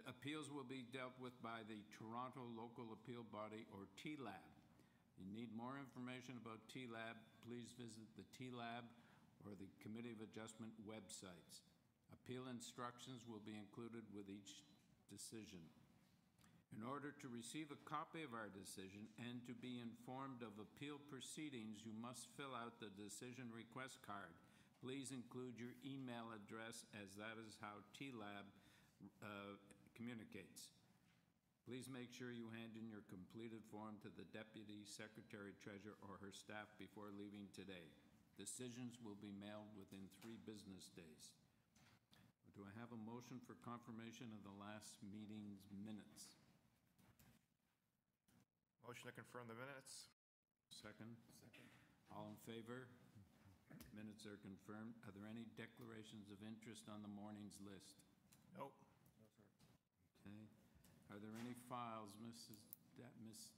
appeals will be dealt with by the Toronto Local Appeal Body, or TLAB. You need more information about TLAB, please visit the TLAB or the Committee of Adjustment websites. Appeal instructions will be included with each decision. In order to receive a copy of our decision and to be informed of appeal proceedings, you must fill out the decision request card. Please include your email address, as that is how TLAB communicates. Please make sure you hand in your completed form to the Deputy Secretary Treasurer or her staff before leaving today. Decisions will be mailed within 3 business days. Do I have a motion for confirmation of the last meeting's minutes? Motion to confirm the minutes. Second? Second. All in favor? Minutes are confirmed. Are there any declarations of interest on the morning's list? Nope. No, sir. Okay. Are there any files, Miss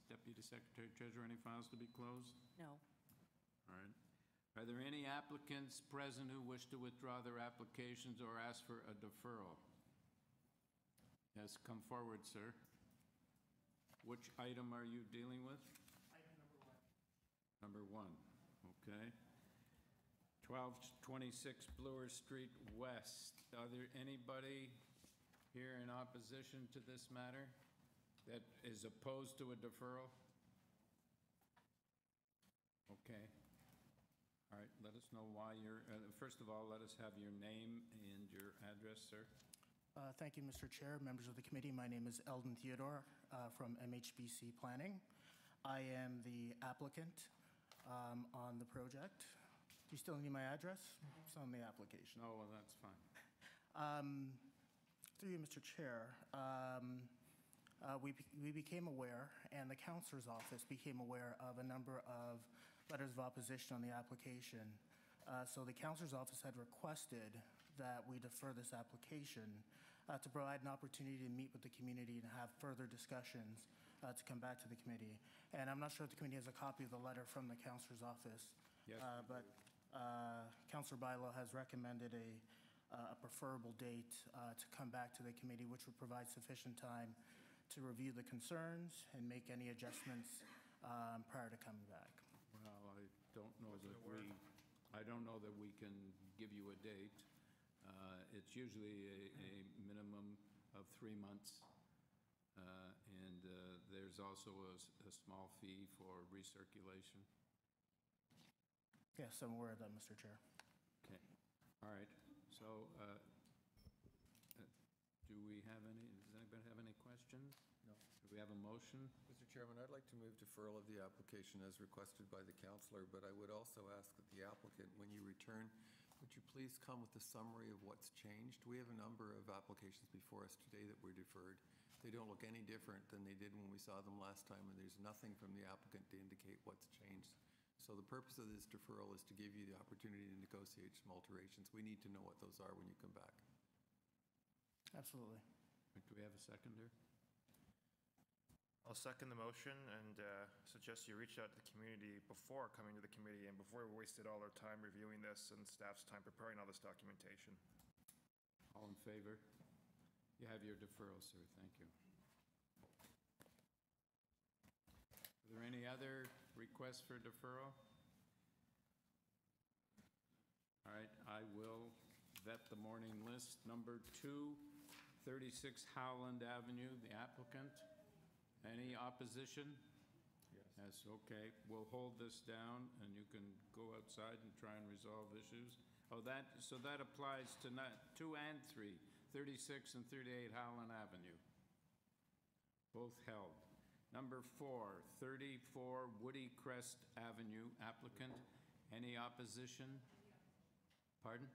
Deputy Secretary Treasurer, any files to be closed? No. All right. Are there any applicants present who wish to withdraw their applications or ask for a deferral? Yes, come forward, sir. Which item are you dealing with? Item number 1. Okay. 1226 Bloor Street West. Are there anybody here in opposition to this matter that is opposed to a deferral? Okay. All right, let us know why you're, first of all, let us have your name and your address, sir. Thank you, Mr. Chair, members of the committee. My name is Eldon Theodore from MHBC Planning. I am the applicant on the project. Do you still need my address? It's on the application. Oh, well, that's fine. Through you, Mr. Chair, we became aware, and the councillor's office became aware of a number of letters of opposition on the application. So the councillor's office had requested that we defer this application to provide an opportunity to meet with the community and have further discussions to come back to the committee. And I'm not sure if the committee has a copy of the letter from the councillor's office. Yes, but Councillor Bilo has recommended a preferable date to come back to the committee, which would provide sufficient time to review the concerns and make any adjustments prior to coming back. Well, I don't know that we can give you a date. It's usually a minimum of 3 months, and there's also a small fee for recirculation. Yes, I'm aware of that, Mr. Chair. Okay. All right. So, do we have any? Does anybody have any questions? No. Do we have a motion? Mr. Chairman, I'd like to move deferral of the application as requested by the councillor, but I would also ask that the applicant, when you return, would you please come with a summary of what's changed? We have a number of applications before us today that were deferred. They don't look any different than they did when we saw them last time, and there's nothing from the applicant to indicate what's changed. So the purpose of this deferral is to give you the opportunity to negotiate some alterations. We need to know what those are when you come back. Absolutely. Do we have a seconder? I'll second the motion and suggest you reach out to the community before coming to the committee and before we wasted all our time reviewing this and staff's time preparing all this documentation. All in favor? You have your deferral, sir. Thank you. Are there any other requests for deferral? All right, I will vet the morning list. Number 2, 36 Howland Avenue, the applicant. Any opposition? Yes. Yes, okay. We'll hold this down and you can go outside and try and resolve issues. Oh, so that applies to 2 and 3, 36 and 38 Howland Avenue. Both held. Number 4, 34 Woody Crest Avenue, applicant. Any opposition? Pardon?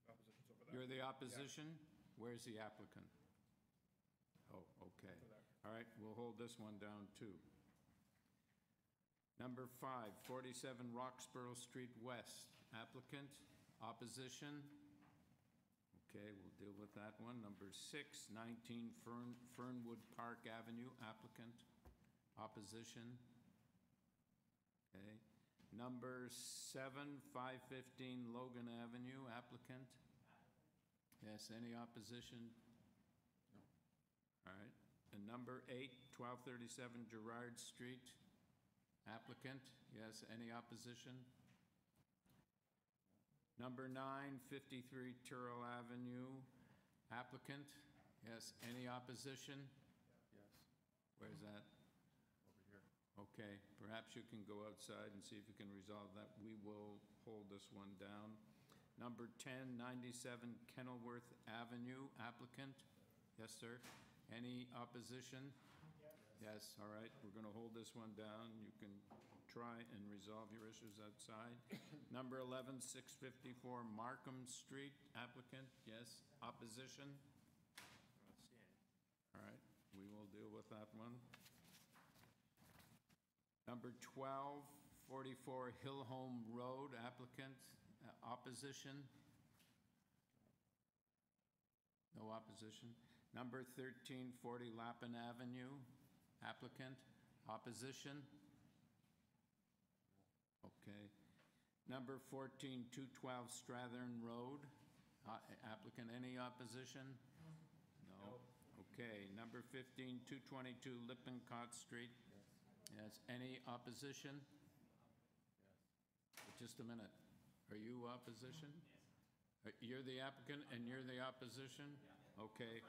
Opposition's over there. You're the opposition? Yeah. Where's the applicant? Oh, okay. All right, we'll hold this one down too. Number 5, 47 Roxborough Street West, applicant. Opposition? Okay, we'll deal with that one. Number 6, 19 Fernwood Park Avenue, applicant. Opposition? Okay. Number 7, 515 Logan Avenue, applicant. Yes, any opposition? All right. And number 8, 1237 Gerrard Street. Applicant, yes. Any opposition? Number 9, 53 Tyrell Avenue. Applicant, yes. Any opposition? Yes. Where's that? Over here. Okay, perhaps you can go outside and see if you can resolve that. We will hold this one down. Number 10, 97 Kenilsworth Avenue. Applicant, yes, sir. Any opposition? Yes, all right. We're going to hold this one down. You can try and resolve your issues outside. Number 11, 654 Markham Street. Applicant, yes. Opposition? All right, we will deal with that one. Number 12, 44 Hillholm Road. Applicant, opposition? No opposition. Number 13, 40 Lappin Avenue. Applicant, opposition? Okay. Number 14, 212 Strathearn Road. Applicant, any opposition? No. Okay. Number 15, 222 Lippincott Street. Yes. Any opposition? Yes. Just a minute. Are you opposition? You're the applicant and you're the opposition? Okay.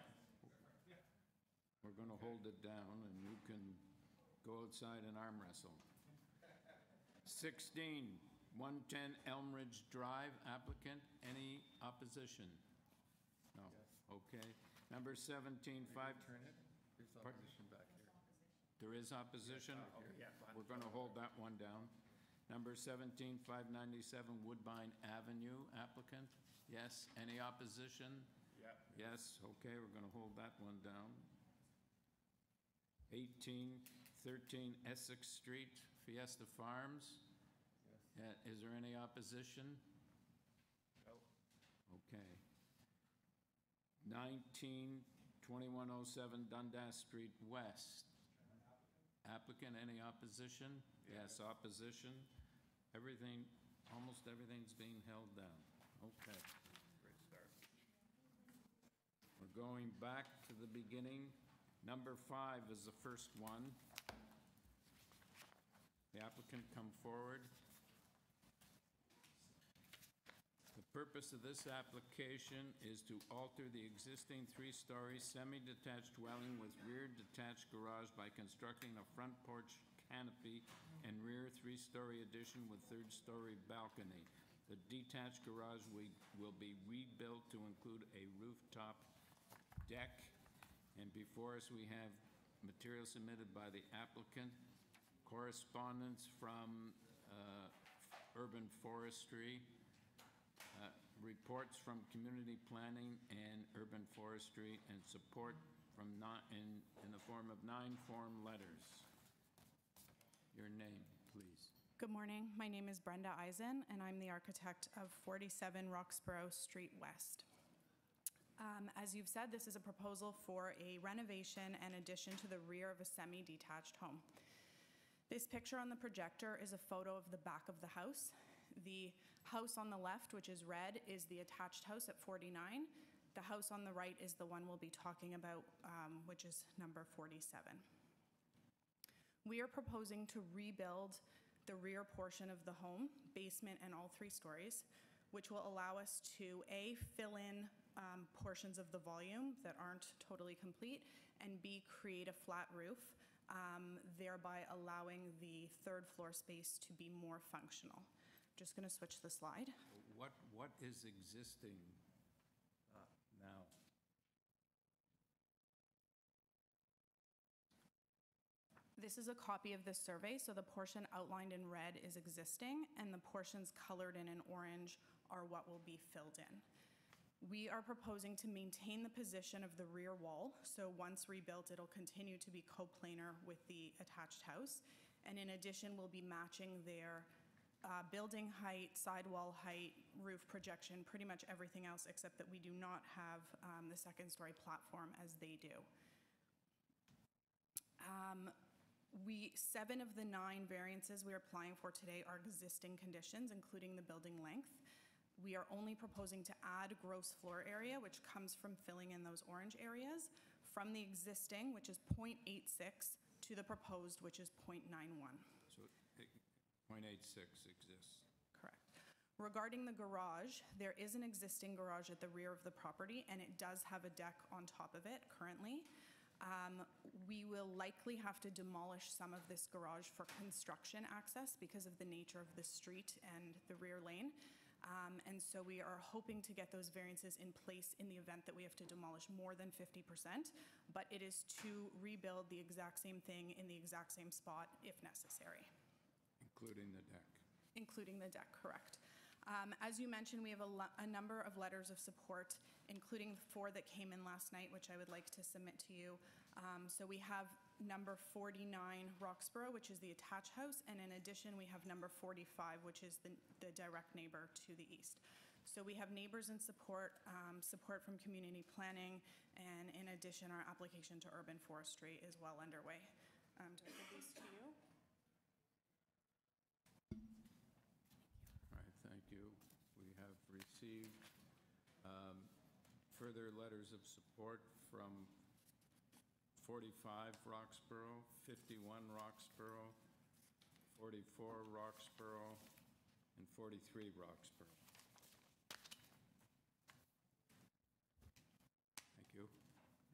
We're going to hold it down, and you can go outside and arm wrestle. 16, 110 Elmridge Drive. Applicant, any opposition? No. Okay. Number 17, 5... Turn it. There's opposition back here. There is opposition? We're going to hold that one down. Number 17, 597 Woodbine Avenue. Applicant, yes. Any opposition? Yep. Yes. Okay, we're going to hold that one down. 18, 13 Essex Street, Fiesta Farms. Yes. Is there any opposition? No. Okay. 19, 2107 Dundas Street West. Applicant, any opposition? Yes, opposition. Everything, almost everything's being held down. Okay. Great start. We're going back to the beginning. Number 5 is the first one. The applicant come forward. The purpose of this application is to alter the existing 3-story semi-detached dwelling with rear detached garage by constructing a front porch canopy and rear 3-story addition with 3rd-story balcony. The detached garage will be rebuilt to include a rooftop deck. And before us, we have material submitted by the applicant, correspondence from Urban Forestry, reports from Community Planning and Urban Forestry, and support from in the form of 9 form letters. Your name, please. Good morning. My name is Brenda Eisen, and I'm the architect of 47 Roxborough Street West. As you've said, this is a proposal for a renovation and addition to the rear of a semi-detached home. This picture on the projector is a photo of the back of the house. The house on the left, which is red, is the attached house at 49. The house on the right is the one we'll be talking about, which is number 47. We are proposing to rebuild the rear portion of the home, basement and all 3 stories, which will allow us to A, fill in portions of the volume that aren't totally complete, and B, create a flat roof, thereby allowing the 3rd floor space to be more functional. Just going to switch the slide. What is existing now? This is a copy of the survey, so the portion outlined in red is existing, and the portions colored in orange are what will be filled in. We are proposing to maintain the position of the rear wall, so once rebuilt, it'll continue to be coplanar with the attached house, and in addition, we'll be matching their building height, sidewall height, roof projection, pretty much everything else, except that we do not have the 2nd-story platform as they do. 7 of the 9 variances we're applying for today are existing conditions, including the building length. We are only proposing to add gross floor area, which comes from filling in those orange areas, from the existing, which is 0.86, to the proposed, which is 0.91. So 0.86 exists. Correct. Regarding the garage, there is an existing garage at the rear of the property, and it does have a deck on top of it currently. We will likely have to demolish some of this garage for construction access because of the nature of the street and the rear lane. And so we are hoping to get those variances in place in the event that we have to demolish more than 50%, but it is to rebuild the exact same thing in the exact same spot if necessary. Including the deck. Including the deck, correct. As you mentioned, we have a number of letters of support, including 4 that came in last night, which I would like to submit to you. So we have number 49 Roxborough, which is the attached house, and in addition, we have number 45, which is the direct neighbor to the east. So we have neighbors in support, support from community planning, and in addition, our application to urban forestry is well underway. Do I give these to you? All right, thank you. We have received further letters of support from 45 Roxborough, 51 Roxborough, 44 Roxborough, and 43 Roxborough. Thank you.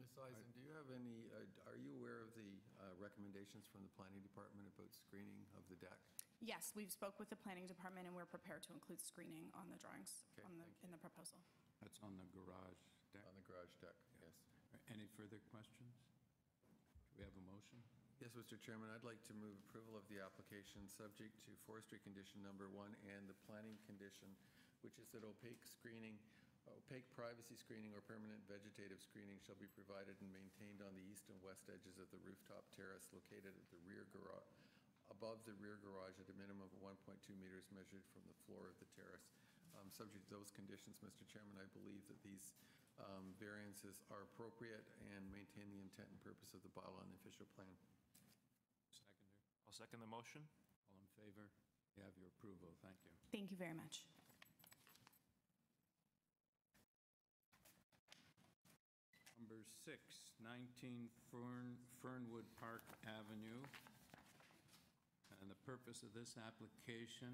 Ms. Eisen, do you have any, are you aware of the recommendations from the planning department about screening of the deck? Yes, we've spoke with the planning department, and we're prepared to include screening on the drawings, Okay, in the proposal. That's on the garage deck. On the garage deck, yes. Any further questions? Do we have a motion? Yes, Mr. Chairman, I'd like to move approval of the application subject to forestry condition number 1 and the planning condition, which is that opaque privacy screening or permanent vegetative screening shall be provided and maintained on the east and west edges of the rooftop terrace located at the rear garage, above the rear garage at a minimum of 1.2 meters measured from the floor of the terrace. Subject to those conditions, Mr. Chairman, I believe that these variances are appropriate and maintain the intent and purpose of the bylaw and the official plan. Seconder. I'll second the motion. All in favor? You have your approval. Thank you. Thank you very much. Number 6, 19 Fernwood Park Avenue. And the purpose of this application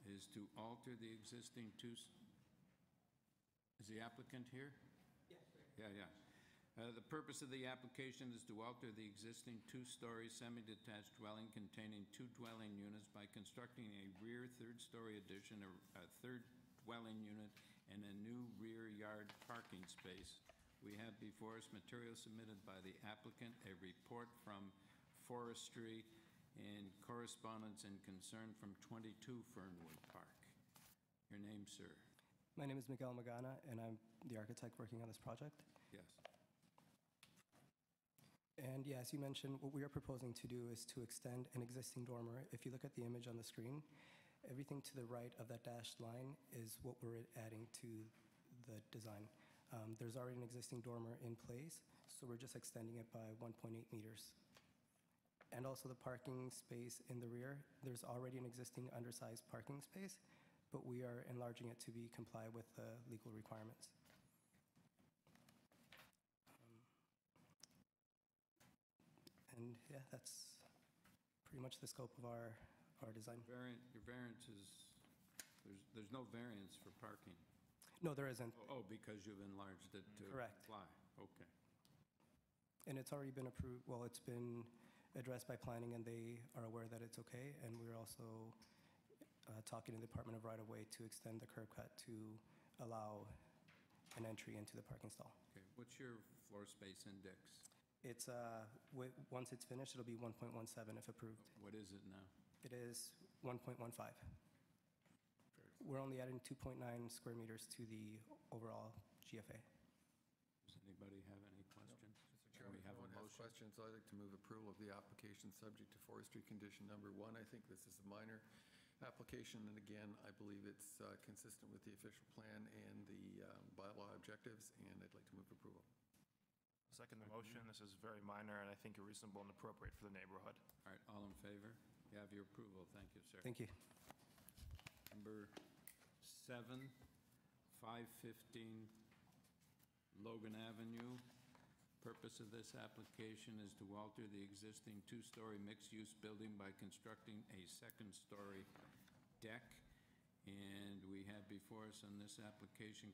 is to alter the existing is the applicant here? Yes. Yeah. The purpose of the application is to alter the existing 2-story semi-detached dwelling containing 2 dwelling units by constructing a rear 3rd-story addition, a 3rd dwelling unit, and a new rear yard parking space. We have before us material submitted by the applicant, a report from forestry, and correspondence and concern from 22 Fernwood Park. Your name, sir? My name is Miguel Magana, and I'm the architect working on this project. Yes. And yeah, as you mentioned, what we are proposing to do is to extend an existing dormer. If you look at the image on the screen, everything to the right of that dashed line is what we're adding to the design. There's already an existing dormer in place, so we're just extending it by 1.8 meters. And also the parking space in the rear, there's already an existing undersized parking space, but we are enlarging it to comply with the legal requirements. And yeah, that's pretty much the scope of our design. Your variance is, there's no variance for parking. No, there isn't. Oh, because you've enlarged it to Correct. comply. Okay. And it's already been approved, well, it's been addressed by planning, and they are aware that it's okay. And we're also talking to the Department of Right-of-Way to extend the curb cut to allow an entry into the parking stall. Okay. What's your floor space index? It's, once it's finished, it'll be 1.17 if approved. What is it now? It is 1.15. We're only adding 2.9 square meters to the overall GFA. Does anybody have any questions? Mr. Chairman, if no one has questions, I'd like to move approval of the application subject to forestry condition number 1. I think this is a minor application, and again, I believe it's consistent with the official plan and the bylaw objectives, and I'd like to move approval. Second the motion. This is very minor and I think reasonable and appropriate for the neighborhood. All right, all in favor? You have your approval. Thank you, sir. Thank you. Number 7, 515 Logan Avenue. Purpose of this application is to alter the existing two-story mixed-use building by constructing a second-story deck. And we have before us on this application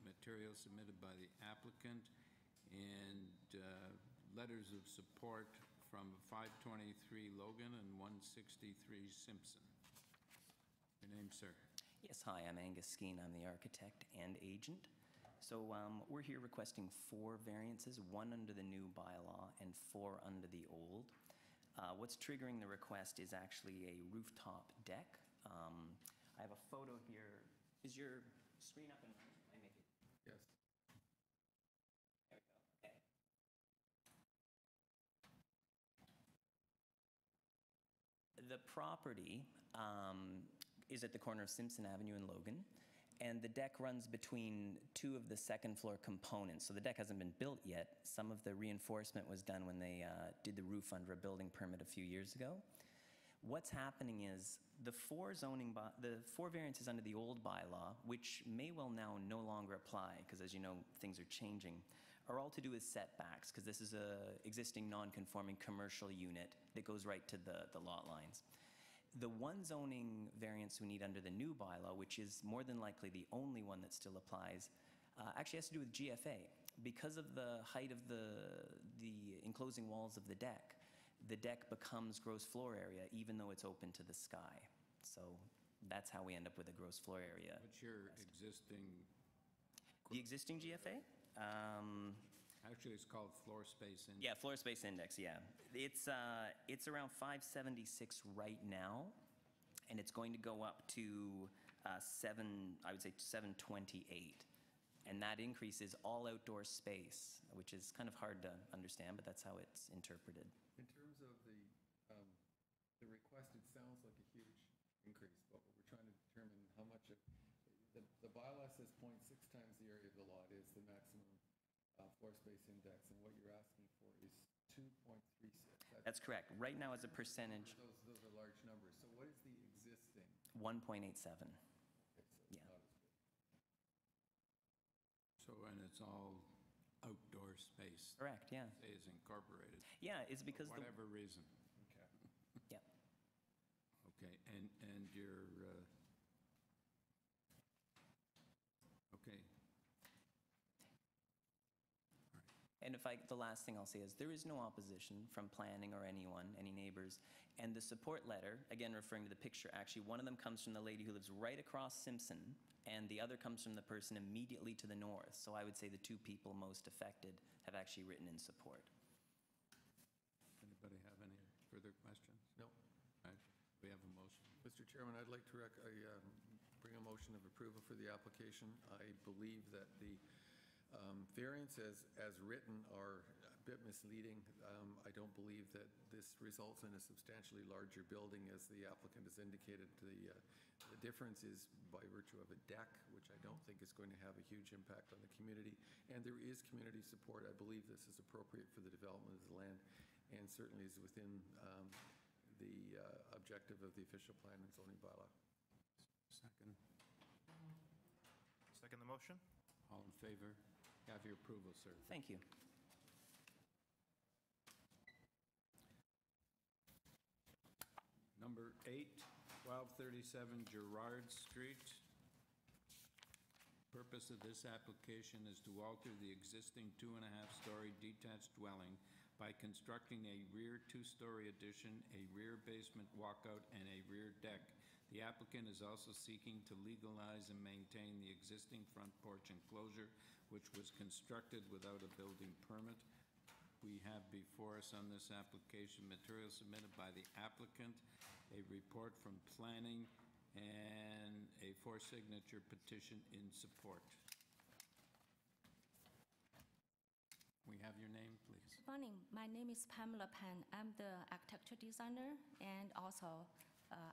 material submitted by the applicant and letters of support from 523 Logan and 163 Simpson. Your name, sir? Yes, hi, I'm Angus Skeen. I'm the architect and agent. So we're here requesting 4 variances, 1 under the new bylaw and 4 under the old. What's triggering the request is actually a rooftop deck. I have a photo here. Is your screen up and running? Can I make it? Yes. There we go. Okay. The property is at the corner of Simpson Avenue and Logan, and the deck runs between 2 of the second-floor components. So the deck hasn't been built yet. Some of the reinforcement was done when they did the roof under a building permit a few years ago. What's happening is the 4 variances under the old bylaw, which may well now no longer apply, because as you know, things are changing, are all to do with setbacks, because this is a existing non-conforming commercial unit that goes right to the lot lines. The one zoning variance we need under the new bylaw, which is more than likely the only one that still applies, actually has to do with GFA. Because of the height of the enclosing walls of the deck becomes gross floor area, even though it's open to the sky. So that's how we end up with a gross floor area. What's your existing? The existing GFA? Actually, it's called floor space index. Yeah, floor space index, yeah. It's around 576 right now, and it's going to go up to 728. And that increase is all outdoor space, which is kind of hard to understand, but that's how it's interpreted. In terms of the request, it sounds like a huge increase, but we're trying to determine how much of, the bylaw says 0.6 times the area of the lot is the maximum floor space index, and what you're asking for is 2.36. That's correct. Right now, as a percentage, Those are large numbers. So what is the existing? 1.87. Okay, so Yeah. not as big. So, and it's all outdoor space. Correct, yeah. Is incorporated. Yeah, it's because For whatever reason. Okay. yeah. Okay, and your, okay. And the last thing I'll say is there is no opposition from planning or anyone, any neighbors. And the support letter, again referring to the picture, actually one of them comes from the lady who lives right across Simpson, and the other comes from the person immediately to the north. So I would say the 2 people most affected have actually written in support. Anybody have any further questions? No. All right, we have a motion. Mr. Chairman, I'd like to bring a motion of approval for the application. I believe that the variances as written are a bit misleading. I don't believe that this results in a substantially larger building as the applicant has indicated. The difference is by virtue of a deck, which I don't think is going to have a huge impact on the community. And there is community support. I believe this is appropriate for the development of the land and certainly is within the objective of the official plan and zoning bylaw. Second. Second the motion? All in favor? Have your approval, sir. Thank you. Number 8, 1237 Gerrard Street. Purpose of this application is to alter the existing 2.5-story detached dwelling by constructing a rear 2-story addition, a rear basement walkout, and a rear deck. The applicant is also seeking to legalize and maintain the existing front porch enclosure, which was constructed without a building permit. We have before us on this application material submitted by the applicant, a report from planning, and a 4-signature petition in support. We have your name, please. Good morning. My name is Pamela Pan. I'm the architecture designer and also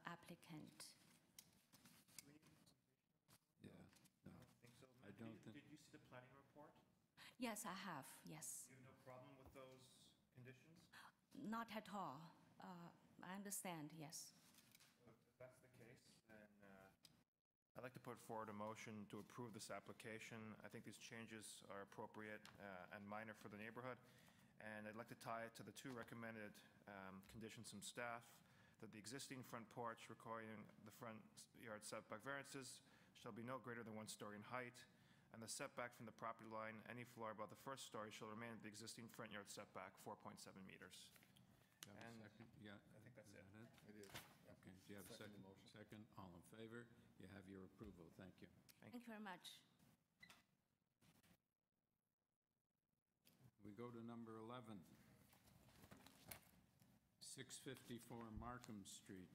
applicant. Yeah, no, I don't think. Did you see the planning report? Yes, I have. Yes. You have no problem with those conditions? Not at all. I understand. Yes. If that's the case, then I'd like to put forward a motion to approve this application. I think these changes are appropriate and minor for the neighborhood, and I'd like to tie it to the two recommended conditions from staff, that the existing front porch requiring the front yard setback variances shall be no greater than 1 story in height, and the setback from the property line, any floor above the first story, shall remain at the existing front yard setback, 4.7 meters. Do you have a And second? Yeah. I think that's Is it. that It is. Okay, do you have a Second second? the motion. Second, all in favor? You have your approval, thank you. Thank you very much. We go to number 11, 654 Markham Street.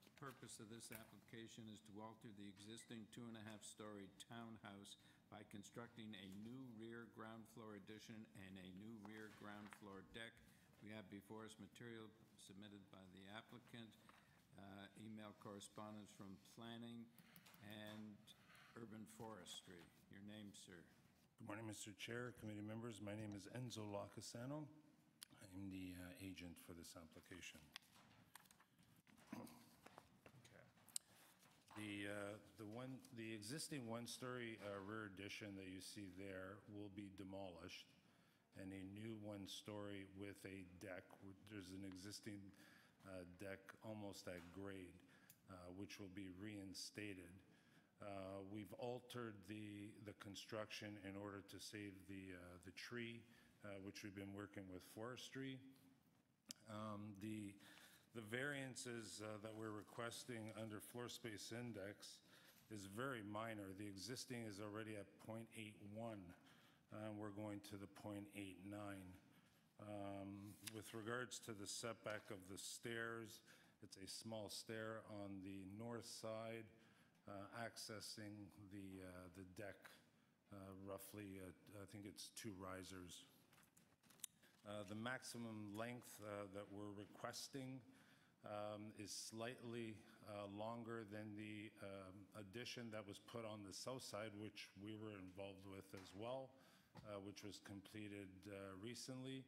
The purpose of this application is to alter the existing 2.5-story townhouse by constructing a new rear ground floor addition and a new rear ground floor deck. We have before us material submitted by the applicant, email correspondence from planning and urban forestry. Your name, sir? Good morning, Mr. Chair, committee members. My name is Enzo Lacasano. I'm the agent for this application. The existing one-story rear addition that you see there will be demolished, and a new one-story with a deck. There's an existing deck almost at grade, which will be reinstated. We've altered the construction in order to save the tree, which we've been working with forestry. The variances that we're requesting under floor space index is very minor. The existing is already at 0.81, and we're going to the 0.89. With regards to the setback of the stairs, it's a small stair on the north side, accessing the deck, roughly, I think it's 2 risers. The maximum length that we're requesting is slightly longer than the addition that was put on the south side, which we were involved with as well, which was completed recently.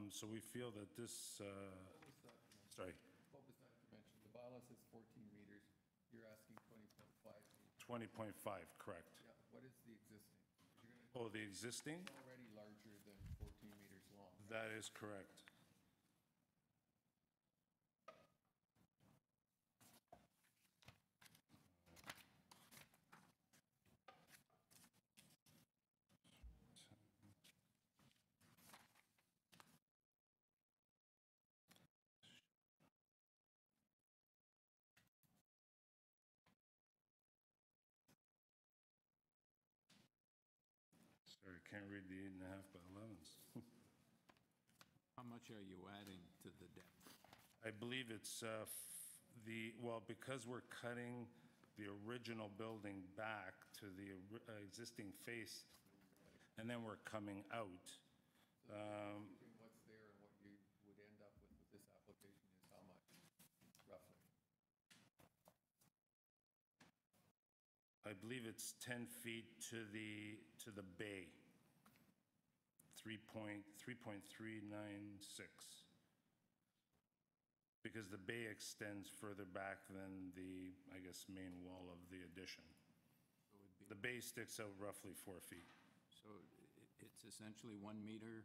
So we feel that this, sorry. What was that dimension? The bylaw says 14 meters. You're asking 20.5 meters. 20.5, correct. Yeah, what is the existing? Oh, the existing? It's already larger than 14 meters long. That is correct. Sorry, can't read the 8.5 by 11s. How much are you adding to the deck? I believe it's well, because we're cutting the original building back to the existing face, and then we're coming out. Between what's there and what you would end up with this application is how much, roughly? I believe it's 10 feet to the bay, 3.396. Because the bay extends further back than the, I guess, main wall of the addition. So it would be- The bay sticks out roughly 4 feet. So it's essentially 1 meter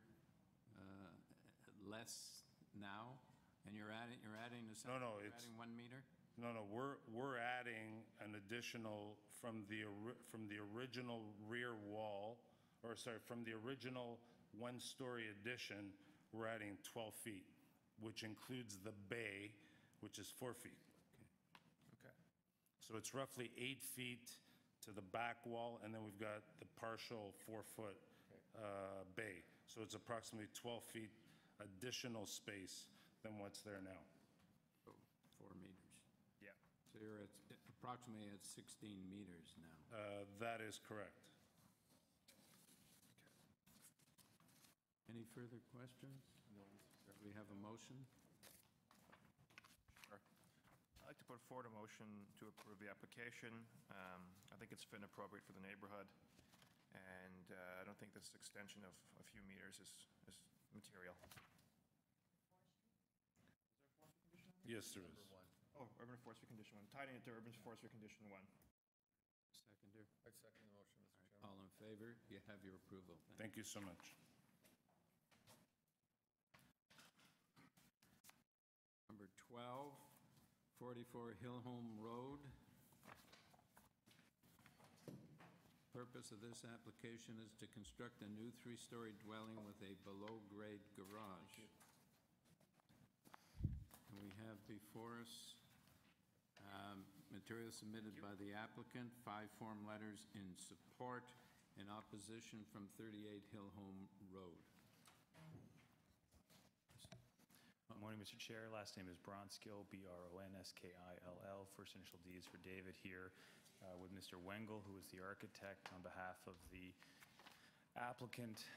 less now, and you're adding essentially, No, you're it's- adding 1 meter? No, we're adding an additional from the original rear wall, or sorry, from the original one-story addition, we're adding 12 feet, which includes the bay, which is 4 feet. Okay. So it's roughly 8 feet to the back wall, and then we've got the partial 4-foot bay. So it's approximately 12 feet additional space than what's there now. So 4 meters. Yeah. So you're approximately at 16 meters now. That is correct. Any further questions? No. We have a motion? Sure. I'd like to put forward a motion to approve the application. I think it's fit and appropriate for the neighborhood, and I don't think this extension of a few meters is material. Yes, there is. Oh, urban forestry condition 1, tied into urban forestry condition 1. Seconder? I second the motion, Mr. Chairman. All in favor? You have your approval. Thank you so much. Number 12, 44 Hillholm Road. Purpose of this application is to construct a new three-story dwelling with a below-grade garage. And we have before us material submitted by the applicant, 5 form letters in support and opposition from 38 Hillholm Road. Good morning, Mr. Chair. Last name is Bronskill, Bronskill. First initial D is for David here with Mr. Wengel, who is the architect on behalf of the applicant.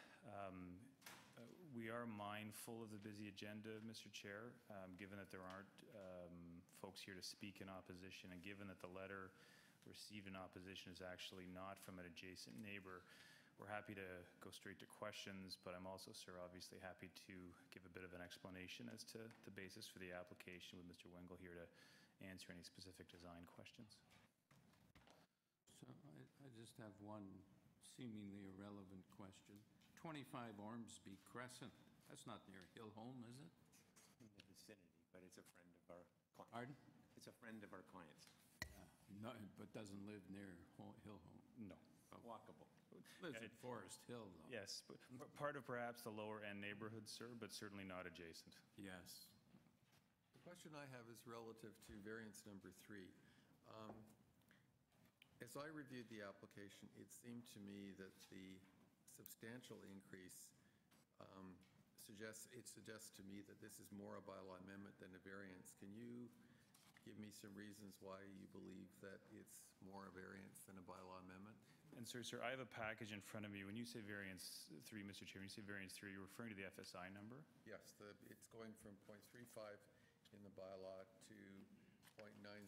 We are mindful of the busy agenda, Mr. Chair, given that there aren't folks here to speak in opposition, and given that the letter received in opposition is actually not from an adjacent neighbor. We're happy to go straight to questions, but I'm also, sir, obviously happy to give a bit of an explanation as to the basis for the application with Mr. Wengel here to answer any specific design questions. So I just have one seemingly irrelevant question. 25 Ormsby Crescent, that's not near Hillholm, is it? In the vicinity, but it's a friend of our client. Pardon? It's a friend of our client's. No, but doesn't live near Hillholm. No. Walkable. Lives at Forest Hill, though. Yes, but part of perhaps the lower end neighborhood, sir, but certainly not adjacent. Yes. The question I have is relative to variance number 3. As I reviewed the application, it seemed to me that the substantial increase suggests to me that this is more a bylaw amendment than a variance. Can you give me some reasons why you believe that it's more a variance than a bylaw amendment? And sir, I have a package in front of me. When you say variance 3, Mr. Chair, when you say variance 3, you're referring to the FSI number? Yes, it's going from 0.35 in the bylaw to 0.9049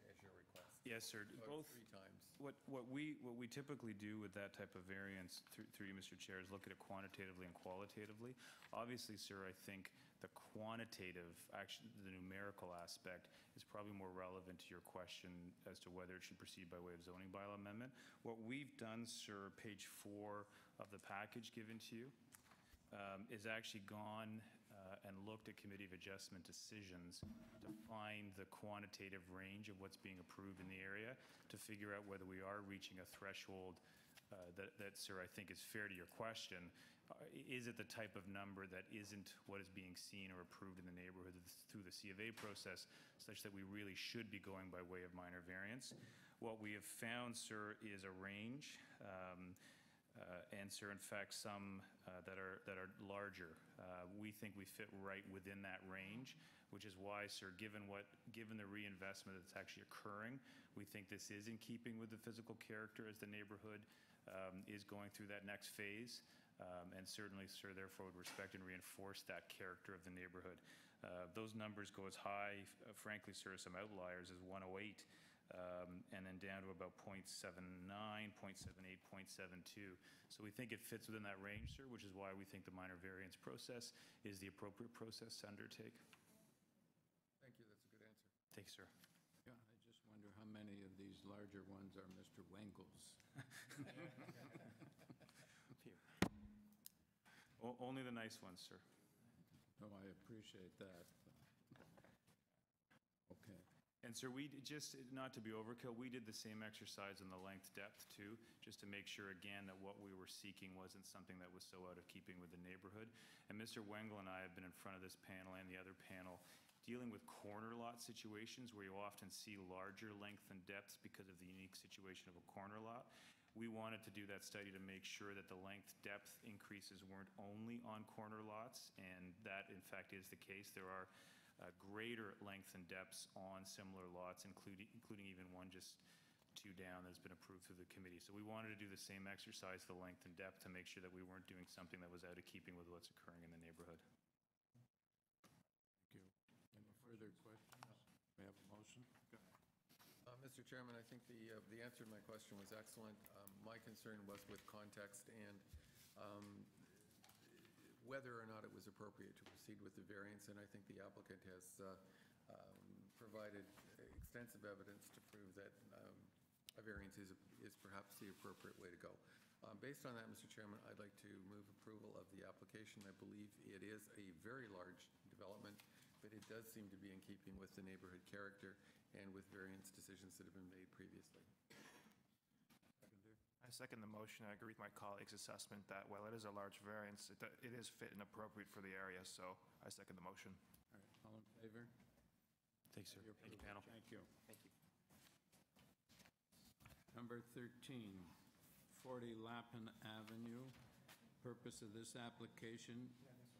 as your request. Yes, sir. So Both. 3 times. What we typically do with that type of variance, through you, Mr. Chair, is look at it quantitatively and qualitatively. Obviously, sir, I think the quantitative, actually the numerical aspect, is probably more relevant to your question as to whether it should proceed by way of zoning bylaw amendment. What we've done, sir, page 4 of the package given to you, is actually gone and looked at Committee of Adjustment decisions to find the quantitative range of what's being approved in the area to figure out whether we are reaching a threshold that, sir, I think is fair to your question. Is it the type of number that isn't what is being seen or approved in the neighborhood through the C of A process, such that we really should be going by way of minor variance? What we have found, sir, is a range, and, sir, in fact, some that are larger. We think we fit right within that range, which is why, sir, given the reinvestment that's actually occurring, we think this is in keeping with the physical character as the neighborhood is going through that next phase. And certainly, sir, therefore, would respect and reinforce that character of the neighborhood. Those numbers go as high, frankly, sir, as some outliers, as 108, and then down to about 0.79, 0.78, 0.72. So we think it fits within that range, sir, which is why we think the minor variance process is the appropriate process to undertake. Thank you, that's a good answer. Thank you, sir. Yeah, I just wonder how many of these larger ones are Mr. Wengel's. Only the nice ones, sir. Oh, I appreciate that. Okay. And sir, we just, not to be overkill, we did the same exercise on the length depth too, just to make sure again that what we were seeking wasn't something that was so out of keeping with the neighborhood. And Mr. Wengel and I have been in front of this panel and the other panel dealing with corner lot situations where you often see larger length and depth because of the unique situation of a corner lot. We wanted to do that study to make sure that the length depth increases weren't only on corner lots, and that in fact is the case. There are greater length and depths on similar lots, including even one just 2 down that's been approved through the committee. So we wanted to do the same exercise, the length and depth, to make sure that we weren't doing something that was out of keeping with what's occurring in the neighborhood. Thank you. Any further questions? May I have a motion? Mr. Chairman, I think the answer to my question was excellent. My concern was with context and whether or not it was appropriate to proceed with the variance, and I think the applicant has provided extensive evidence to prove that a variance is perhaps the appropriate way to go. Based on that, Mr. Chairman, I'd like to move approval of the application. I believe it is a very large development, but it does seem to be in keeping with the neighborhood character and with variance decisions that have been made previously. I second the motion. I agree with my colleague's assessment that while it is a large variance, it is fit and appropriate for the area, so I second the motion. All right, all in favor? Thanks, sir. Your Thank you, approval. panel. Thank you. Thank you. Number 13, 40 Lappin Avenue. Purpose of this application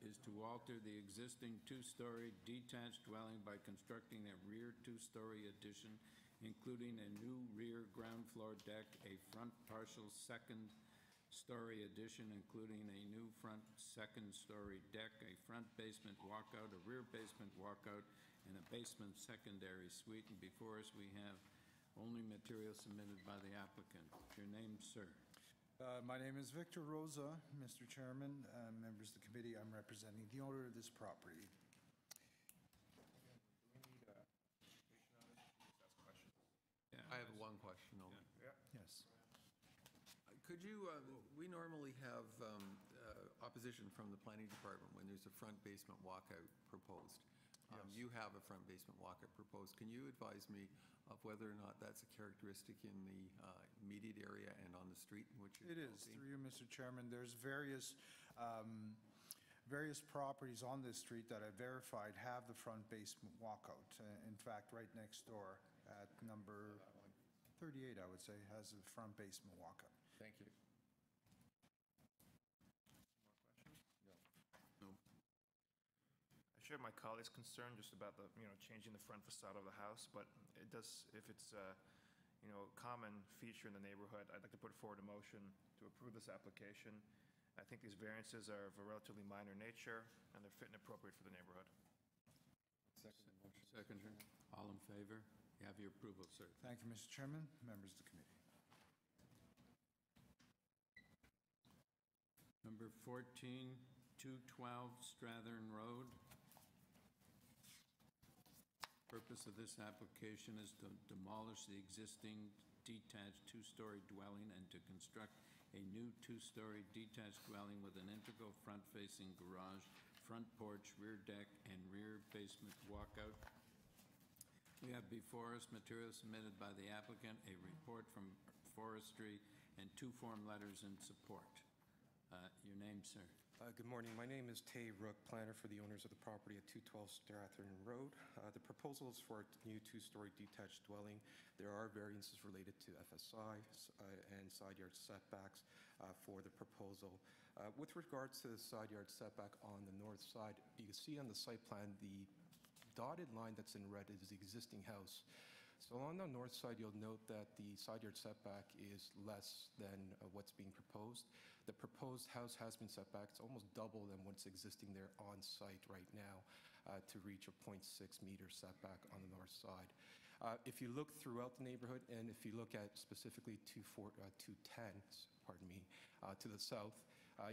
is to alter the existing two-story detached dwelling by constructing a rear two-story addition, including a new rear ground floor deck, a front partial second-story addition, including a new front second-story deck, a front basement walkout, a rear basement walkout, and a basement secondary suite. And before us, we have only material submitted by the applicant. Your name, sir? My name is Victor Rosa, Mr. Chairman, members of the committee. I'm representing the owner of this property. I have one question only. Yes. Could you, we normally have opposition from the planning department when there's a front basement walkout proposed. You have a front basement walkout proposed. Can you advise me of whether or not that's a characteristic in the immediate area and on the street in which It is, through you, Mr. Chairman. There's various properties on this street that I verified have the front basement walkout. In fact, right next door at number 38, I would say, has a front basement walkout. Thank you. I share my colleague's concern just about the, changing the front facade of the house, but it does, if it's a common feature in the neighborhood, I'd like to put forward a motion to approve this application. I think these variances are of a relatively minor nature, and they're fit and appropriate for the neighborhood. Second motion. Seconder. All in favor? You have your approval, sir. Thank you, Mr. Chairman, members of the committee. Number 14, 212 Strathearn Road. Purpose of this application is to demolish the existing detached two-story dwelling and to construct a new two-story detached dwelling with an integral front-facing garage, front porch, rear deck, and rear basement walkout. We have before us material submitted by the applicant, a report from forestry, and 2 form letters in support. Your name, sir? Good morning. My name is TEY, planner for the owners of the property at 212 Strathearn Road. The proposal is for a new two-story detached dwelling. There are variances related to FSI and side yard setbacks for the proposal. With regards to the side yard setback on the north side, you can see on the site plan the dotted line that's in red is the existing house. So on the north side, you'll note that the side yard setback is less than what's being proposed. The proposed house has been set back. It's almost double than what's existing there on site right now to reach a 0.6 meter setback on the north side. If you look throughout the neighborhood, and if you look at specifically 210, to the south,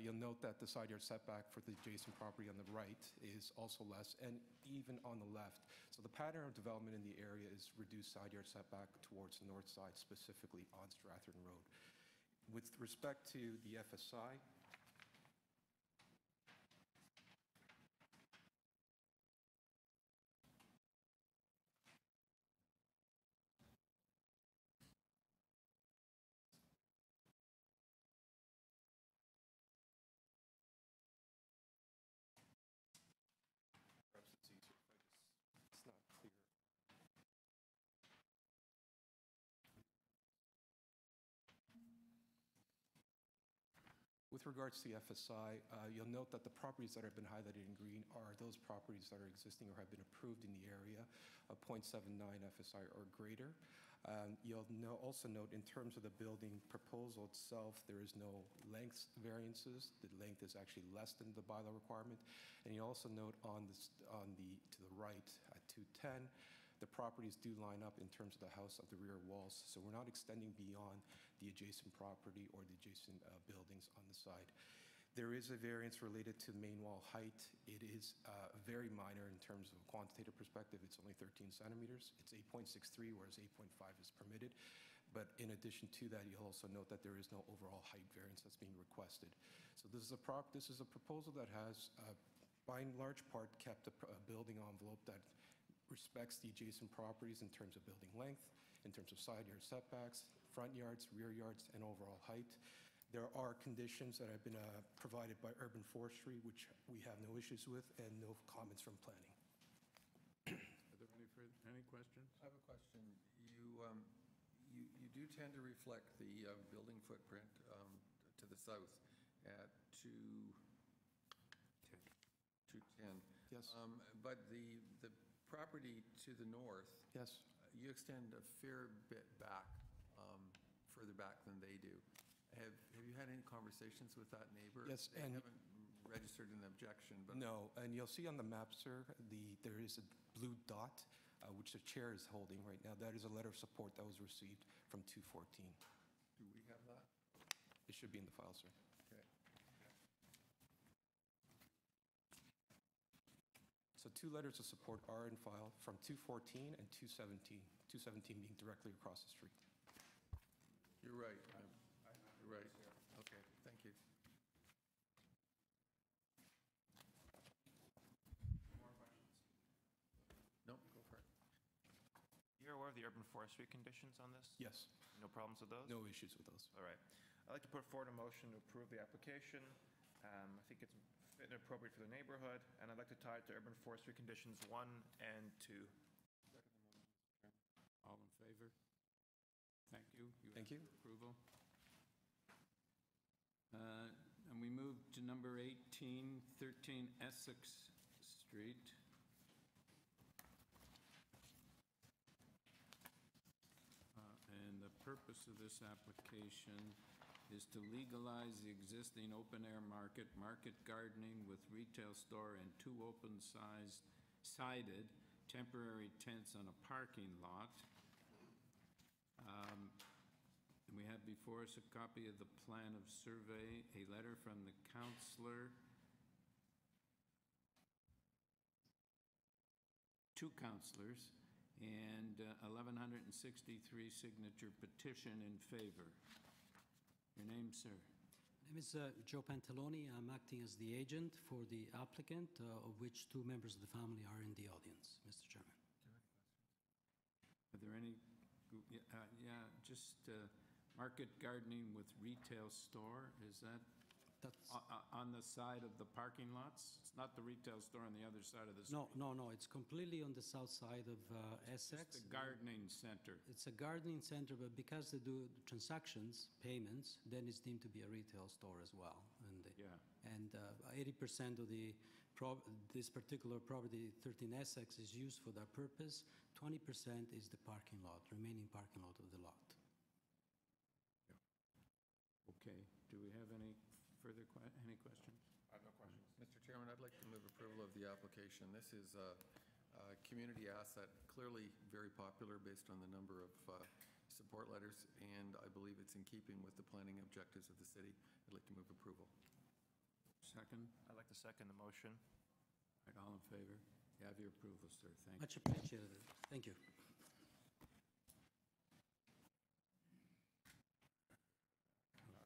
you'll note that the side yard setback for the adjacent property on the right is also less, and even on the left. So the pattern of development in the area is reduced side yard setback towards the north side, specifically on Strathearn Road. With respect to the FSI, with regards to the FSI, you'll note that the properties that have been highlighted in green are those properties that are existing or have been approved in the area of 0.79 FSI or greater. You'll also note in terms of the building proposal itself, there is no length variances. The length is actually less than the bylaw requirement. And you also note to the right at 210, the properties do line up in terms of the house of the rear walls. So we're not extending beyond the adjacent property or the adjacent buildings on the side. There is a variance related to main wall height. It is very minor in terms of a quantitative perspective. It's only 13 centimeters. It's 8.63, whereas 8.5 is permitted. But in addition to that, you'll also note that there is no overall height variance that's being requested. So this is a proposal that has, by and large part, kept a building envelope that respects the adjacent properties in terms of building length, in terms of side yard setbacks, front yards, rear yards, and overall height. There are conditions that have been provided by urban forestry, which we have no issues with, and no comments from planning. Are there any questions? I have a question. You do tend to reflect the building footprint to the south at 210. Yes. But the property to the north, Yes. you extend a fair bit back, further back than they do. Have you had any conversations with that neighbor? Yes, They and- haven't registered an objection, but... No, and you'll see on the map, sir, there is a blue dot, which the chair is holding right now. That is a letter of support that was received from 214. Do we have that? It should be in the file, sir. Okay. So 2 letters of support are in file from 214 and 217, 217 being directly across the street. You're right. You're right. Okay, thank you. No, go for it. You're aware of the urban forestry conditions on this? Yes. No problems with those? No issues with those. All right. I'd like to put forward a motion to approve the application. I think it's fit and appropriate for the neighborhood, and I'd like to tie it to urban forestry conditions 1 and 2. All in favor? Thank you. Thank you. have Approval. And we move to number 18, 13 Essex Street. And the purpose of this application is to legalize the existing open-air market gardening with retail store and 2 open-sided temporary tents on a parking lot. And we have before us a copy of the plan of survey, a letter from the counselor, 2 counselors, and 1,163 signature petition in favor. Your name, sir? My name is Joe Pantaloni. I'm acting as the agent for the applicant, of which 2 members of the family are in the audience, Mr. Chairman. Are there any, just market gardening with retail store, is that That's, on the side of the parking lots? It's not the retail store on the other side of the street? no, it's completely on the south side of Essex. It's the gardening center. It's a gardening center, but because they do transactions, payments, then it's deemed to be a retail store as well. And 80% of this particular property, 13 Essex, is used for that purpose. 20% is the parking lot, remaining parking lot of the lot. Okay, do we have any further any questions? I have no questions. Mr. Chairman, I'd like to move approval of the application. This is a community asset, clearly very popular based on the number of support letters, and I believe it's in keeping with the planning objectives of the city. I'd like to move approval. Second? I'd like to second the motion. All right, all in favor? You have your approval, sir. Thank you. Much appreciated. Thank you.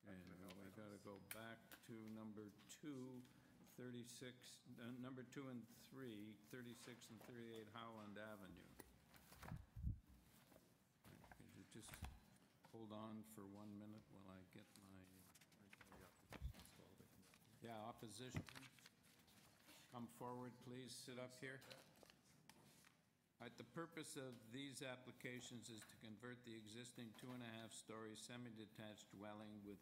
Okay, we got to go back to number 2, 36, number 2 and 3, 36 and 38 Howland Avenue. Could you just hold on for 1 minute while I get my... Yeah, opposition. Come forward, please. Sit up here. All right, the purpose of these applications is to convert the existing 2.5-story semi-detached dwelling with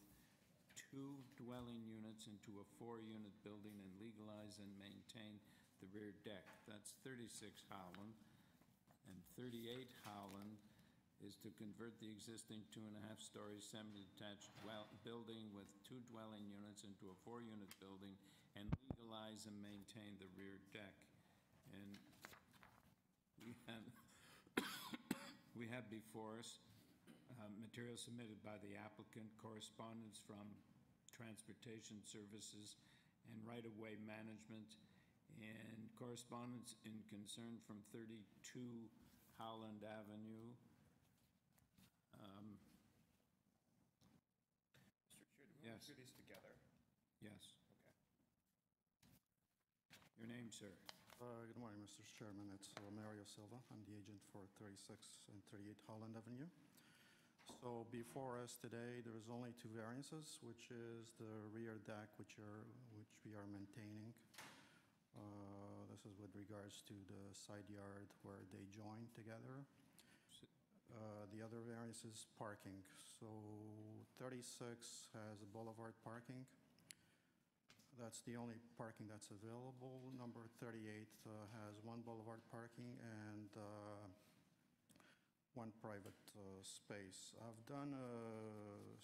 2 dwelling units into a 4-unit building and legalize and maintain the rear deck. That's 36 Howland. And 38 Howland is to convert the existing 2.5-story semi-detached building with 2 dwelling units into a 4-unit building and legalize and maintain the rear deck. And we have before us material submitted by the applicant, correspondence from Transportation Services and right-of-way management, and correspondence in concern from 32 Howland Avenue. Yes. Do these together? Yes. Okay. Your name, sir? Good morning, Mr. Chairman. It's Mario Silva. I'm the agent for 36 and 38 Howland Avenue. So before us today, there's only two variances, which is the rear deck, which we are maintaining. This is with regards to the side yard where they join together. The other variance is parking. So 36 has a boulevard parking. That's the only parking that's available. Number 38 has one boulevard parking and one private space. I've done a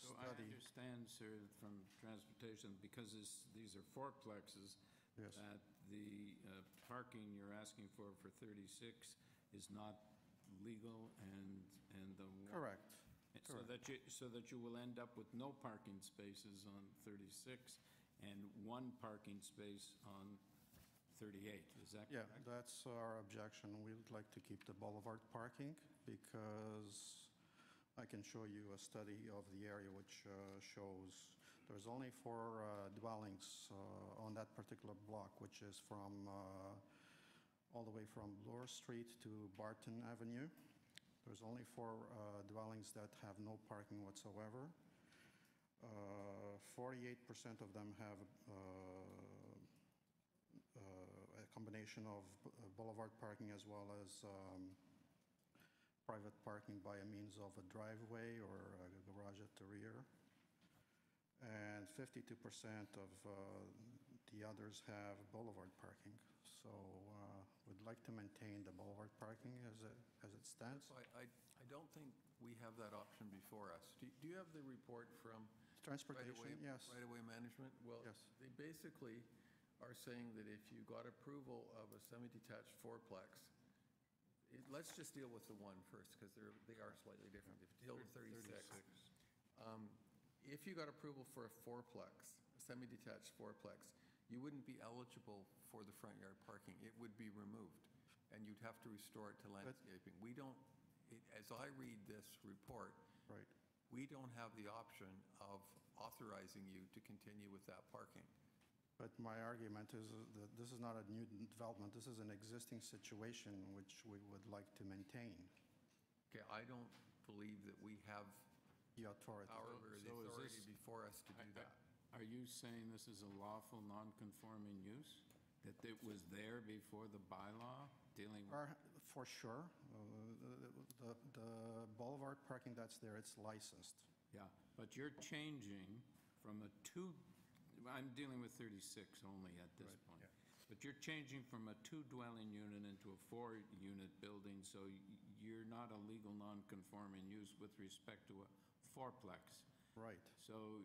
So I study. understand, sir, from transportation, because these are fourplexes, Yes. that the parking you're asking for 36 is not legal and the... Correct. So that you will end up with no parking spaces on 36 and one parking space on 38, is that Yeah, correct? that's our objection. We would like to keep the boulevard parking because I can show you a study of the area which shows there's only 4 dwellings on that particular block, which is from all the way from Bloor Street to Barton Avenue. There's only 4 dwellings that have no parking whatsoever. 48% of them have a combination of boulevard parking as well as private parking by a means of a driveway or a garage at the rear. And 52% of the others have boulevard parking. So we'd like to maintain the boulevard parking as it stands. I don't think we have that option before us. Do you have the report from Transportation, yes. right-of-way management? Well, Yes. they basically are saying that if you got approval of a semi-detached fourplex, let's just deal with the one first, because they are slightly different. If you deal with 36. If you got approval for a fourplex, a semi-detached fourplex, you wouldn't be eligible for the front yard parking. It would be removed, and you'd have to restore it to landscaping. We don't, as I read this report, Right. we don't have the option of authorizing you to continue with that parking. But my argument is that this is not a new development. This is an existing situation which we would like to maintain. Okay, I don't believe that we have The authority. power or the So is authority this- before us to do that. Are you saying this is a lawful non-conforming use? That it was there before the bylaw dealing with... For sure. The boulevard parking that's there, it's licensed. Yeah, but you're changing from a I'm dealing with 36 only at this point. But you're changing from a 2-dwelling unit into a 4-unit building, so you're not a legal non-conforming use with respect to a fourplex. Right. So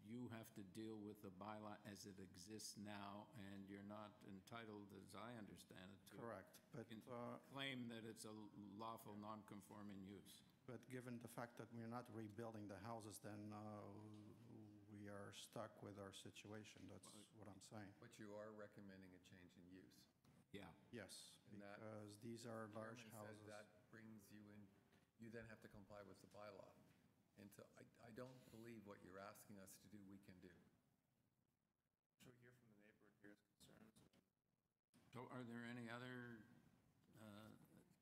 you have to deal with the bylaw as it exists now, and you're not entitled, as I understand it, to Correct. But claim that it's a lawful non-conforming use. But given the fact that we're not rebuilding the houses, then we are stuck with our situation. That's what I'm saying. But you are recommending a change in use. Yeah. Yes, And that because these are large Chairman says houses. that brings you in, you then have to comply with the bylaw. And so I don't believe what you're asking us to do, we can do. Should we hear from the neighbor here's concerns? So are there any other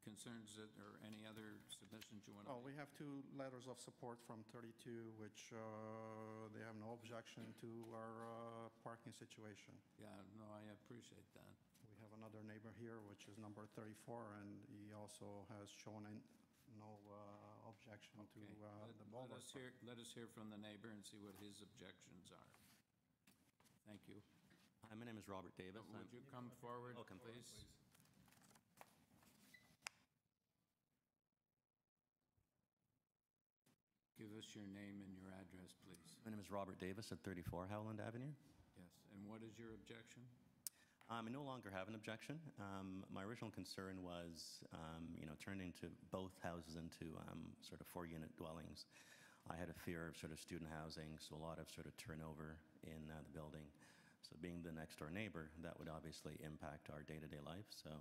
concerns or any other submissions you want to Oh, make? we have 2 letters of support from 32, which they have no objection to our parking situation. Yeah, no, I appreciate that. We have another neighbor here, which is number 34, and he also has shown no objection to Okay. the boulevard. Let us hear from the neighbor and see what his objections are. Thank you. Hi, my name is Robert Davis. Would you come forward, Oh, come forward, please? Give us your name and your address, please. My name is Robert Davis at 34 Howland Avenue. Yes, and what is your objection? I no longer have an objection. My original concern was, turning into both houses into sort of 4-unit dwellings. I had a fear of sort of student housing, so a lot of sort of turnover in the building. So being the next door neighbor, that would obviously impact our day-to-day life. So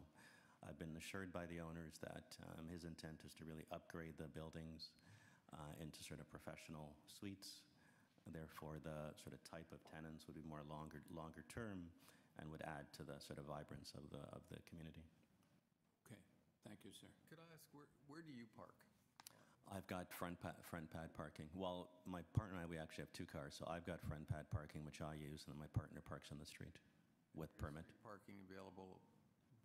I've been assured by the owners that his intent is to really upgrade the buildings into sort of professional suites Therefore, the sort of type of tenants would be more longer term and would add to the sort of vibrance of the community. Okay, thank you, sir. Could I ask, where do you park? I've got front pad parking. Well, my partner and I, we actually have 2 cars, so I've got front pad parking, which I use, and then my partner parks on the street with permit. Parking available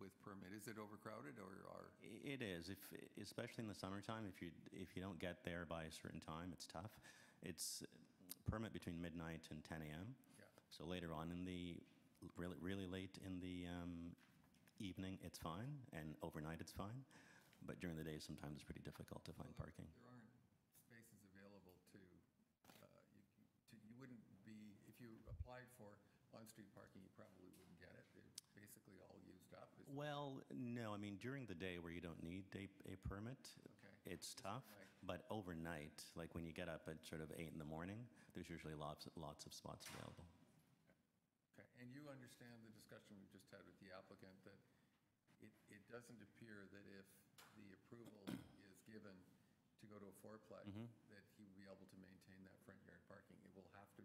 with permit. Is it overcrowded or are? It is, especially in the summertime. If you don't get there by a certain time, it's tough. It's permit between midnight and 10 a.m. Yeah. So later on in the really late in the evening, it's fine, and overnight it's fine. But during the day, sometimes it's pretty difficult to find parking. There aren't spaces available to, you wouldn't be, if you applied for on-street parking, you probably wouldn't get it. They're basically all used up. Well, no, I mean, during the day where you don't need a permit, it's tough. But overnight, like when you get up at sort of 8 in the morning, there's usually lots of spots available. Okay, and you understand the discussion we just had with the applicant that it doesn't appear that if the approval is given to go to a fourplex, that he will be able to maintain that front yard parking. It will have to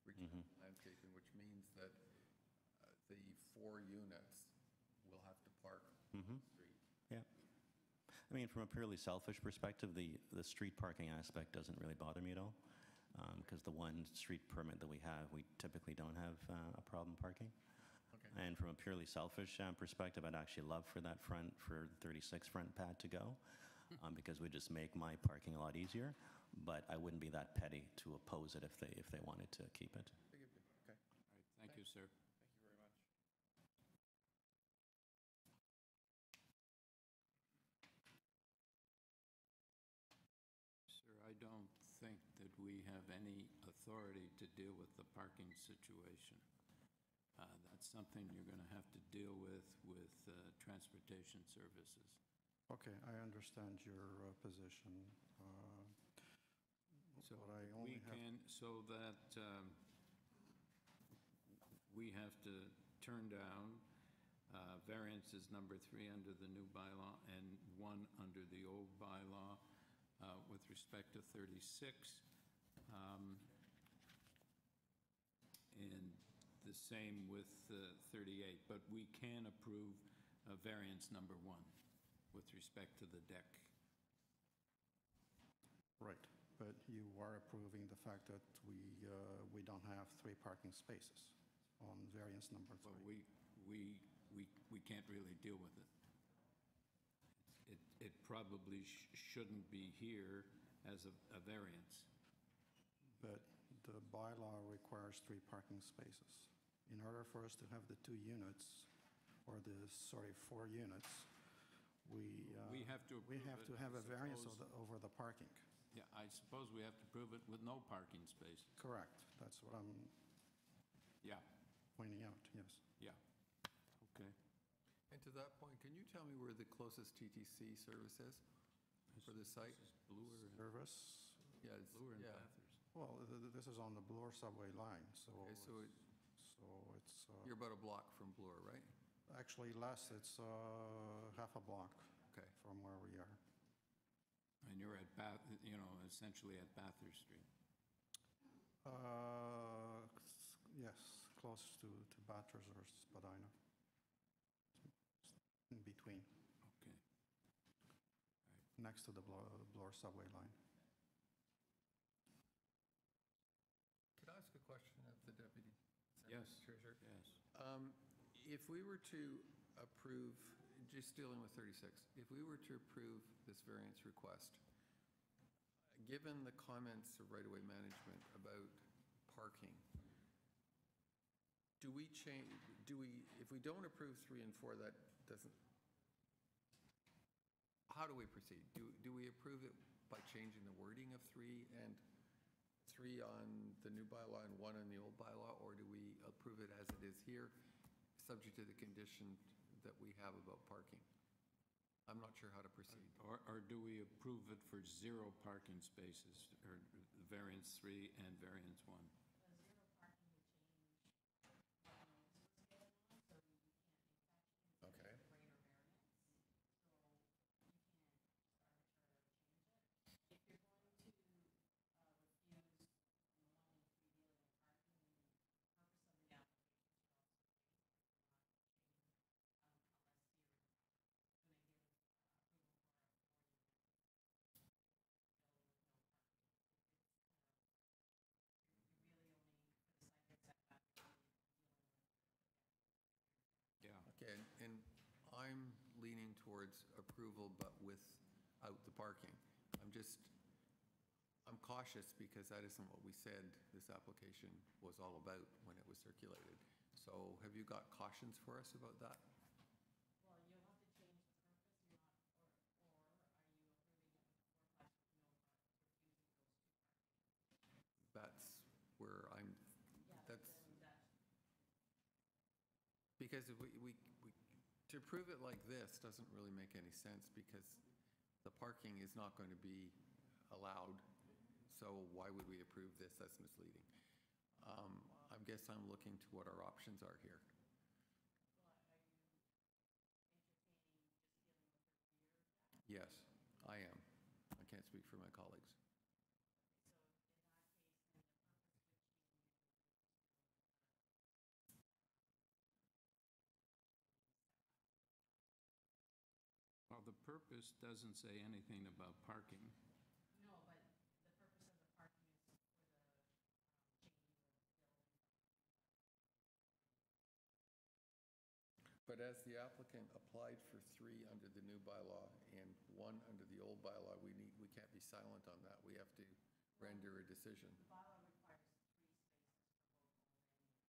return to landscaping, which means that the 4 units will have to park on the street. Yeah. I mean, from a purely selfish perspective, the street parking aspect doesn't really bother me at all, because the one street permit that we have, we typically don't have a problem parking. And from a purely selfish perspective, I'd actually love for that for 36 front pad to go, because we just make my parking a lot easier. But I wouldn't be that petty to oppose it if they wanted to keep it. Okay. All right, thank you, sir. Thank you very much. Sir, I don't think that we have any authority to deal with the parking situation. That's something you're going to have to deal with transportation services. Okay, I understand your position. So but I only so that we have to turn down variances number 3 under the new bylaw and 1 under the old bylaw with respect to 36. And the same with 38, but we can approve variance number 1 with respect to the deck. Right, but you are approving the fact that we don't have 3 parking spaces on variance number 3. Well, we can't really deal with it. It probably shouldn't be here as a variance. But the bylaw requires 3 parking spaces. In order for us to have the 2 units, or 4 units, we have to have a variance over the parking. Yeah, I suppose we have to prove it with no parking space. Correct. That's what I'm pointing out, yes. Yeah. Okay. And to that point, can you tell me where the closest TTC service is for the site? Bloor. Service? Yeah, it's Bloor and Bathurst. Well, this is on the Bloor subway line, so Okay, so it's... You're about a block from Bloor, right? Actually, less. It's half a block from where we are. And you're at essentially at Bathurst Street. Yes, close to Bathurst or Spadina. In between. Okay. Next to the Bloor subway line. Could I ask a question of the Deputy Yes. Treasurer? Yes. If we were to approve, just dealing with 36, if we were to approve this variance request, given the comments of right-of-way management about parking, if we don't approve 3 and 4, that doesn't, how do we proceed? Do we approve it by changing the wording of 3 and 3 on the new bylaw and 1 on the old bylaw, or do we approve it as it is here, subject to the condition that we have about parking? I'm not sure how to proceed. Or do we approve it for 0 parking spaces, or variance 3 and variance 1? Okay. Okay, and I'm leaning towards approval, but without the parking. I'm cautious because that isn't what we said this application was all about when it was circulated. So have you got cautions for us about that? Well, you'll have to change the purpose, or are you approving it with 4 plus with no refusing those 2 parking? That's where I'm, Yeah, that's, then that, because if to approve it like this doesn't really make any sense because the parking is not going to be allowed. So why would we approve this? That's misleading. I guess I'm looking to what our options are here. Yes, I am. I can't speak for my colleagues. Well, the purpose doesn't say anything about parking. no, but the purpose of the parking is for the changing of buildings. But as the applicant applied for 3 under the new bylaw and 1 under the old bylaw, we can't be silent on that. We have to render a decision. The bylaw requires 3 spaces for both owned and new.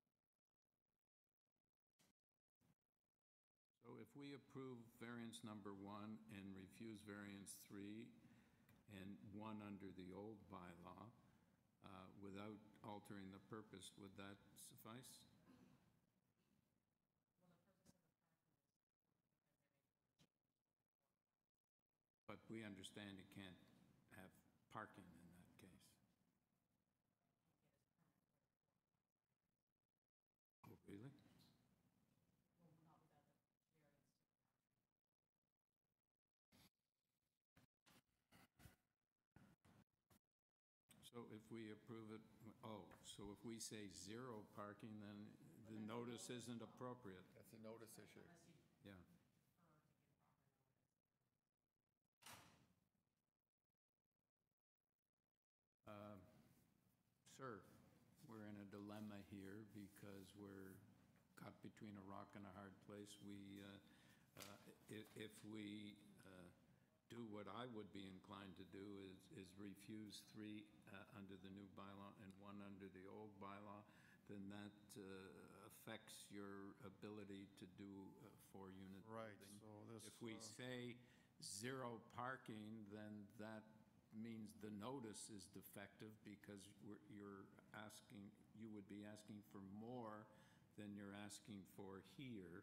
So if we approve variance number 1 and refuse variance 3 and 1 under the old bylaw, without altering the purpose, would that suffice? But we understand it can't have parking in that case. Oh, really? So if we approve it, so if we say 0 parking, then the notice isn't appropriate. That's a notice issue. Yeah. Sir, we're in a dilemma here because we're caught between a rock and a hard place. If we do what I would be inclined to do is refuse 3 under the new bylaw and 1 under the old bylaw, then that affects your ability to do 4-unit Right, building. so this... If we say 0 parking, then that means the notice is defective because you would be asking for more than you're asking for here.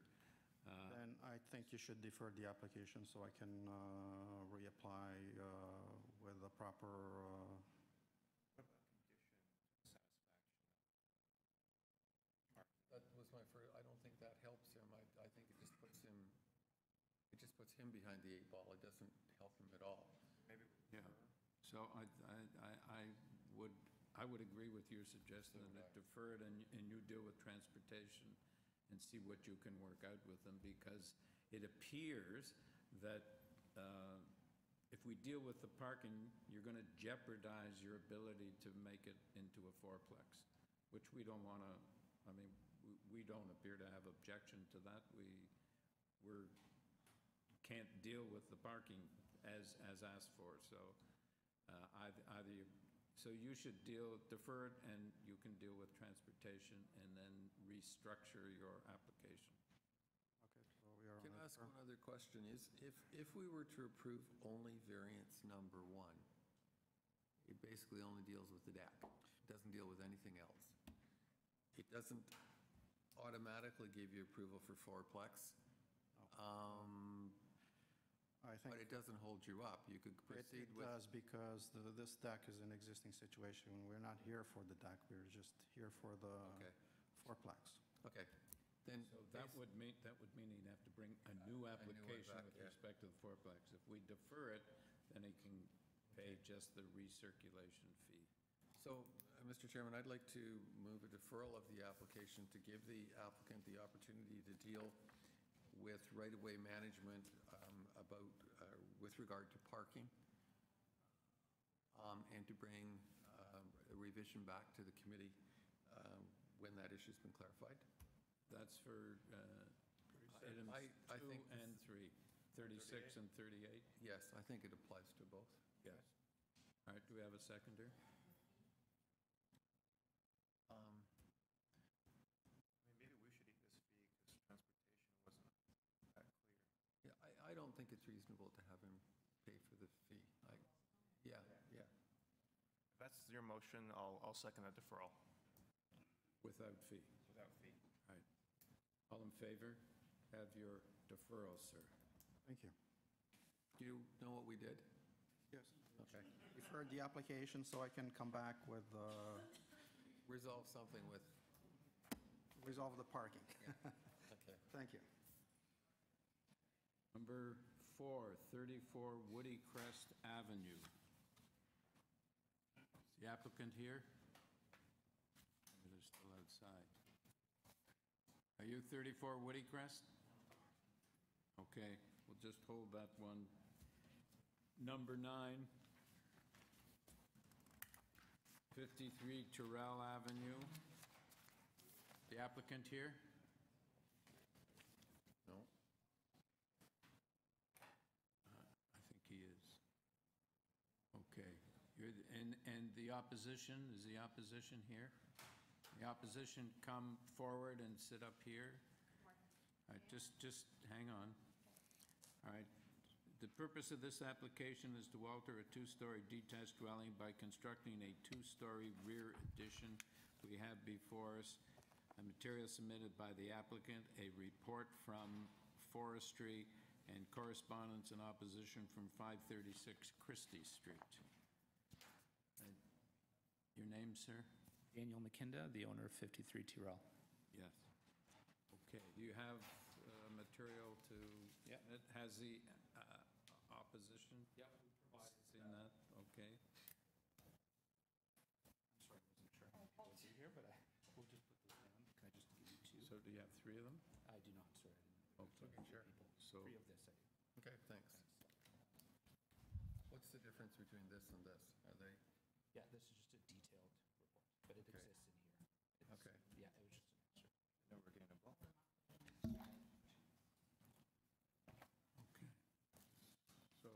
Then I think you should defer the application so I can reapply with the proper... That was my first, I don't think that helps him. I think it just puts him behind the 8 ball. It doesn't help him at all. Maybe. Yeah. So I would agree with your suggestion that defer it and you deal with transportation and see what you can work out with them, because it appears that if we deal with the parking, you're going to jeopardize your ability to make it into a 4-plex, which we don't want to. I mean, we don't appear to have objection to that. We can't deal with the parking as asked for. So so you should defer it, and you can deal with transportation and then restructure your application. Okay, so we are... Can I ask one other question? If we were to approve only variance number 1, it basically only deals with the deck. It doesn't deal with anything else. It doesn't automatically give you approval for 4-plex. I think but it doesnn't hold you up. You could proceed it with... does, because this deck is an existing situation. We're not here for the deck. We're just here for the 4-plex. Okay. Then So that would mean he'd have to bring a new application back, with yeah. respect to the 4-plex. If we defer it, then he can pay just the recirculation fee. So, Mr. Chairman, I'd like to move a deferral of the application to give the applicant the opportunity to deal with right-of-way management with regard to parking, and to bring a revision back to the committee when that issue's been clarified. That's for items I 2 think and 3, 36 and 38? Yes, I think it applies to both. Yes. All right, do we have a seconder? Maybe we should eat this fee because transportation wasn't that clear. Yeah, I don't think it's reasonable to have him pay for the fee. Yeah. If that's your motion, I'll second that deferral. Without fee? Without fee. All right. All in favor? Have your deferral, sir. Thank you. Do you know what we did? Yes. Okay. Deferred the application so I can come back with, Resolve something with, resolve the parking. okay. Thank you. Number 4, 34 Woody Crest Avenue. Is the applicant here? Maybe they're still outside. Are you 34 Woody Crest? Okay, we'll just hold that one. Number 9, 53 Tyrell Avenue. The applicant here? No. I think he is. Okay. And the opposition, is the opposition here? The opposition come forward and sit up here? All right, just hang on. All right. The purpose of this application is to alter a 2-story detached dwelling by constructing a 2-story rear addition. We have before us a material submitted by the applicant, a report from forestry, and correspondence and opposition from 536 Christie Street. Your name, sir? Daniel McKinda, the owner of 53 Tyrell. Yes. Okay, do you have material to, Yeah. it has the opposition? Yep, we provided Seen that, okay. I'm sorry, I wasn't sure how many people are here, but we'll just put those down. Can I just give you 2? So do you have 3 of them? I do not, sorry. I didn't. Okay, sure. So, 3 of this, I do. Okay, thanks. What's the difference between this and this? Are they? Yeah, this is just a detailed report, but it Okay. exists in here. Okay. Yeah, it was just an extra. No, we're getting a block. okay. So,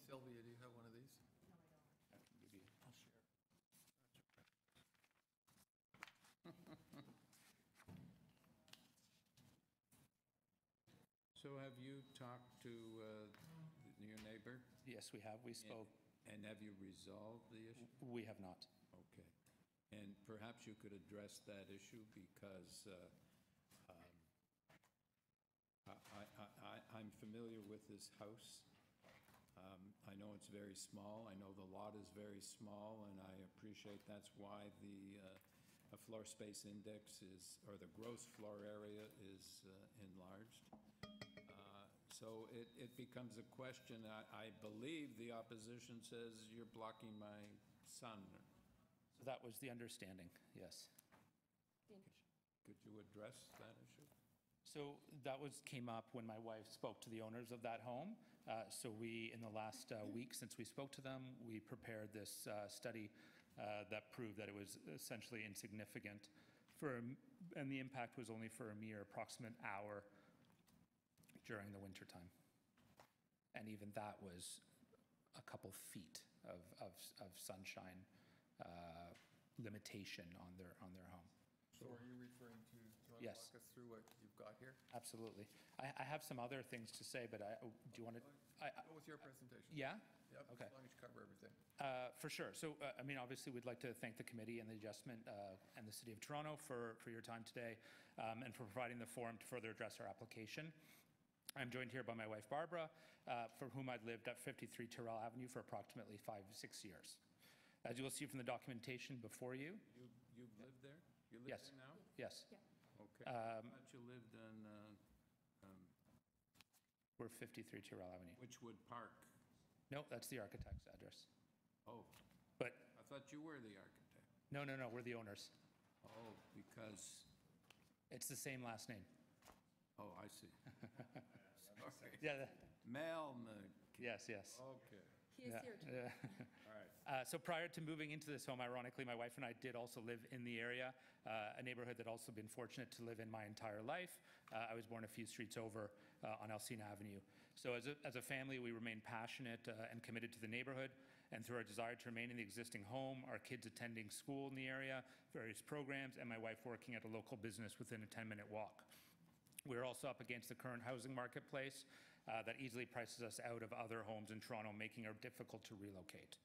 Sylvia, do you have one of these? I can give you, I'll share. so have you talked to your neighbor? Yes, we have. We spoke. And have you resolved the issue? We have not. Okay. And perhaps you could address that issue because I'm familiar with this house. I know it's very small. I know the lot is very small, and I appreciate that's why the floor space index is, or the gross floor area is enlarged. So it becomes a question. I believe the opposition says you're blocking my son. So that was the understanding, yes. Could you address that issue? So that came up when my wife spoke to the owners of that home. So we, in the last week since we spoke to them, we prepared this study that proved that it was essentially insignificant and the impact was only for a mere approximate hour during the wintertime. And even that was a couple feet of sunshine limitation on their home. So are you referring to, do you want to Yes. walk us through what you've got here? Absolutely. I have some other things to say, but do you want to? Go with your presentation. Yeah? Yep, Okay. as long as you cover everything. For sure. So, I mean, obviously, we'd like to thank the committee and the adjustment and the City of Toronto for your time today and for providing the forum to further address our application. I'm joined here by my wife, Barbara, for whom I'd lived at 53 Tyrell Avenue for approximately 5-6 years. As you will see from the documentation before you. You've lived there? You live Yes. there now? Yes. Okay. I thought you lived on We're 53 Tyrell Avenue. Witchwood Park. No, that's the architect's address. Oh. But I thought you were the architect. no, we're the owners. Oh, because, It's the same last name. oh, I see. Sorry. Yeah. Melnick. Yes. Okay. He is here too. All right. So prior to moving into this home, ironically, my wife and I did also live in the area, a neighborhood that also been fortunate to live in my entire life. I was born a few streets over on Alcina Avenue. So as a family, we remain passionate and committed to the neighborhood, and through our desire to remain in the existing home, our kids attending school in the area, various programs, and my wife working at a local business within a 10-minute walk. We're also up against the current housing marketplace that easily prices us out of other homes in Toronto, making it difficult to relocate.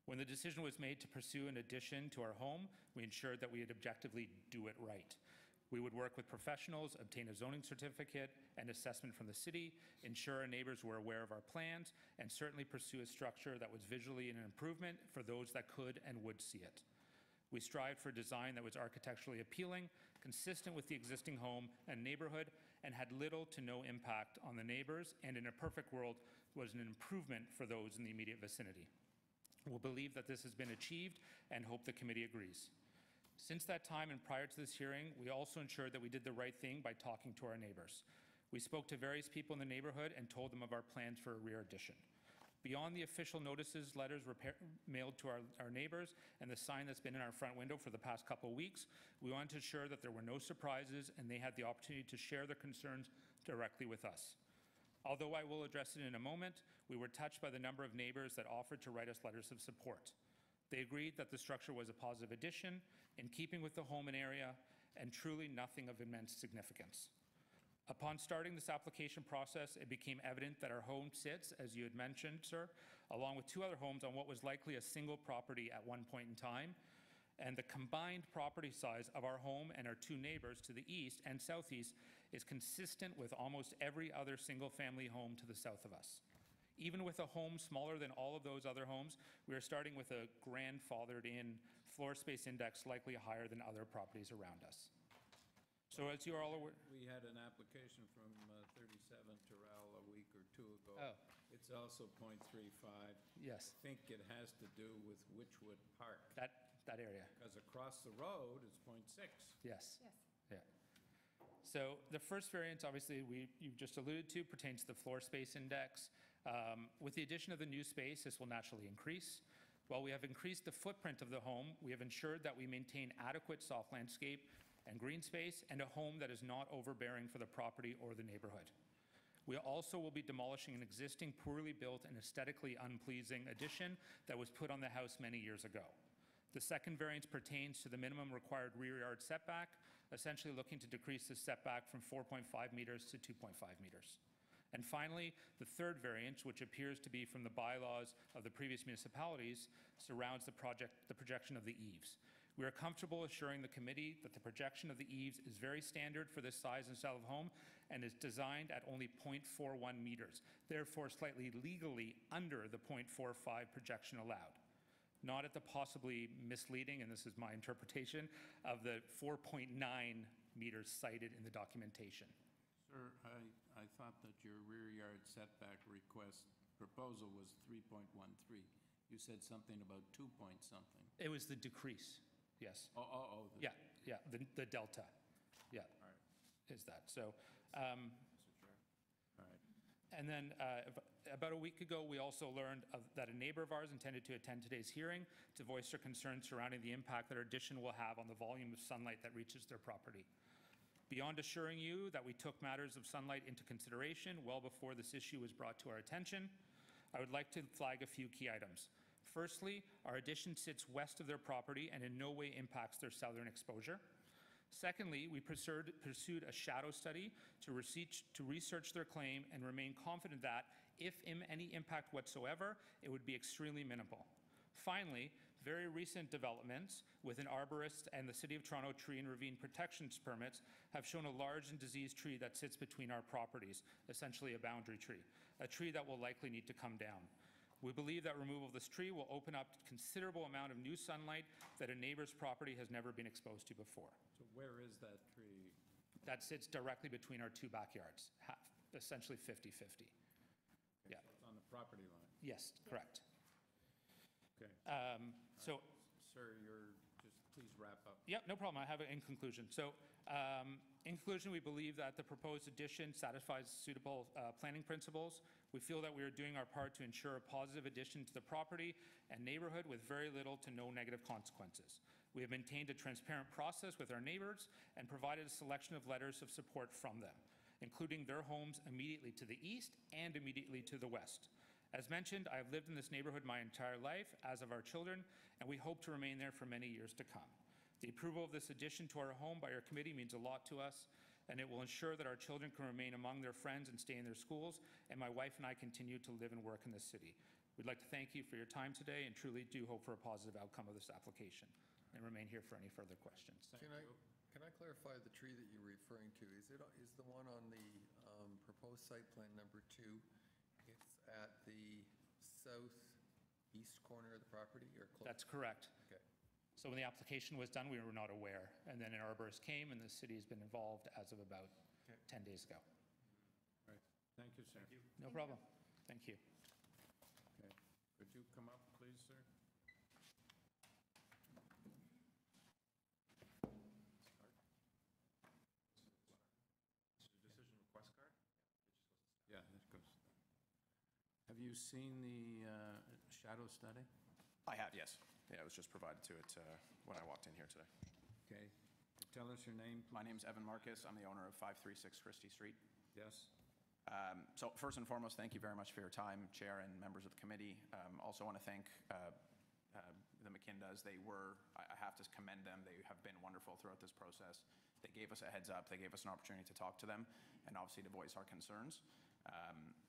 When the decision was made to pursue an addition to our home, we ensured that we would objectively do it right. We would work with professionals, obtain a zoning certificate and assessment from the city, ensure our neighbors were aware of our plans, and certainly pursue a structure that was visually an improvement for those that could and would see it. We strived for design that was architecturally appealing, consistent with the existing home and neighborhood, and had little to no impact on the neighbors, and in a perfect world, was an improvement for those in the immediate vicinity. We'll believe that this has been achieved and hope the committee agrees. Since that time and prior to this hearing, we also ensured that we did the right thing by talking to our neighbors. We spoke to various people in the neighborhood and told them of our plans for a rear addition. Beyond the official notices, letters were mailed to our neighbors, and the sign that's been in our front window for the past couple of weeks, we wanted to ensure that there were no surprises and they had the opportunity to share their concerns directly with us. Although I will address it in a moment, we were touched by the number of neighbors that offered to write us letters of support. They agreed that the structure was a positive addition, in keeping with the home and area, and truly nothing of immense significance. Upon starting this application process, it became evident that our home sits, as you had mentioned, sir, along with two other homes on what was likely a single property at one point in time, and the combined property size of our home and our two neighbors to the east and southeast is consistent with almost every other single-family home to the south of us. Even with a home smaller than all of those other homes, we are starting with a grandfathered-in floor space index likely higher than other properties around us. So as you're all aware... We had an application from 37 Tyrell a week or two ago. Oh. It's also .35. Yes. I think it has to do with Witchwood Park. That area. Because across the road is .6. Yes. Yeah. So the first variance, obviously, you've just alluded to, pertains to the floor space index. With the addition of the new space, this will naturally increase. While we have increased the footprint of the home, we have ensured that we maintain adequate soft landscape and green space and a home that is not overbearing for the property or the neighborhood. We also will be demolishing an existing poorly built and aesthetically unpleasing addition that was put on the house many years ago. The second variance pertains to the minimum required rear yard setback, essentially looking to decrease the setback from 4.5 meters to 2.5 meters. And finally, the third variance, which appears to be from the bylaws of the previous municipalities, surrounds the projection of the eaves. We are comfortable assuring the committee that the projection of the eaves is very standard for this size and style of home and is designed at only 0.41 meters, therefore slightly legally under the 0.45 projection allowed. Not at the possibly misleading, and this is my interpretation, of the 4.9 meters cited in the documentation. Sir, I thought that your rear yard setback request proposal was 3.13. You said something about 2 point something. It was the decrease, yes. Yeah, the delta, yeah. All right. Is that. So, Mr. Chair. All right. And then about a week ago, we also learned that a neighbor of ours intended to attend today's hearing to voice their concerns surrounding the impact that our addition will have on the volume of sunlight that reaches their property. Beyond assuring you that we took matters of sunlight into consideration well before this issue was brought to our attention, I would like to flag a few key items. Firstly, our addition sits west of their property and in no way impacts their southern exposure. Secondly, we pursued a shadow study to research their claim and remain confident that, if any impact whatsoever, it would be extremely minimal. Finally, very recent developments with an arborist and the City of Toronto tree and ravine protections permits have shown a large and diseased tree that sits between our properties, essentially a boundary tree, a tree that will likely need to come down. We believe that removal of this tree will open up a considerable amount of new sunlight that a neighbor's property has never been exposed to before. So where is that tree? That sits directly between our two backyards, essentially 50-50. Okay, Yeah. So it's on the property line. Yes, correct. Okay. So, Sir, you're just please wrap up. Yep, no problem. I have it in conclusion. So, in conclusion, we believe that the proposed addition satisfies suitable planning principles. We feel that we are doing our part to ensure a positive addition to the property and neighborhood with very little to no negative consequences. We have maintained a transparent process with our neighbors and provided a selection of letters of support from them, including their homes immediately to the east and immediately to the west. As mentioned, I have lived in this neighborhood my entire life, as have our children, and we hope to remain there for many years to come. The approval of this addition to our home by our committee means a lot to us, and it will ensure that our children can remain among their friends and stay in their schools, and my wife and I continue to live and work in this city. We'd like to thank you for your time today and truly do hope for a positive outcome of this application, and remain here for any further questions. Can I clarify the tree that you're referring to? Is the one on the proposed site plan number 2? It's at the southeast corner of the property, or close? That's correct. Okay. So when the application was done, we were not aware, and then an arborist came, and the city has been involved as of about 10 days ago. Right. Thank you, sir. No problem. Thank you. Okay. Could you come up, please, sir? Yeah, it goes. Have you seen the shadow study? I have, yes. Yeah, it was just provided to it when I walked in here today. Okay. Tell us your name. My name's Evan Marcus. I'm the owner of 536 Christie Street. Yes. So first and foremost, thank you very much for your time, Chair and members of the committee. Also want to thank the McKindas. I have to commend them. They have been wonderful throughout this process. They gave us a heads up. They gave us an opportunity to talk to them and obviously to voice our concerns.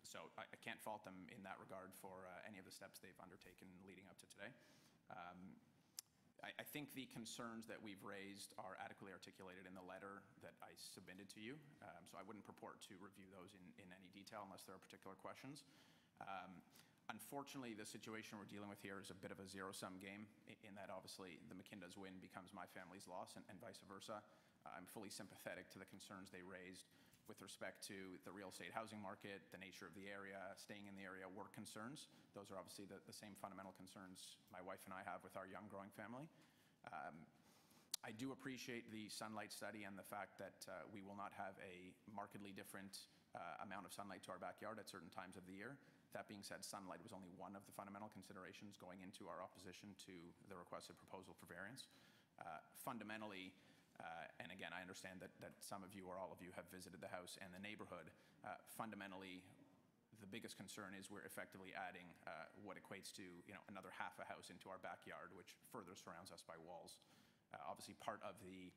So I can't fault them in that regard for any of the steps they've undertaken leading up to today. I think the concerns that we've raised are adequately articulated in the letter that I submitted to you. So I wouldn't purport to review those in any detail unless there are particular questions. Unfortunately, the situation we're dealing with here is a bit of a zero-sum game in that obviously the McKindas win becomes my family's loss and vice versa. I'm fully sympathetic to the concerns they raised with respect to the real estate housing market, the nature of the area, staying in the area, work concerns. Those are obviously the same fundamental concerns my wife and I have with our young growing family. I do appreciate the sunlight study and the fact that we will not have a markedly different amount of sunlight to our backyard at certain times of the year. That being said, sunlight was only one of the fundamental considerations going into our opposition to the requested proposal for variance. Fundamentally, and again, I understand that some of you or all of you have visited the house and the neighborhood. Fundamentally, the biggest concern is we're effectively adding what equates to another half a house into our backyard, which further surrounds us by walls. Obviously, part of the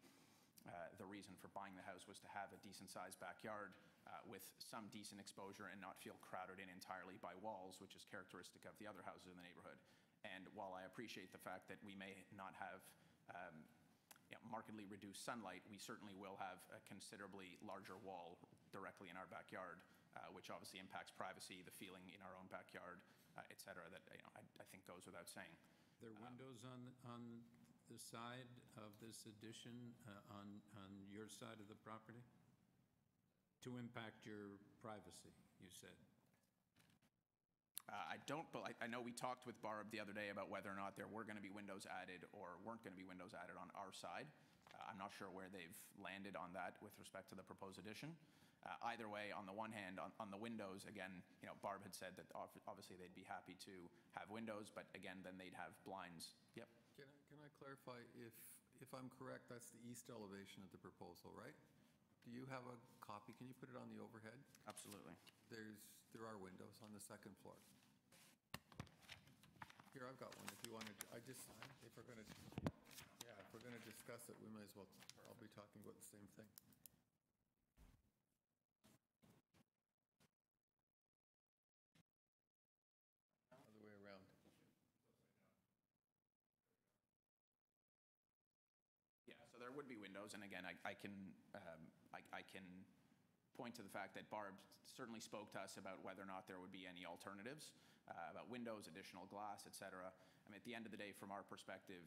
reason for buying the house was to have a decent-sized backyard with some decent exposure and not feel crowded in entirely by walls, which is characteristic of the other houses in the neighborhood. And while I appreciate the fact that we may not have markedly reduced sunlight, we certainly will have a considerably larger wall directly in our backyard, which obviously impacts privacy, the feeling in our own backyard, et cetera, that I think goes without saying. There are windows on the side of this addition on your side of the property to impact your privacy, you said? I know we talked with Barb the other day about whether or not there were going to be windows added or weren't going to be windows added on our side. I'm not sure where they've landed on that with respect to the proposed addition. Either way, on the one hand, on the windows, again, Barb had said that obviously they'd be happy to have windows, but again, then they'd have blinds. Yep. Can I clarify, if I'm correct, that's the east elevation of the proposal, right? Do you have a copy? Can you put it on the overhead? Absolutely. There are windows on the second floor. Here, I've got one. If you want to, if we're going to discuss it, we might as well. I'll be talking about the same thing. Other way around. Yeah. So there would be windows, and again, I can point to the fact that Barb certainly spoke to us about whether or not there would be any alternatives, about windows, additional glass, et cetera. I mean, at the end of the day, from our perspective,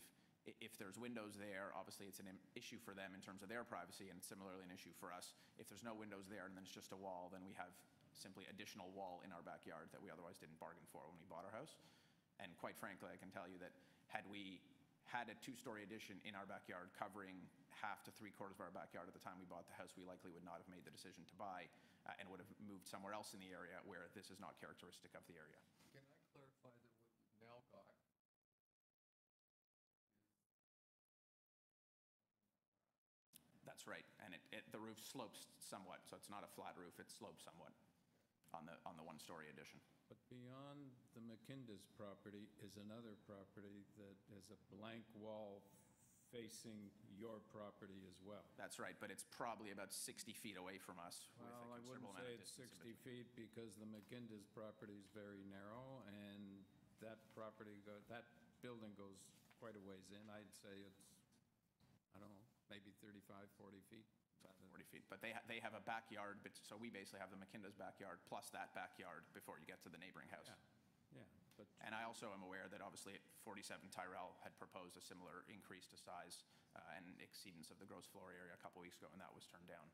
if there's windows there, obviously it's an issue for them in terms of their privacy, and it's similarly an issue for us. If there's no windows there and then it's just a wall, then we have simply additional wall in our backyard that we otherwise didn't bargain for when we bought our house. And quite frankly, I can tell you that had we had a two-story addition in our backyard covering half to three-quarters of our backyard at the time we bought the house, we likely would not have made the decision to buy and would have moved somewhere else in the area where this is not characteristic of the area. Can I clarify that what you've now got? That's right, and the roof slopes somewhat, so it's not a flat roof, it slopes somewhat on the one-story addition. But beyond the McKinda's property is another property that has a blank wall facing your property as well. That's right, but it's probably about 60 feet away from us with Well, a I wouldn't considerable amount say of it's distance in 60 feet because the McKinda's property is very narrow, and that that building goes quite a ways in. I'd say it's, I don't know, maybe 35, 40 feet. 40 feet, but they have a backyard, so we basically have the McKinda's backyard plus that backyard before you get to the neighboring house. Yeah, but And I also am aware that obviously 47 Tyrell had proposed a similar increase to size and exceedance of the gross floor area a couple weeks ago, and that was turned down.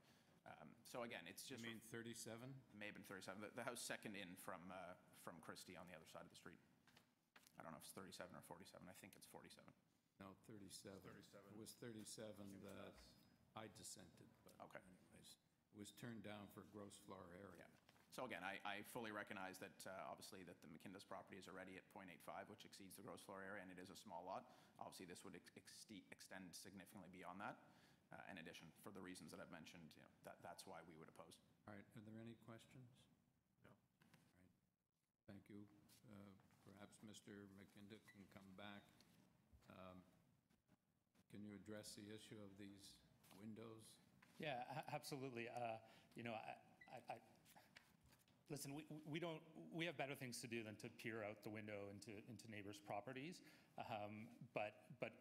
So again, it's just... You mean 37? May have been 37. The house second in from Christie on the other side of the street. I don't know if it's 37 or 47. I think it's 47. No, 37. 37. It was 37 that I dissented, but anyways, it was turned down for gross floor area. So again, I fully recognize that obviously that the McKinda's property is already at 0.85, which exceeds the gross floor area, and it is a small lot. Obviously, this would extend significantly beyond that. In addition, for the reasons that I've mentioned, that's why we would oppose. All right, are there any questions? No. All right, thank you. Perhaps Mr. McKinda can come back. Can you address the issue of these windows? Yeah, absolutely. Listen, we have better things to do than to peer out the window into neighbors' properties, but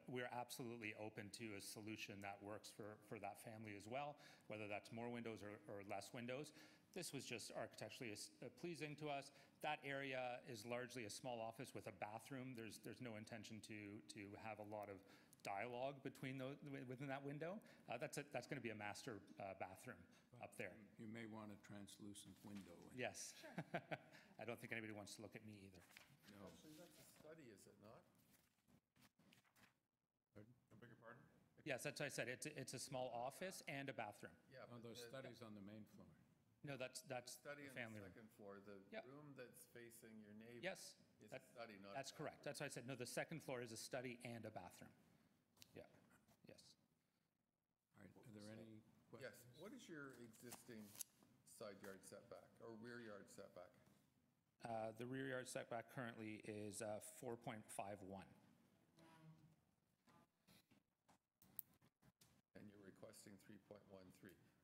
we're absolutely open to a solution that works for that family as well, whether that's more windows or less windows. This was just architecturally pleasing to us. That area is largely a small office with a bathroom. There's no intention to have a lot of dialogue within that window. That's going to be a master bathroom up there. You may want a translucent window. Yes. Sure. I don't think anybody wants to look at me either. No. Actually, that's a study, is it not? Pardon? I beg your pardon? Yes, that's what I said. It's a small office and a bathroom. Yeah. Oh, those studies on the main floor. No, that's Study the on family the room. second floor, the room that's facing your neighbor. Yes. Is a study, not That's correct. That's why I said, no, the second floor is a study and a bathroom. Yeah, yes. All right, are there any questions? Yes. What is your existing side yard setback or rear yard setback? The rear yard setback currently is 4.51. And you're requesting 3.13.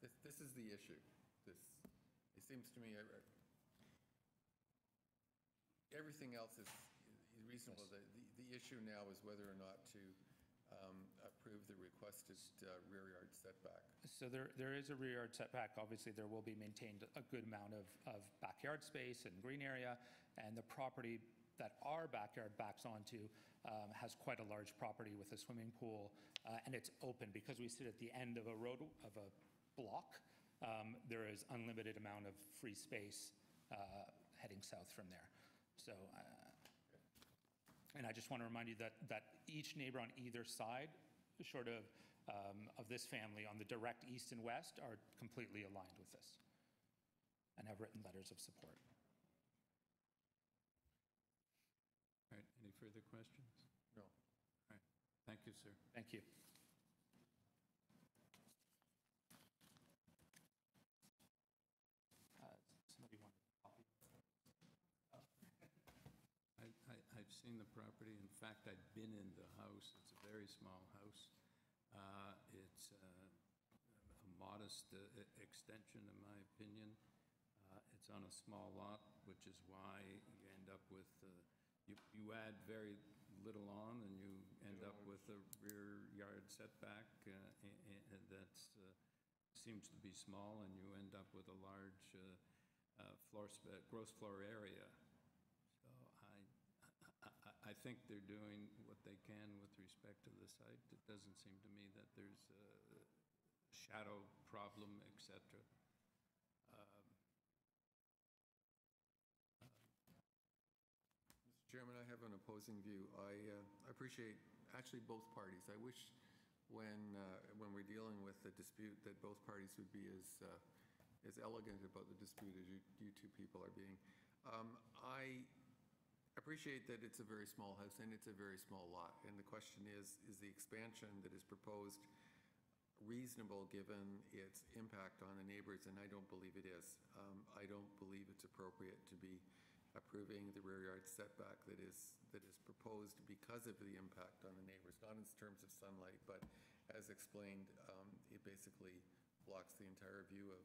This is the issue. It seems to me everything else is reasonable. Yes. The issue now is whether or not to approve the requested rear yard setback. So there is a rear yard setback. Obviously, there will be maintained a good amount of backyard space and green area, and the property that our backyard backs onto has quite a large property with a swimming pool, and it's open because we sit at the end of a road of a block. There is unlimited amount of free space heading south from there. So, and I just want to remind you that each neighbor on either side, short of this family on the direct east and west, are completely aligned with this and have written letters of support. All right, any further questions? No. All right, thank you, sir. Thank you. Somebody want a copy? I've seen the property. In fact, I've been in the house. It's a very small house. It's a modest extension, in my opinion. It's on a small lot, which is why you end up with, you add very little on, and you end up with a rear yard setback that seems to be small, and you end up with a large gross floor area. So I think they're doing what they can with respect to the site. It doesn't seem to me that there's a shadow problem, etc. Mr. Chairman, I have an opposing view. I appreciate actually both parties. I wish when we're dealing with a dispute that both parties would be as elegant about the dispute as you two people are being. I appreciate that it's a very small house and it's a very small lot. And the question is the expansion that is proposed reasonable given its impact on the neighbors? And I don't believe it is. I don't believe it's appropriate to be approving the rear yard setback that is proposed because of the impact on the neighbors, not in terms of sunlight, but as explained, it basically blocks the entire view of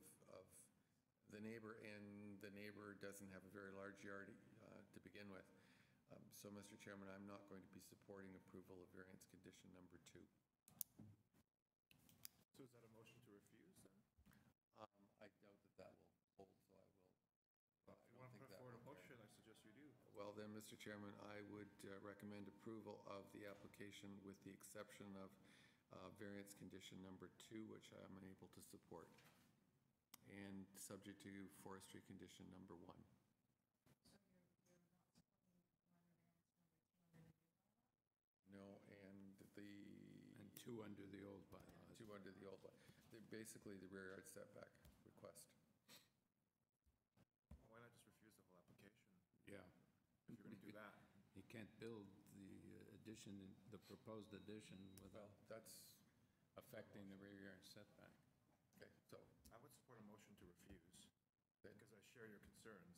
the neighbor, and the neighbor doesn't have a very large yard to begin with. So, Mr. Chairman, I'm not going to be supporting approval of variance condition number 2. So is that a motion to refuse then? I doubt that will hold, so I will. If you want to put forward a motion, I suggest you do. Well, then, Mr. Chairman, I would recommend approval of the application with the exception of variance condition number 2, which I am unable to support, and subject to forestry condition number 1. No, and 2 under the old bylaws. 2 under the old one. Basically, the rear yard setback request. Why not just refuse the whole application? Yeah. If you're going to do that. You can't build the addition, the proposed addition without that's affecting the rear yard setback. Okay, so I would support a motion to refuse because I share your concerns,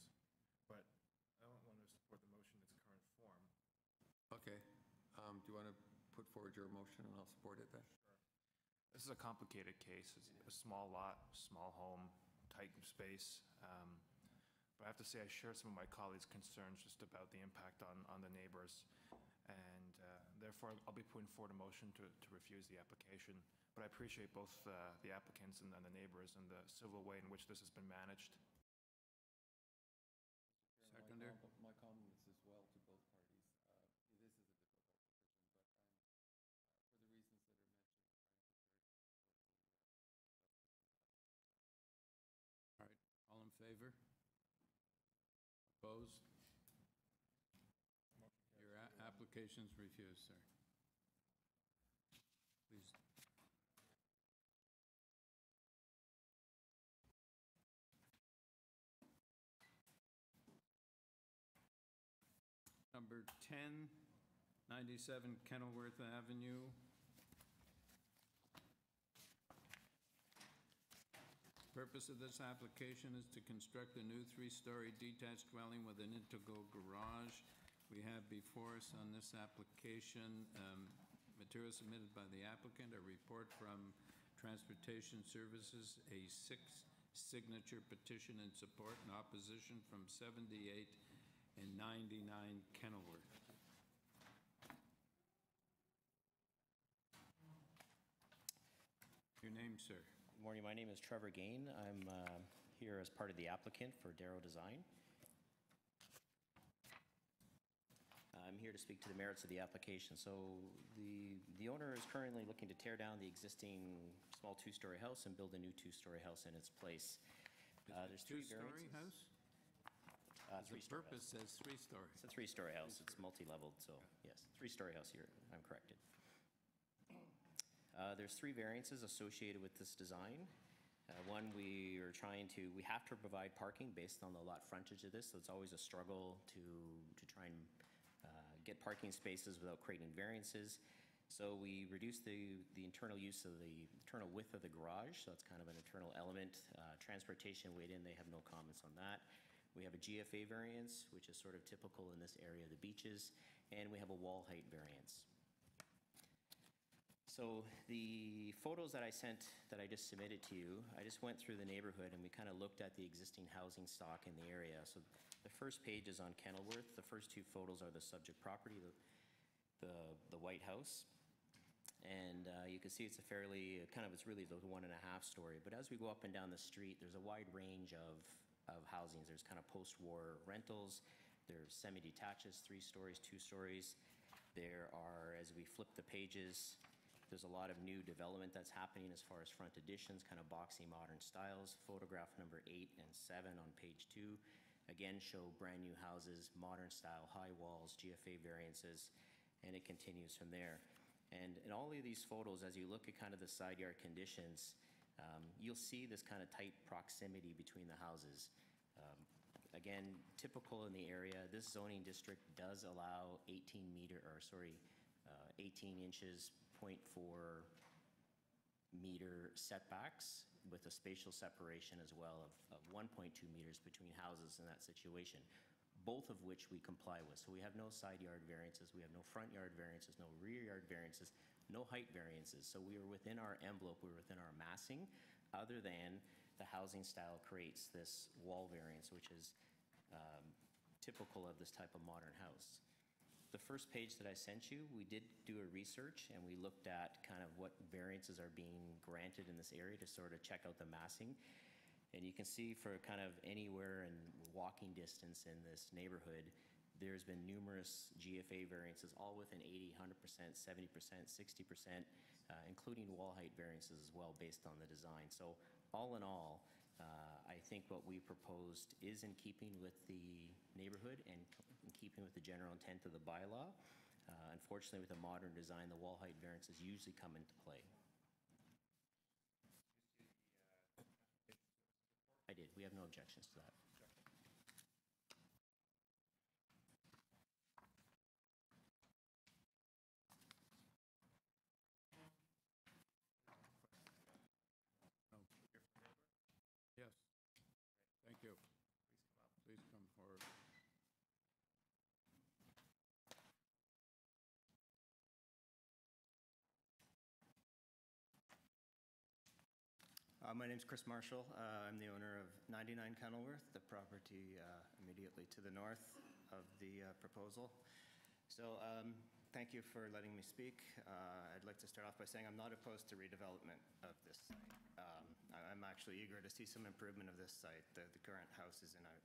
but I don't want to support the motion in its current form. okay. Do you want to put forward your motion and I'll support it then? Sure. This is a complicated case. It's a small lot, small home, tight space. But I have to say I share some of my colleagues' concerns just about the impact on the neighbors. And therefore, I'll be putting forward a motion to refuse the application. But I appreciate both the applicants and the neighbors and the civil way in which this has been managed. Seconder? My comments as well to both parties. This is a difficult decision, but for the reasons that are mentioned, All right, all in favor? Opposed? Your application's refused, sir. Please. Number 10, 97 Kenilsworth Avenue. Purpose of this application is to construct a new 3-story detached dwelling with an integral garage. We have before us on this application material submitted by the applicant, a report from Transportation Services, a 6-signature petition in support and opposition from 78 and 99 Kenilworth. Your name, sir? Good morning. My name is Trevor Gain. I'm here as part of the applicant for Darrow Design. I'm here to speak to the merits of the application. So the owner is currently looking to tear down the existing small 2-story house and build a new 2-story house in its place. There's 3 two-story house? The purpose says 3-story. It's a 3-story house. It's multi-leveled, so yes, 3-story house here. I'm corrected. There's 3 variances associated with this design. One, we have to provide parking based on the lot frontage of this, so it's always a struggle to try and get parking spaces without creating variances. So we reduce the internal use of the internal width of the garage, so it's kind of an internal element. Transportation weighed in, they have no comments on that. We have a GFA variance, which is sort of typical in this area of the beaches, and we have a wall height variance. So the photos that I sent, that I just submitted to you, I just went through the neighborhood and we kind of looked at the existing housing stock in the area. So the first page is on Kenilsworth. The first 2 photos are the subject property, the White House. And you can see it's a fairly, it's really the 1.5-story. But as we go up and down the street, there's a wide range of housings. There's kind of post-war rentals. There's semi-detaches, 3 stories, 2 stories. There are, as we flip the pages, there's a lot of new development that's happening as far as front additions, kind of boxy modern styles. Photograph number 8 and 7 on page 2. again, show brand-new houses, modern-style, high walls, GFA variances, and it continues from there. And in all of these photos, as you look at kind of the side yard conditions, you'll see this kind of tight proximity between the houses. Again, typical in the area, this zoning district does allow 18 inches, 0.4 meter setbacks with a spatial separation as well of 1.2 meters between houses in that situation, both of which we comply with. So we have no side yard variances, we have no front yard variances, no rear yard variances, no height variances. So we are within our envelope, we're within our massing, other than the housing style creates this wall variance, which is typical of this type of modern house. The first page that I sent you, we did do a research and we looked at kind of what variances are being granted in this area to sort of check out the massing. And you can see for kind of anywhere in walking distance in this neighborhood, there's been numerous GFA variances, all within 80, 100%, 70%, 60%, including wall height variances as well based on the design. So all in all, I think what we proposed is in keeping with the neighborhood and in keeping with the general intent of the bylaw. Unfortunately, with a modern design, the wall height variances usually come into play. I did. We have no objections to that. Yes. Thank you. Please come forward. My name's Chris Marshall. I'm the owner of 99 Kenilsworth, the property immediately to the north of the proposal. So thank you for letting me speak. I'd like to start off by saying I'm not opposed to redevelopment of this site. I'm actually eager to see some improvement of this site. The current house is in a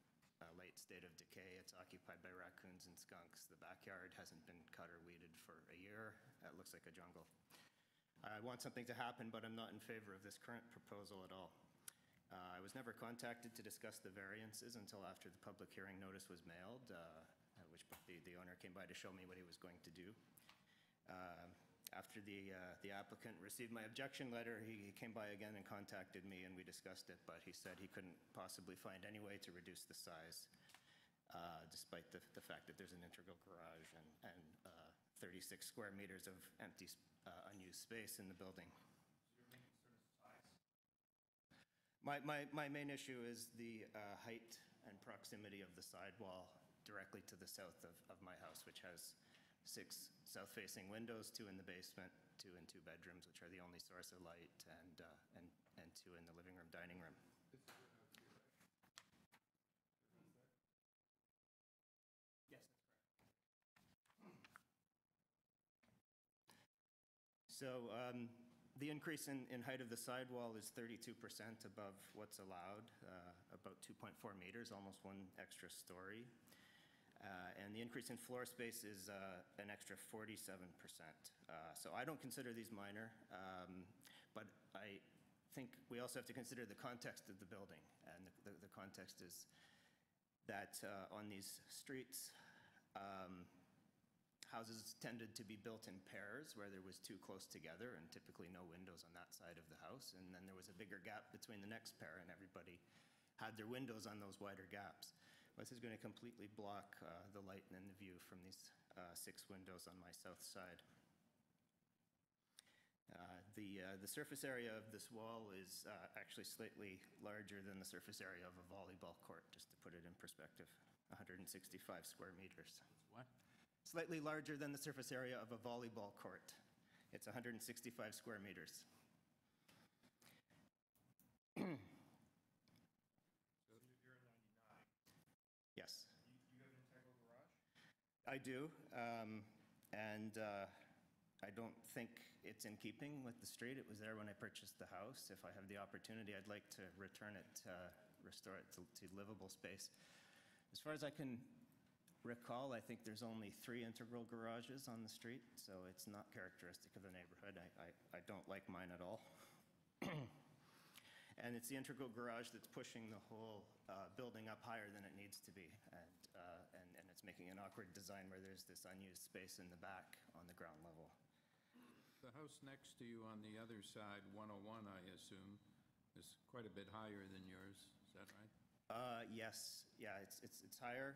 late state of decay. It's occupied by raccoons and skunks. The backyard hasn't been cut or weeded for a year. It looks like a jungle. I want something to happen, but I'm not in favor of this current proposal at all. I was never contacted to discuss the variances until after the public hearing notice was mailed, at which point the owner came by to show me what he was going to do. After the applicant received my objection letter, he came by again and contacted me, and we discussed it, but he said he couldn't possibly find any way to reduce the size, despite the fact that there's an integral garage and 36 square meters of empty unused space in the building. My main issue is the height and proximity of the sidewall directly to the south of my house, which has 6 south-facing windows, 2 in the basement, 2 in 2 bedrooms, which are the only source of light, and 2 in the living room, dining room. Yes, that's correct. So the increase in height of the sidewall is 32% above what's allowed, about 2.4 meters, almost 1 extra story. And the increase in floor space is an extra 47%. So I don't consider these minor, but I think we also have to consider the context of the building. And the context is that on these streets, houses tended to be built in pairs where there was 2 close together and typically no windows on that side of the house. And then there was a bigger gap between the next pair, and everybody had their windows on those wider gaps. This is going to completely block the light and the view from these 6 windows on my south side. The surface area of this wall is actually slightly larger than the surface area of a volleyball court, just to put it in perspective, 165 square meters. What? Slightly larger than the surface area of a volleyball court. It's 165 square meters. Yes. You have an integral garage? I do, and I don't think it's in keeping with the street. It was there when I purchased the house. If I have the opportunity, I'd like to return it, restore it to livable space. As far as I can recall, I think there's only 3 integral garages on the street, so it's not characteristic of the neighborhood. I don't like mine at all. And it's the integral garage that's pushing the whole building up higher than it needs to be. And it's making an awkward design where there's this unused space in the back on the ground level. The house next to you on the other side, 101, I assume, is quite a bit higher than yours. Is that right? Yes, yeah, it's higher.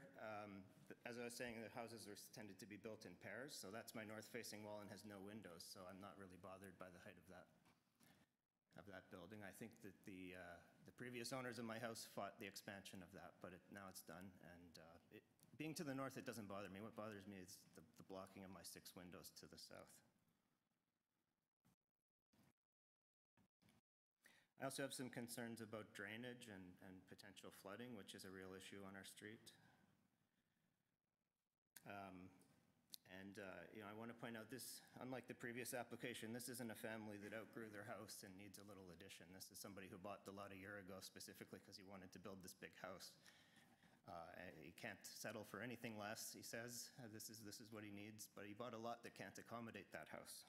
As I was saying, the houses are tended to be built in pairs, so that's my north-facing wall and has no windows, so I'm not really bothered by the height of that building. I think that the previous owners of my house fought the expansion of that, but now it's done, and being to the north, it doesn't bother me. What bothers me is the blocking of my 6 windows to the south. I also have some concerns about drainage and potential flooding, which is a real issue on our street. I want to point out this, unlike the previous application, this isn't a family that outgrew their house and needs a little addition. This is somebody who bought the lot a year ago specifically because he wanted to build this big house. He can't settle for anything less, he says. This is what he needs, but he bought a lot that can't accommodate that house.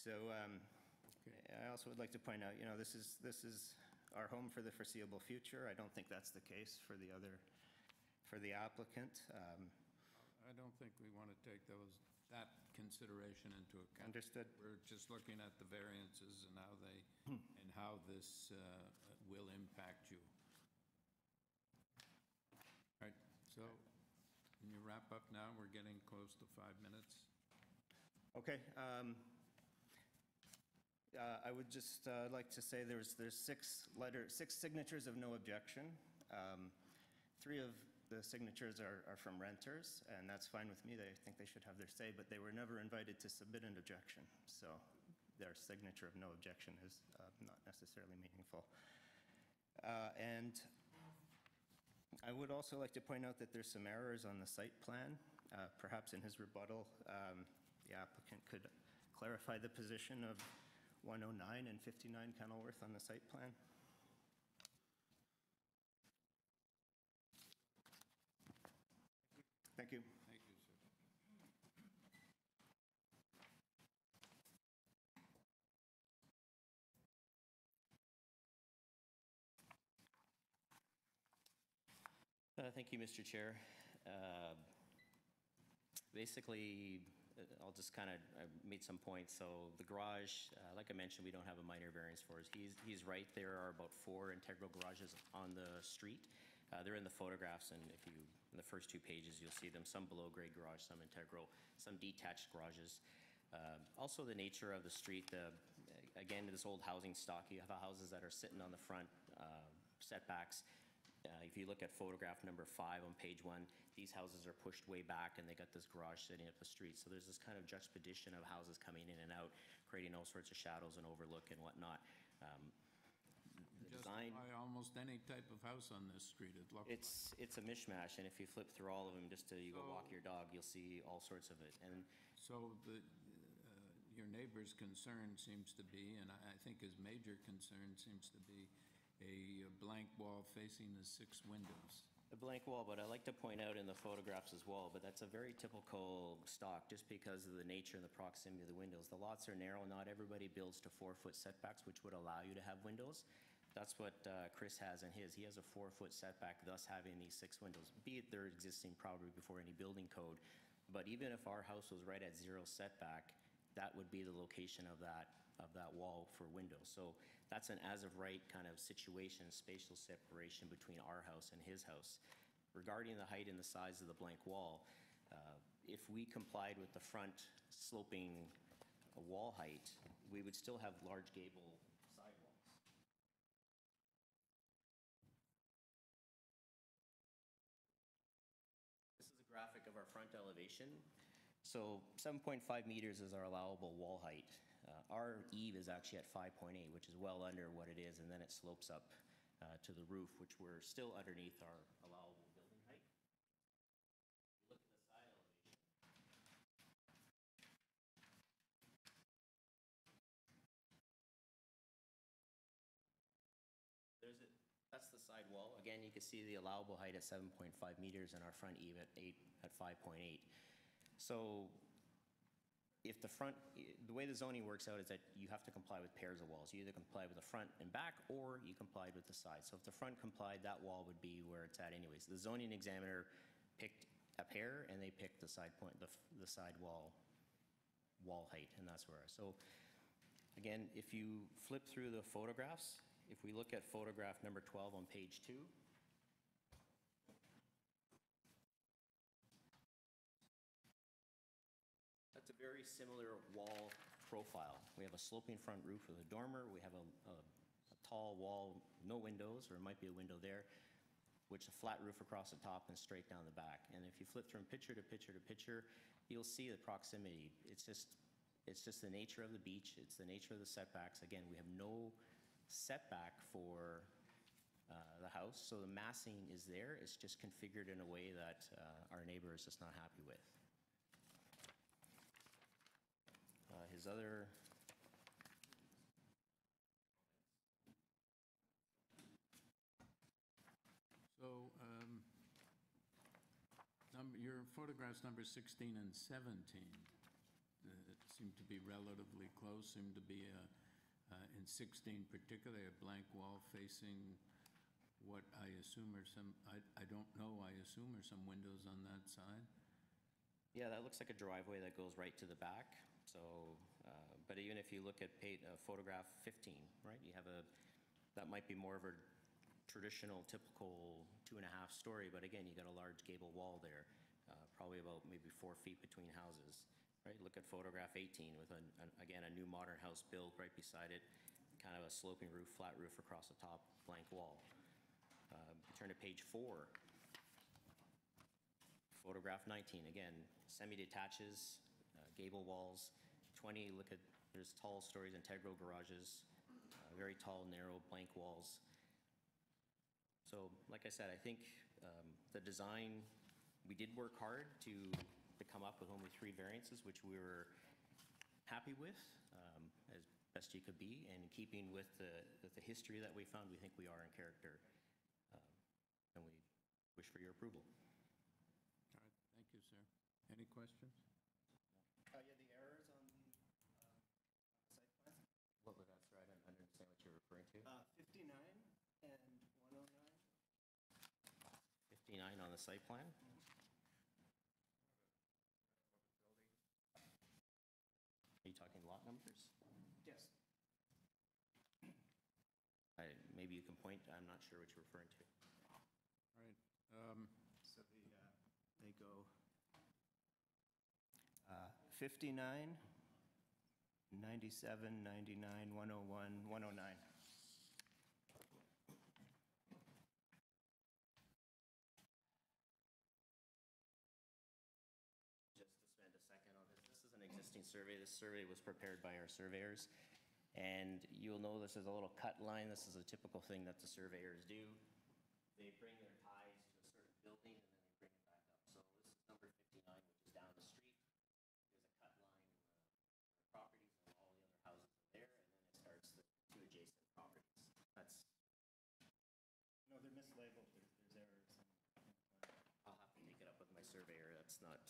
So I also would like to point out, this is our home for the foreseeable future. I don't think that's the case for the applicant. I don't think we want to take that consideration into account. Understood. We're just looking at the variances and how this will impact you. All right, so can you wrap up now? We're getting close to 5 minutes. Okay. I would just like to say there's 6 signatures of no objection. 3 of the signatures are from renters, and that's fine with me. They think they should have their say, but they were never invited to submit an objection. So their signature of no objection is not necessarily meaningful. And I would also like to point out that there's some errors on the site plan. Perhaps in his rebuttal, the applicant could clarify the position of 109 and 59 Kenilsworth on the site plan. Thank you. Thank you, sir. Thank you, Mr. Chair. Basically, I'll just I made some points. So the garage, like I mentioned, we don't have a minor variance for it. He's right. There are about 4 integral garages on the street. They're in the photographs, and in the first 2 pages, you'll see them. Some below-grade garage, some integral, some detached garages. Also, the nature of the street, again, this old housing stock, you have houses that are sitting on the front setbacks. If you look at photograph number 5 on page 1, these houses are pushed way back, and they got this garage sitting up the street. So there's this kind of juxtaposition of houses coming in and out, creating all sorts of shadows and overlook and whatnot. Design. Justify almost any type of house on this street. It looks it's a mishmash, and if you flip through all of them, just you go walk your dog, you'll see all sorts of it. And so your neighbor's concern seems to be, and I think his major concern seems to be, a blank wall facing the 6 windows. A blank wall, but I like to point out in the photographs as well, but that's a very typical stock just because of the nature and the proximity of the windows. The lots are narrow. Not everybody builds to 4-foot setbacks, which would allow you to have windows. That's what Chris has in his. He has a 4-foot setback, thus having these 6 windows, be it they're existing probably before any building code. But even if our house was right at 0 setback, that would be the location of that wall for windows. So that's an as-of-right kind of situation, spatial separation between our house and his house. Regarding the height and the size of the blank wall, if we complied with the front sloping wall height, we would still have large gable sidewalls. This is a graphic of our front elevation. So 7.5 meters is our allowable wall height. Our eave is actually at 5.8, which is well under what it is, and then it slopes up to the roof, which we're still underneath our allowable building height. Look at the side elevation. That's the side wall. Again, you can see the allowable height at 7.5 meters and our front eave at 5.8. So if the front, the way the zoning works out is that you have to comply with pairs of walls. You either comply with the front and back, or you complied with the side. So if the front complied, that wall would be where it's at anyways. The zoning examiner picked a pair, and they picked the side point, the side wall height, and that's where. So again, if you flip through the photographs, if we look at photograph number 12 on page 2, that's a very similar wall profile. We have a sloping front roof with a dormer. We have a tall wall, no windows, or it might be a window there, which a flat roof across the top and straight down the back. And if you flip from picture to picture to picture, you'll see the proximity. It's just the nature of the beach. It's the nature of the setbacks. Again, we have no setback for the house, so the massing is there. It's just configured in a way that our neighbor is just not happy with. His other your photographs number 16 and 17 seem to be relatively close, seem to be in 16 particularly a blank wall facing what I assume are some, I don't know, I assume are some windows on that side. Yeah, that looks like a driveway that goes right to the back. So, but even if you look at photograph 15, right, you have that might be more of a traditional, typical 2.5-story, but again, you got a large gable wall there, probably about maybe 4 feet between houses, right? Look at photograph 18 with, again, a new modern house built right beside it, kind of a sloping roof, flat roof across the top, blank wall. Turn to page 4. Photograph 19, again, semi-detaches, gable walls. 20, look at, there's tall stories, integral garages, very tall, narrow, blank walls. So, like I said, I think the design, we did work hard to come up with only 3 variances, which we were happy with, as best you could be, and keeping with the history that we found, we think we are in character, and we wish for your approval. All right, thank you, sir. Any questions? Yeah, the errors on the site plan? What was that, sir? I don't understand what you're referring to. 59 and 109. 59 on the site plan? Are you talking lot numbers? Yes. Maybe you can point, I'm not sure what you're referring to. All right. So they go 59, 97, 99, 101, 109. Just to spend a second on this, this is an existing survey. This survey was prepared by our surveyors. And you'll know this is a little cut line. This is a typical thing that the surveyors do. They bring their ties to a certain building and then they bring it back up. So this is number 59, which is down the street. There's a cut line where the properties and all the other houses are there, and then it starts the 2 adjacent properties. That's. No, they're mislabeled. There's errors. I'll have to take it up with my surveyor. That's not.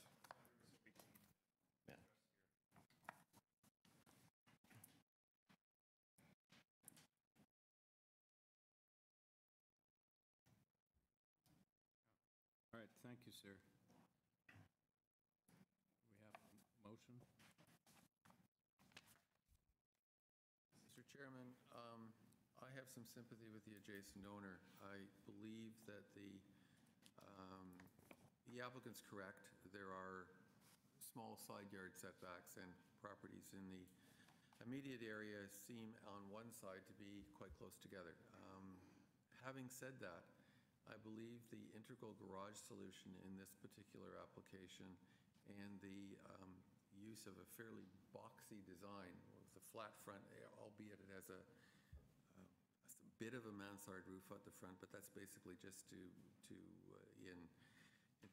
Yeah. All right, thank you, sir. We have a motion? Mr. Chairman, I have some sympathy with the adjacent owner. I believe that the applicant's correct. There are small side yard setbacks, and properties in the immediate area seem on one side to be quite close together. Having said that, I believe the integral garage solution in this particular application and the use of a fairly boxy design with a flat front, albeit it has a bit of a mansard roof at the front, but that's basically just in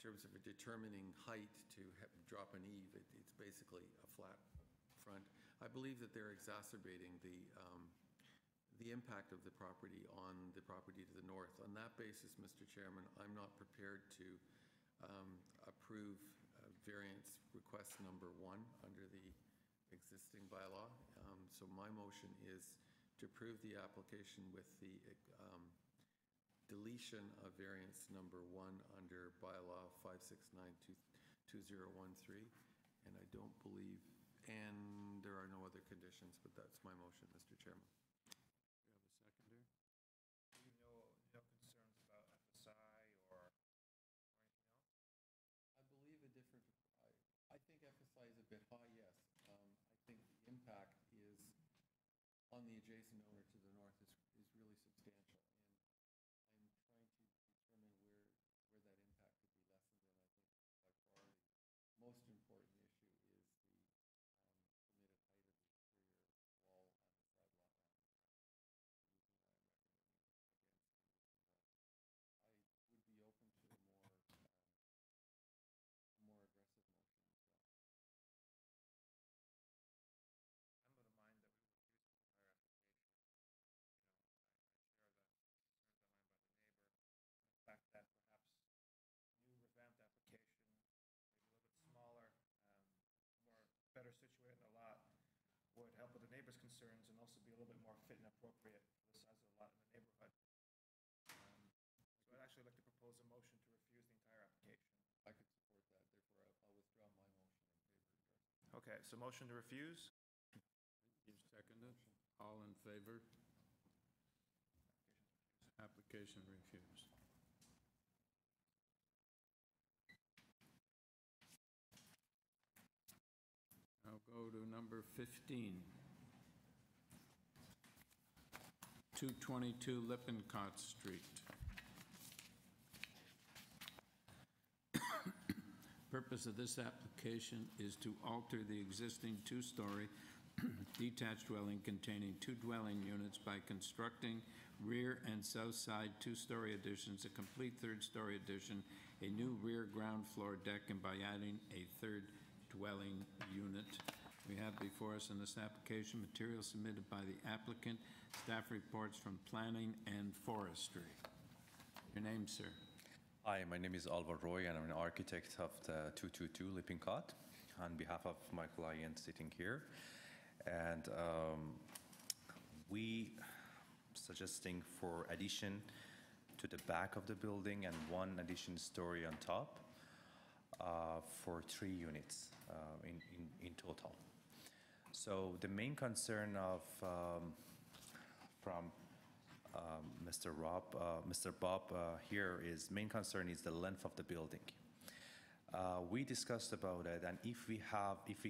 terms of determining height to drop an eave, it's basically a flat front. I believe that they're exacerbating the impact of the property on the property to the north. On that basis, Mr. Chairman, I'm not prepared to approve variance request number 1 under the existing bylaw. So my motion is to approve the application with the deletion of variance number 1 under bylaw 569-2013, and I don't believe, and there are no other conditions, but that's my motion, Mr. Chairman. Do you have a seconder? No concerns about FSI or anything else? I believe a different, I think FSI is a bit high, yes. I think the impact is on the adjacent owner to the north is really substantial. And I'm trying to determine where that impact could be lessened. And I think by far the most important issue is the permitted height of the exterior wall on the side lot line. The reason why I'm recommending it against the motion. I would be open to a more aggressive motion as well. I'm of the mind that we would refuse the entire application. I share the concerns outlined by the neighbor, and the fact that perhaps new revamped application, maybe a little bit smaller, more better situated in the lot, would help with the neighbor's concerns and also be a little bit more fit and appropriate for the size of the lot in the neighborhood. So I'd actually like to propose a motion to refuse the entire application. I could support that, therefore I'll withdraw my motion in favor of yours. Okay, so motion to refuse. You seconded? All in favor? Application refused. I'll go to number 15. 222 Lippincott Street. Purpose of this application is to alter the existing two-story detached dwelling containing 2 dwelling units by constructing rear and south side two-story additions, a complete third-story addition, a new rear ground floor deck, and by adding a third dwelling unit. We have before us in this application material submitted by the applicant, staff reports from Planning and Forestry. Your name, sir? Hi, my name is Alvar Roy, and I'm an architect of the 222 Lippincott on behalf of my client sitting here. And we suggesting for addition to the back of the building and 1 addition story on top for 3 units in total. So the main concern of from Mr. Bob here is main concern is the length of the building. We discussed about it, and if we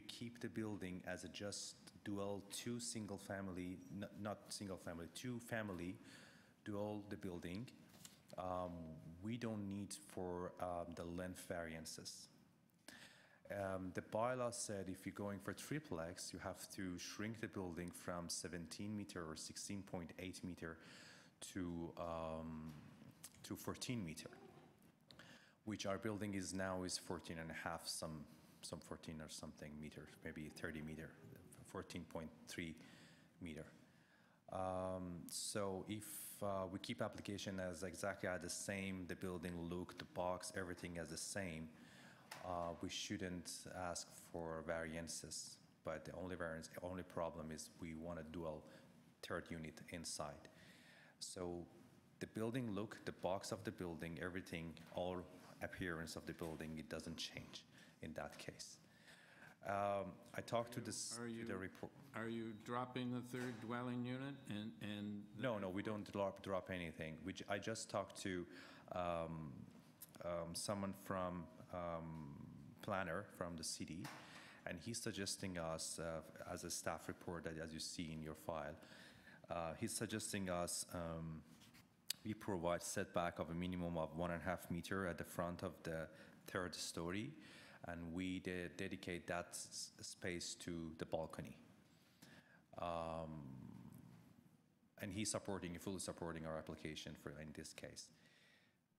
keep the building as a just dual 2 single family, not single family, 2 family dual the building, we don't need for the length variances. The bylaw said if you're going for triplex, you have to shrink the building from 17 meter or 16.8 meter to 14 meter, which our building is now is 14 and a half, some 14 or something meter, maybe 30 meter, 14.3 meter. So if we keep application as exactly the same, the building look, the box, everything as the same, we shouldn't ask for variances. But the only problem is we want a dual third unit inside. So the building look, the box of the building, everything, all appearance of the building, it doesn't change in that case. I talked to the report. Are you dropping the third dwelling unit? No, we don't drop anything. I just talked to someone from planner from the city, and he's suggesting us as a staff report that as you see in your file, he's suggesting us we provide setback of a minimum of 1.5 meter at the front of the third story, and we dedicate that space to the balcony. And he's fully supporting our application in this case.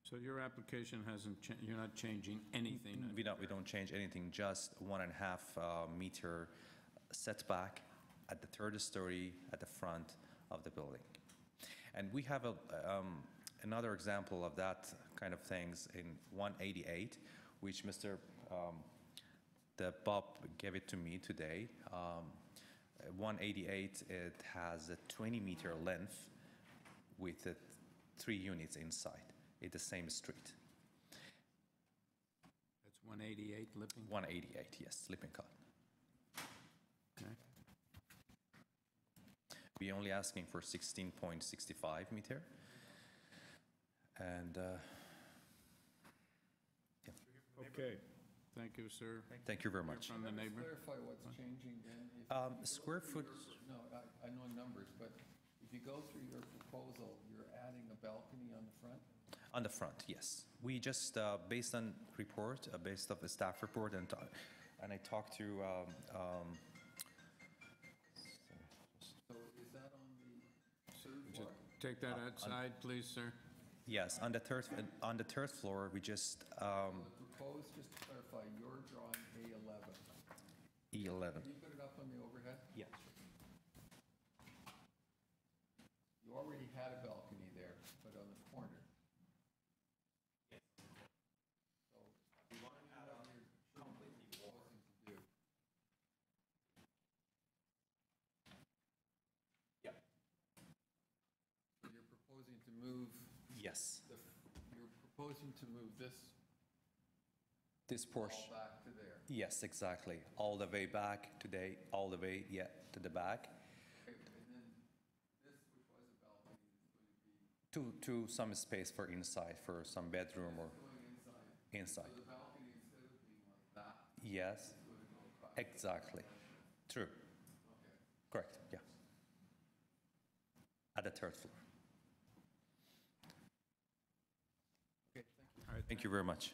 So your application hasn't, you're not changing anything? We don't change anything, just 1.5 meter setback at the third story at the front of the building. And we have another example of that kind of things in 188, which Bob gave it to me today. 188, it has a 20-meter length with 3 units inside. It's the same street. That's 188 Lippincott? 188, yes, Lippincott. Okay. We're only asking for 16.65 meter. And Okay. Thank you, sir. Thank you very much. From the neighbor. Clarify what's changing then. Square foot. No, I know numbers, but if you go through your proposal, you're adding a balcony on the front? On the front, yes. We just, based on report, based off the staff report, and I talked to, So is that on the third floor? Take that outside, please, sir. yes, on the third floor, we just, The proposed, just to clarify, you're drawing A11. E11. Can you put it up on the overhead? Yes. You already had a balcony there, but on the corner. Yes. So you want to add on your completely proposing to do. Yeah. So you're proposing to move. Yes. You're proposing to move this This portion. all back to there. Yes, exactly. All the way back today, all the way, to the back. Okay, and then this, which was a balcony, is going to be To some space for inside, for some bedroom or going inside. inside. So the balcony, instead of being like that, Yes, is going to go back. exactly. True. Okay. Correct, yeah. At the third floor. Okay, thank you. All right. Thank you very much.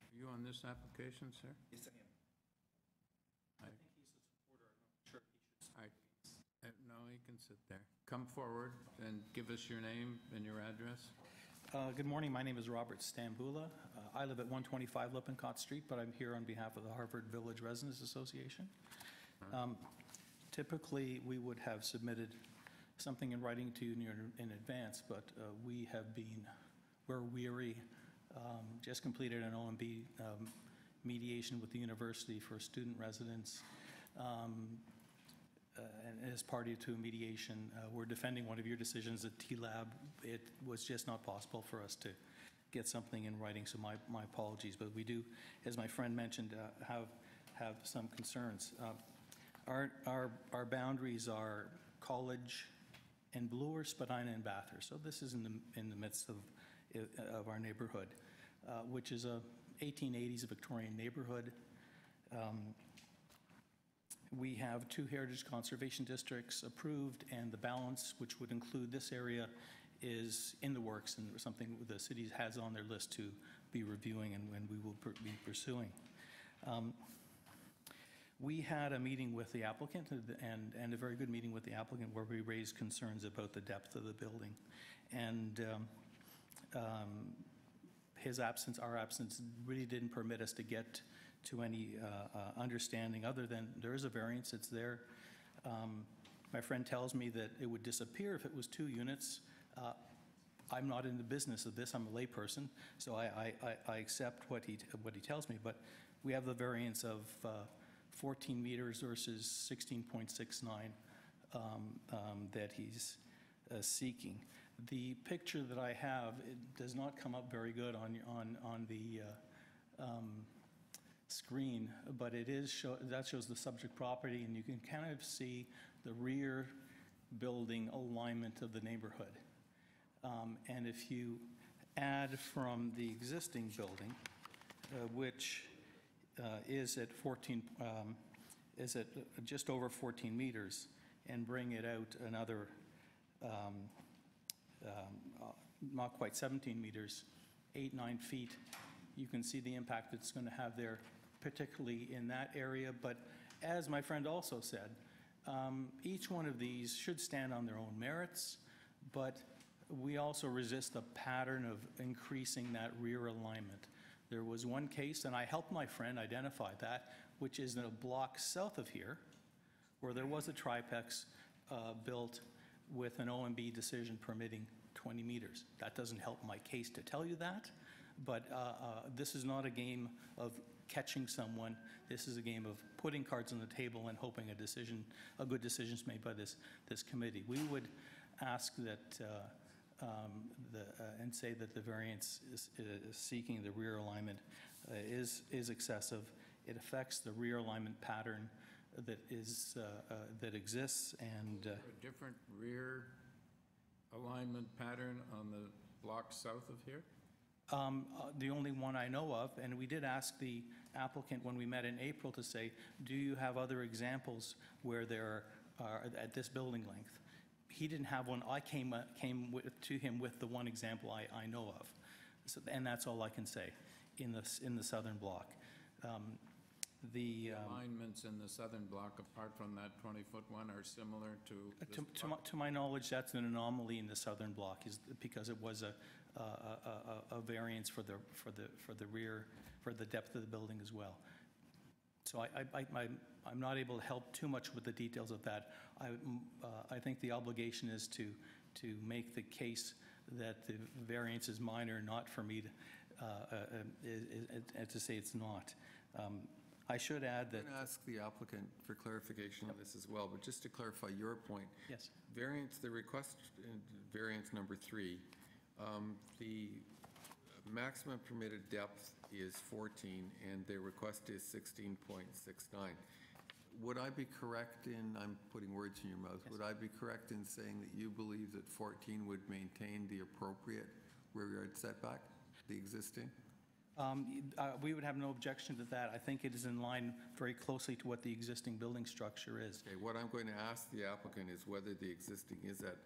Are you on this application, sir? Yes, I am. I I think he's the supporter. I'm not sure if he should. No, he can sit there. Come forward and give us your name and your address. Good morning. My name is Robert Stambula. I live at 125 Lippincott Street, but I'm here on behalf of the Harvard Village Residents Association. Typically, we would have submitted something in writing to you in advance, but we're weary. Just completed an OMB mediation with the university for student residents. And as party to a mediation, we're defending one of your decisions at TLab. It was just not possible for us to get something in writing, so my apologies. But we do, as my friend mentioned, have some concerns. Our boundaries are College and Bloor, Spadina, and Bathurst. So this is in the midst of our neighborhood, which is a 1880s Victorian neighborhood. We have 2 heritage conservation districts approved, and the balance, which would include this area, is in the works and something the city has on their list to be reviewing and we will be pursuing. We had a meeting with the applicant and a very good meeting with the applicant where we raised concerns about the depth of the building. And his absence, our absence, really didn't permit us to get to any understanding other than there is a variance, it's there. My friend tells me that it would disappear if it was 2 units. I'm not in the business of this, I'm a layperson, so I accept what he tells me, but we have the variance of 14 meters versus 16.69 that he's seeking. The picture that I have, it does not come up very good on the screen, but that shows the subject property, and you can kind of see the rear building alignment of the neighborhood. And if you add from the existing building, which is at just over 14 meters, and bring it out another not quite 17 meters, 8-9 feet, you can see the impact it's going to have there, particularly in that area. But as my friend also said, each one of these should stand on their own merits, but we also resist a pattern of increasing that rear alignment. There was one case, and I helped my friend identify that, which is in a block south of here, where there was a triplex built with an OMB decision permitting 20 meters. That doesn't help my case to tell you that, but this is not a game of catching someone. This is a game of putting cards on the table and hoping a good decision is made by this committee. We would ask that and say that the variance is seeking the rear alignment is excessive. It affects the rear alignment pattern that exists, and a different rear alignment pattern on the block south of here? The only one I know of, and we did ask the applicant when we met in April to say, do you have other examples where there are at this building length? He didn't have one. I came to him with the one example I know of, so, and that's all I can say in the southern block. The alignments in the southern block, apart from that 20-foot one, are similar to this block? To my knowledge, that's an anomaly in the southern block, is because it was a variance for the rear, for the depth of the building as well. So I'm not able to help too much with the details of that. I think the obligation is to make the case that the variance is minor, not for me to say it's not. I should add that... I'm going to ask the applicant for clarification on this as well, but just to clarify your point. Yes. The request variance number 3, the maximum permitted depth is 14 and the request is 16.69. Would I be correct in, I'm putting words in your mouth, yes, would I be correct in saying that you believe that 14 would maintain the appropriate rear yard setback, the existing? We would have no objection to that. I think it is in line very closely to what the existing building structure is. Okay, what I'm going to ask the applicant is whether the existing is at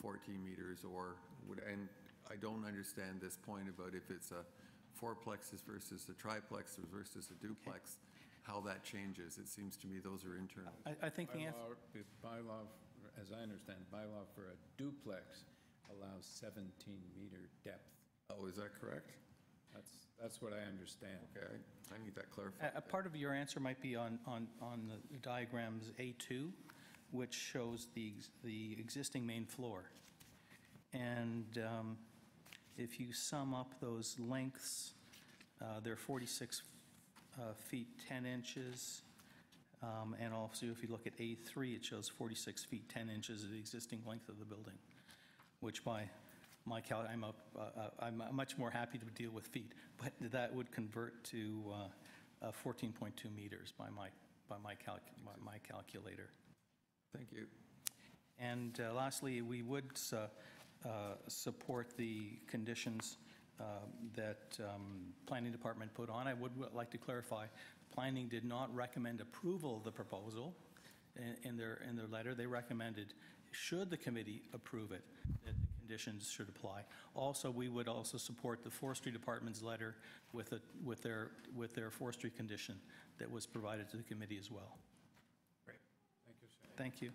14 meters or would, and I don't understand this point about if it's a fourplexes versus a triplex versus a duplex, how that changes. It seems to me those are internal. I think the answer... Bylaw, as I understand, bylaw for a duplex allows 17-meter depth. Oh, is that correct? That's what I understand. Okay, I need that clarified. A part of your answer might be on the diagrams A2, which shows the existing main floor. And if you sum up those lengths, they're 46 feet 10 inches. And also if you look at A3, it shows 46 feet 10 inches of the existing length of the building, which I'm much more happy to deal with feet, but that would convert to 14.2 meters by my calculator. Thank you. And lastly, we would support the conditions that Planning Department put on. I would like to clarify, Planning did not recommend approval of the proposal in their letter. They recommended, should the committee approve it, that the conditions should apply. Also, we would also support the Forestry Department's letter with their forestry condition that was provided to the committee as well. Great. Thank you, sir. Thank you.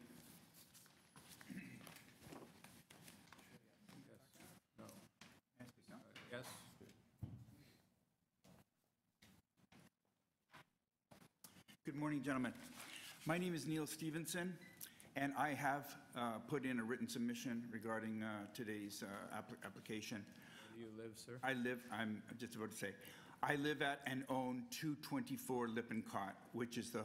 No. Yes. Good morning, gentlemen. My name is Neil Stevenson, and I have put in a written submission regarding today's application. Where do you live, sir? I'm just about to say, I live at and own 224 Lippincott, which is the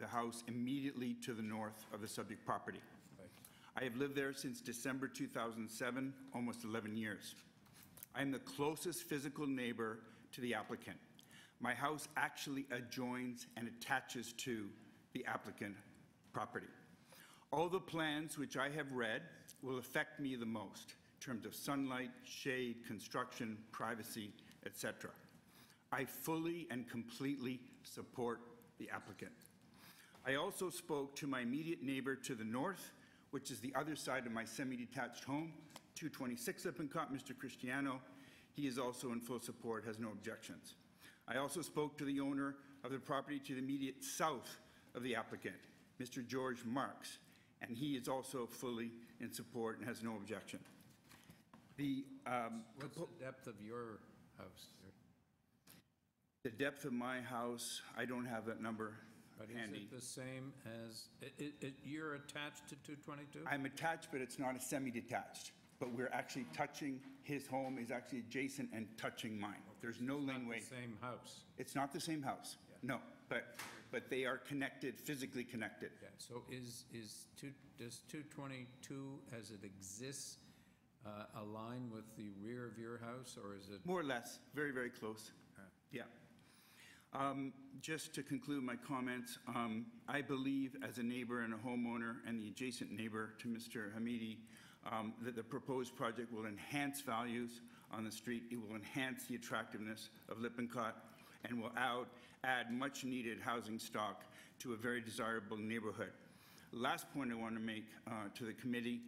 house immediately to the north of the subject property. Right. I have lived there since December 2007, almost 11 years. I am the closest physical neighbor to the applicant. My house actually adjoins and attaches to the applicant property. All the plans which I have read will affect me the most in terms of sunlight, shade, construction, privacy, etc. I fully and completely support the applicant. I also spoke to my immediate neighbor to the north, which is the other side of my semi-detached home, 226 Lippincott, Mr. Cristiano. He is also in full support, has no objections. I also spoke to the owner of the property to the immediate south of the applicant, Mr. George Marks, and he is also fully in support and has no objection. What's the depth of your house, sir? The depth of my house, I don't have that number But handy. is it the same as, you're attached to 222? I'm attached, but it's not a semi-detached. But we're actually touching, his home is actually adjacent and touching mine. There's no laneway. It's not the same house. It's not the same house, no, but they are connected, physically connected. Yeah, so does 222, as it exists, align with the rear of your house, or is it? More or less, very, very close. Yeah. Just to conclude my comments, I believe as a neighbor and a homeowner and the adjacent neighbor to Mr. Hamidi, that the proposed project will enhance values on the street. It will enhance the attractiveness of Lippincott and will add much-needed housing stock to a very desirable neighborhood. Last point I want to make to the committee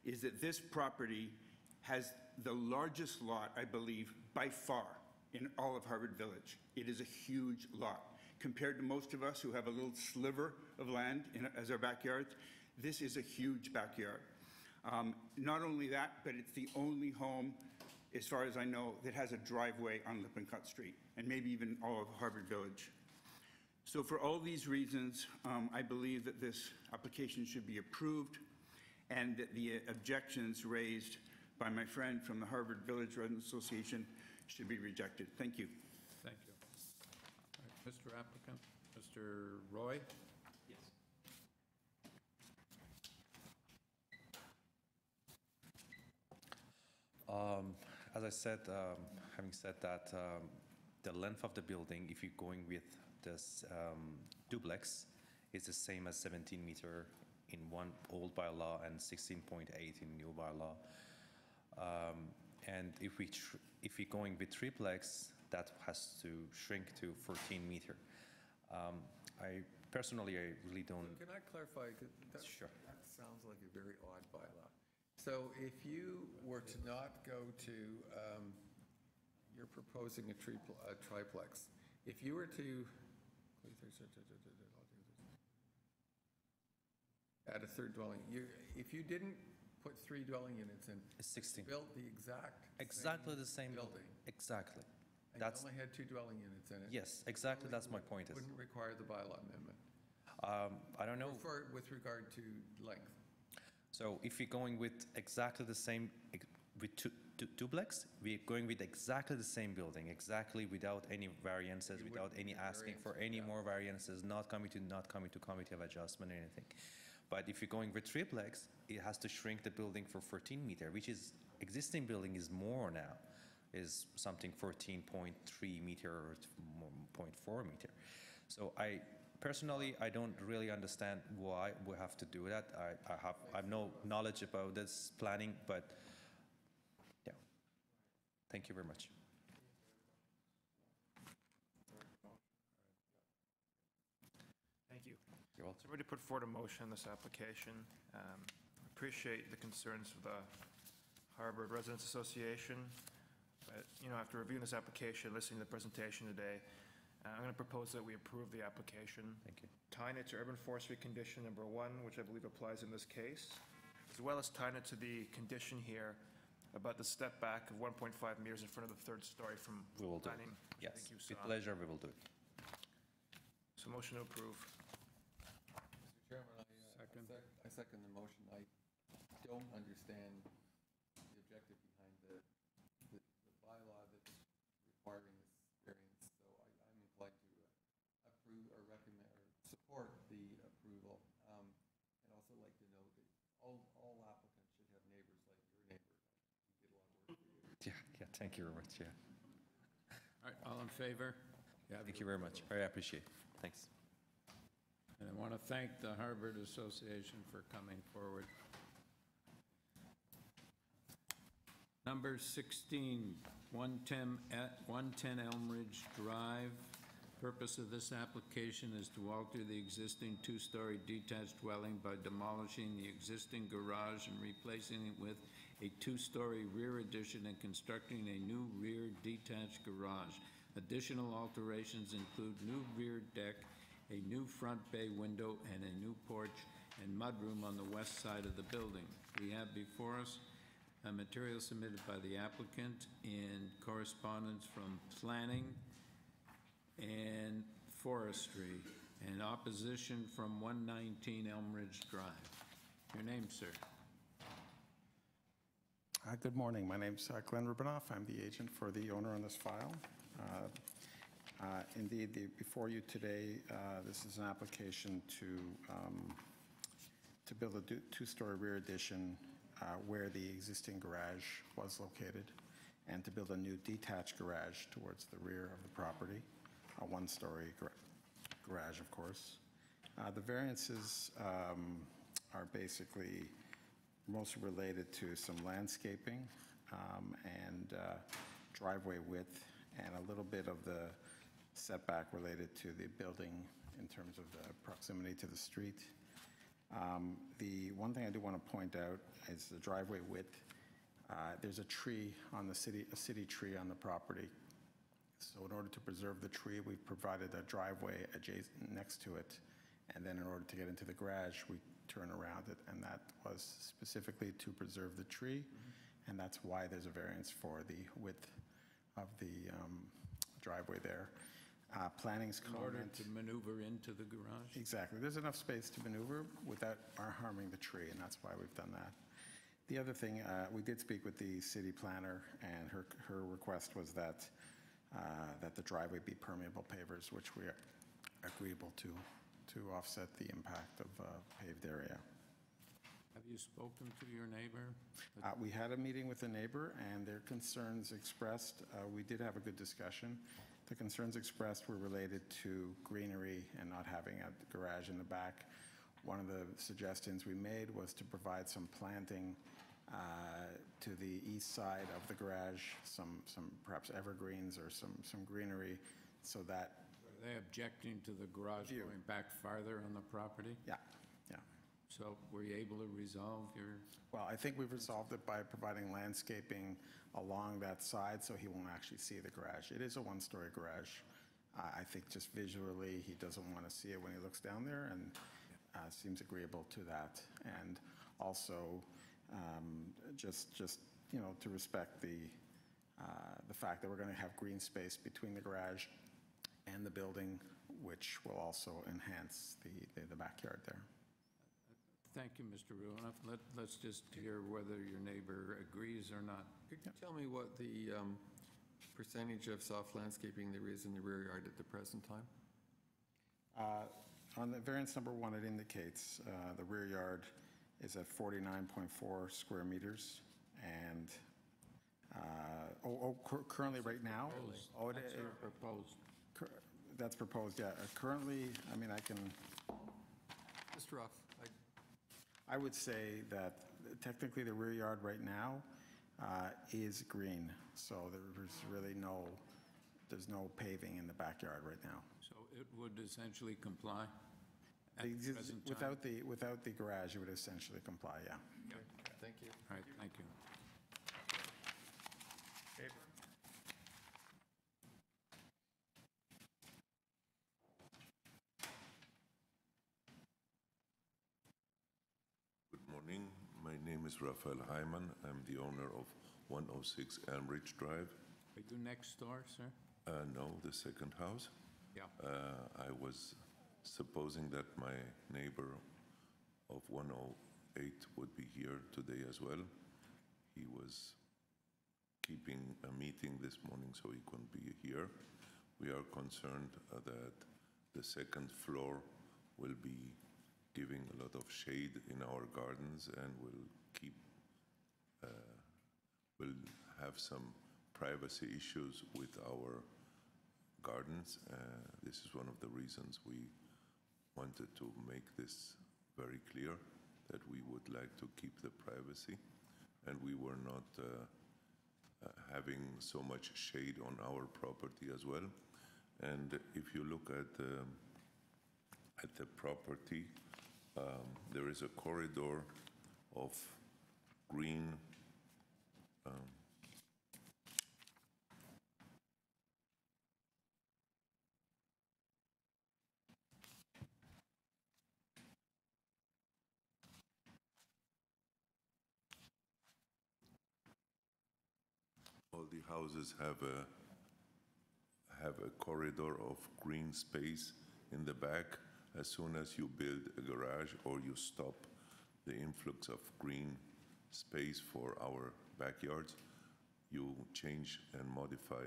is that this property has the largest lot, I believe, by far in all of Harvard Village. It is a huge lot. Compared to most of us who have a little sliver of land as our backyards, this is a huge backyard. Not only that, but it's the only home, as far as I know, that has a driveway on Lippincott Street, and maybe even all of Harvard Village. So for all these reasons, I believe that this application should be approved and that the objections raised by my friend from the Harvard Village Residents Association should be rejected. Thank you. Thank you. All right, Mr. Applicant, Mr. Roy? Yes. As I said, having said that, the length of the building, if you're going with this duplex, is the same as 17 meter in one old bylaw and 16.8 in new bylaw. And if we're going with triplex, that has to shrink to 14 meter. I really don't. Can I clarify? Sure. That sounds like a very odd bylaw. So if you were to not go to, you're proposing a triplex. If you were to add a third dwelling, if you didn't put 3 dwelling units in, it's 16. Built the exactly the same building. Exactly. And you only had 2 dwelling units in it. Yes, exactly. That's my point. Wouldn't require the bylaw amendment. I don't know. With regard to length. So if we're going with exactly the same, with duplex, we're going with exactly the same building, exactly without any variances, without any asking for any more variances, not coming to committee of adjustment or anything. But if you're going with triplex, it has to shrink the building for 14 meter, which is, existing building is more now, is something 14.3 meter or 0.4 meter. So personally, I don't really understand why we have to do that. I have no knowledge about this planning, but yeah. Thank you very much. Thank you. You're welcome. So we're ready to put forward a motion on this application. Appreciate the concerns of the Harvard Residents Association. But, after reviewing this application, listening to the presentation today, I'm going to propose that we approve the application. Thank you. Tying it to urban forestry condition number 1, which I believe applies in this case, as well as tying it to the condition here about the step back of 1.5 meters in front of the 3rd story from We will do planning. it. Yes, with pleasure, we will do it. So motion to approve. Mr. Chairman, I second the motion. I don't understand the objective behind the bylaw that's requiring this variance, so I'm inclined to approve or recommend or support the approval. And also like to note that all applicants should have neighbors like your neighbor. We did a lot of work for you. Yeah, thank you very much, yeah. All right, all in favor? Thank you very much. Very appreciate it. Thanks. And I want to thank the Harvard Association for coming forward. Number 16, 110 Elm Ridge Drive. Purpose of this application is to alter the existing 2-story detached dwelling by demolishing the existing garage and replacing it with a 2-story rear addition and constructing a new rear detached garage. Additional alterations include new rear deck, a new front bay window, and a new porch and mudroom on the west side of the building. We have before us a material submitted by the applicant in correspondence from planning and Forestry, and opposition from 119 Elm Ridge Drive. Your name, sir? Good morning. My name's Glenn Rubinoff. I'm the agent for the owner on this file. Indeed, before you today, this is an application to build a two-story rear addition where the existing garage was located, and to build a new detached garage towards the rear of the property, a one-story garage, of course. The variances are basically mostly related to some landscaping and driveway width, and a little bit of the setback related to the building in terms of the proximity to the street. The one thing I do want to point out is the driveway width. There's a tree on a city tree on the property. So in order to preserve the tree, we've provided a driveway adjacent next to it. And then in order to get into the garage, we turn around it. And that was specifically to preserve the tree. And that's why there's a variance for the width of the driveway there. Planning's comment. In order to maneuver into the garage? Exactly. There's enough space to maneuver without harming the tree, and that's why we've done that. The other thing, we did speak with the city planner, and her request was that the driveway be permeable pavers, which we are agreeable to offset the impact of paved area. Have you spoken to your neighbor? We had a meeting with the neighbor, and their concerns expressed, we did have a good discussion. The concerns expressed were related to greenery and not having a garage in the back. One of the suggestions we made was to provide some planting to the east side of the garage, some perhaps evergreens or some greenery, so that... Are they objecting to the garage going back farther on the property? Yeah. So were you able to resolve your... Well, I think we've resolved it by providing landscaping along that side so he won't actually see the garage. It is a one-story garage. I think just visually he doesn't want to see it when he looks down there, and seems agreeable to that. And also just you know, to respect the fact that we're going to have green space between the garage and the building, which will also enhance the backyard there. Thank you, Mr. Rubinoff. Let's just hear whether your neighbor agrees or not. Could you tell me what the percentage of soft landscaping there is in the rear yard at the present time? On the variance number 1, it indicates the rear yard is at 49.4 square meters, and currently right now? Proposed. That's proposed, yeah. Currently, I mean, I can... Just rough. I would say that technically the rear yard right now is green, so there's really there's no paving in the backyard right now. So it would essentially comply? Without the garage, it would essentially comply, yeah. Okay. Thank you. All right, thank you. My name is Raphael Hyman. I'm the owner of 106 Elm Ridge Drive. Are you next door, sir? No, the second house. Yeah. I was supposing that my neighbor of 108 would be here today as well. He was keeping a meeting this morning, so he couldn't be here. We are concerned that the second floor will be giving a lot of shade in our gardens, and will have some privacy issues with our gardens. This is one of the reasons we wanted to make this very clear, that we would like to keep the privacy, and we were not having so much shade on our property as well. And if you look at the property, there is a corridor of green all the houses have have a corridor of green space in the back. As soon as you build a garage or you stop the influx of green space for our backyards, you change and modify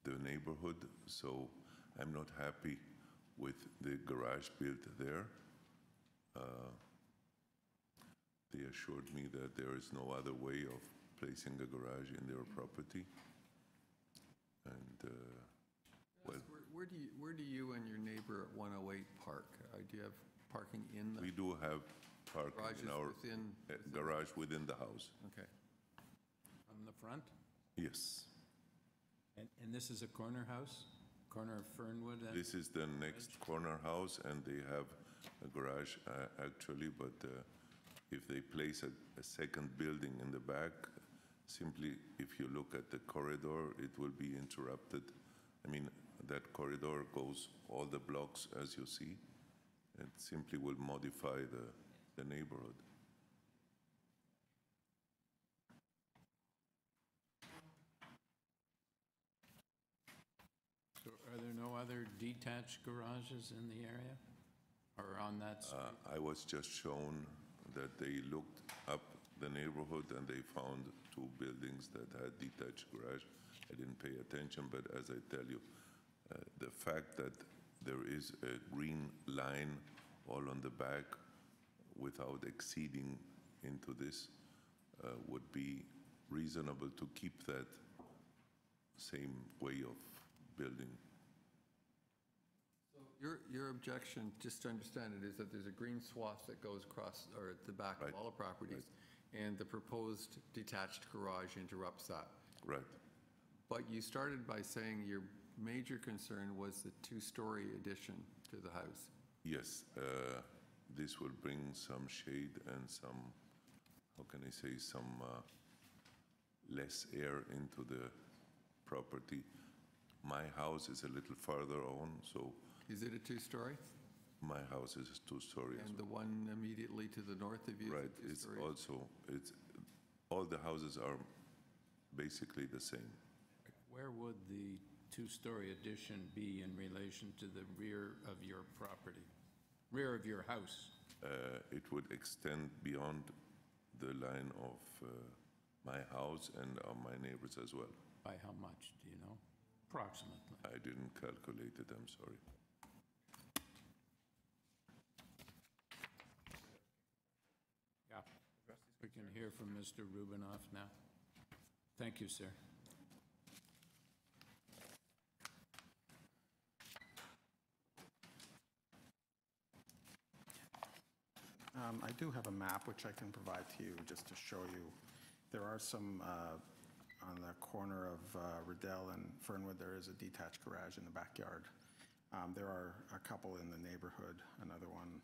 the neighborhood. So I'm not happy with the garage built there. They assured me that there is no other way of placing a garage in their property. And, well, Where do you and your neighbor at 108 park? Do you have parking in the? we do have parking in Garages our within- garage within the house. Okay. On the front? Yes. And this is a corner house? Corner of Fernwood? and- This is the next corner house, and they have a garage actually, but if they place a second building in the back, simply if you look at the corridor, it will be interrupted. I mean, that corridor goes all the blocks as you see. It simply will modify the neighborhood. So are there no other detached garages in the area or on that street? I was just shown that they looked up the neighborhood and they found 2 buildings that had detached garage. I didn't pay attention, but as I tell you, the fact that there is a green line all on the back without exceeding into this would be reasonable to keep that same way of building. Your objection, just to understand it, is that there's a green swath that goes across, or at the back of all the properties, and the proposed detached garage interrupts that. Right. But you started by saying your major concern was the 2-story addition to the house. Yes, this will bring some shade and some, how can I say, some less air into the property. My house is a little farther on, so. Is it a 2-story? My house is a 2-story. And the one immediately to the north of you Right, is a it's 2-story? also, all the houses are basically the same. Where would the 2-story addition be in relation to the rear of your property, rear of your house? It would extend beyond the line of my house and my neighbors as well. By how much, do you know? Approximately. I didn't calculate it, I'm sorry. Yeah. We can hear from Mr. Rubinoff now. Thank you, sir. I do have a map which I can provide to you just to show you. There are some, on the corner of Riddell and Fernwood, there is a detached garage in the backyard. There are a couple in the neighborhood, another one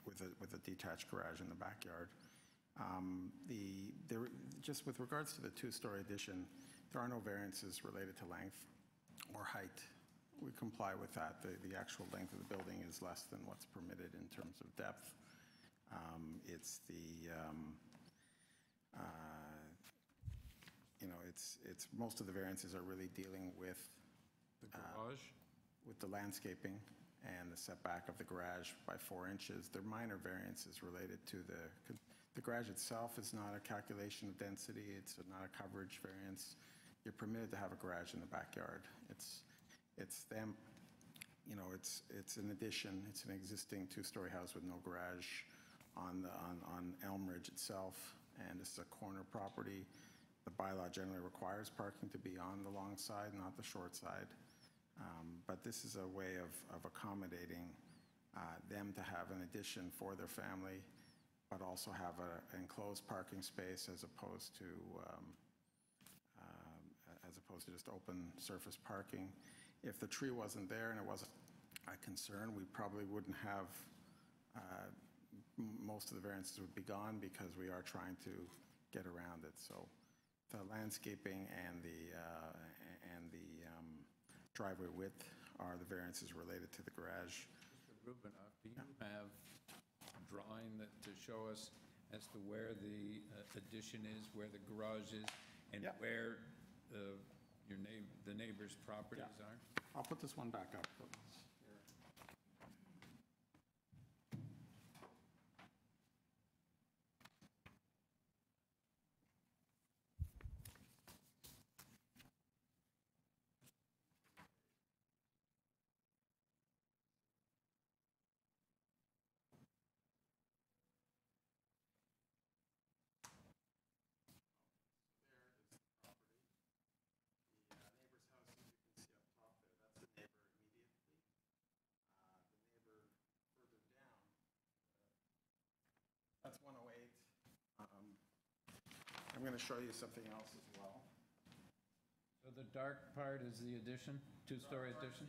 with a detached garage in the backyard. Just with regards to the 2-story addition, there are no variances related to length or height. We comply with that. The actual length of the building is less than what's permitted in terms of depth. It's most of the variances are really dealing with the garage, with the landscaping and the setback of the garage by 4 inches. They're minor variances related to the garage itself is not a calculation of density. It's not a coverage variance. You're permitted to have a garage in the backyard. It's them, it's an addition. It's an existing 2-story house with no garage on Elm Ridge itself, and this is a corner property. The bylaw generally requires parking to be on the long side, not the short side. But this is a way of accommodating them to have an addition for their family, but also have an enclosed parking space as opposed to just open surface parking. If the tree wasn't there and it wasn't a concern, we probably wouldn't have, most of the variances would be gone because we are trying to get around it. So the landscaping and the driveway width are the variances related to the garage. Mr. Rubinoff, do you have a drawing to show us as to where the addition is, where the garage is, and where the neighbors' properties are? I'll put this one back up. That's 108. I'm going to show you something else as well. So the dark part is the addition, two-story addition?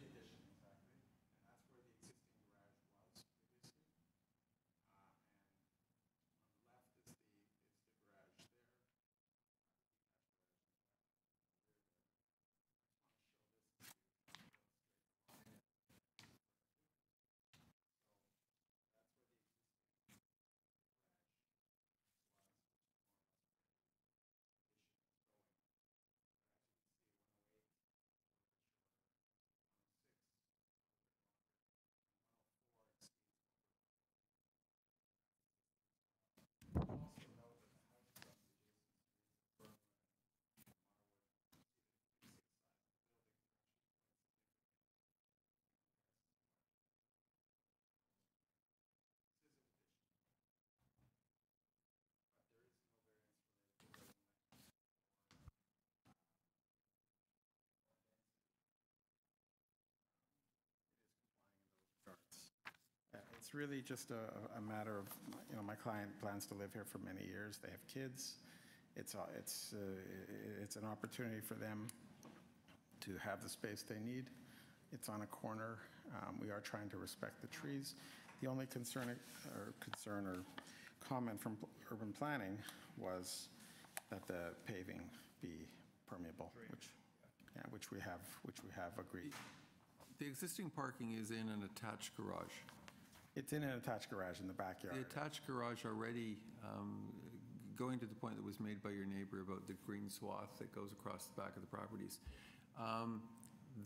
It's really just a matter of, my client plans to live here for many years. They have kids. It's an opportunity for them to have the space they need. It's on a corner. We are trying to respect the trees. The only concern or comment from urban planning was that the paving be permeable, which we have agreed. The existing parking is in an attached garage. It's in an attached garage in the backyard. The attached garage already, going to the point that was made by your neighbor about the green swath that goes across the back of the properties,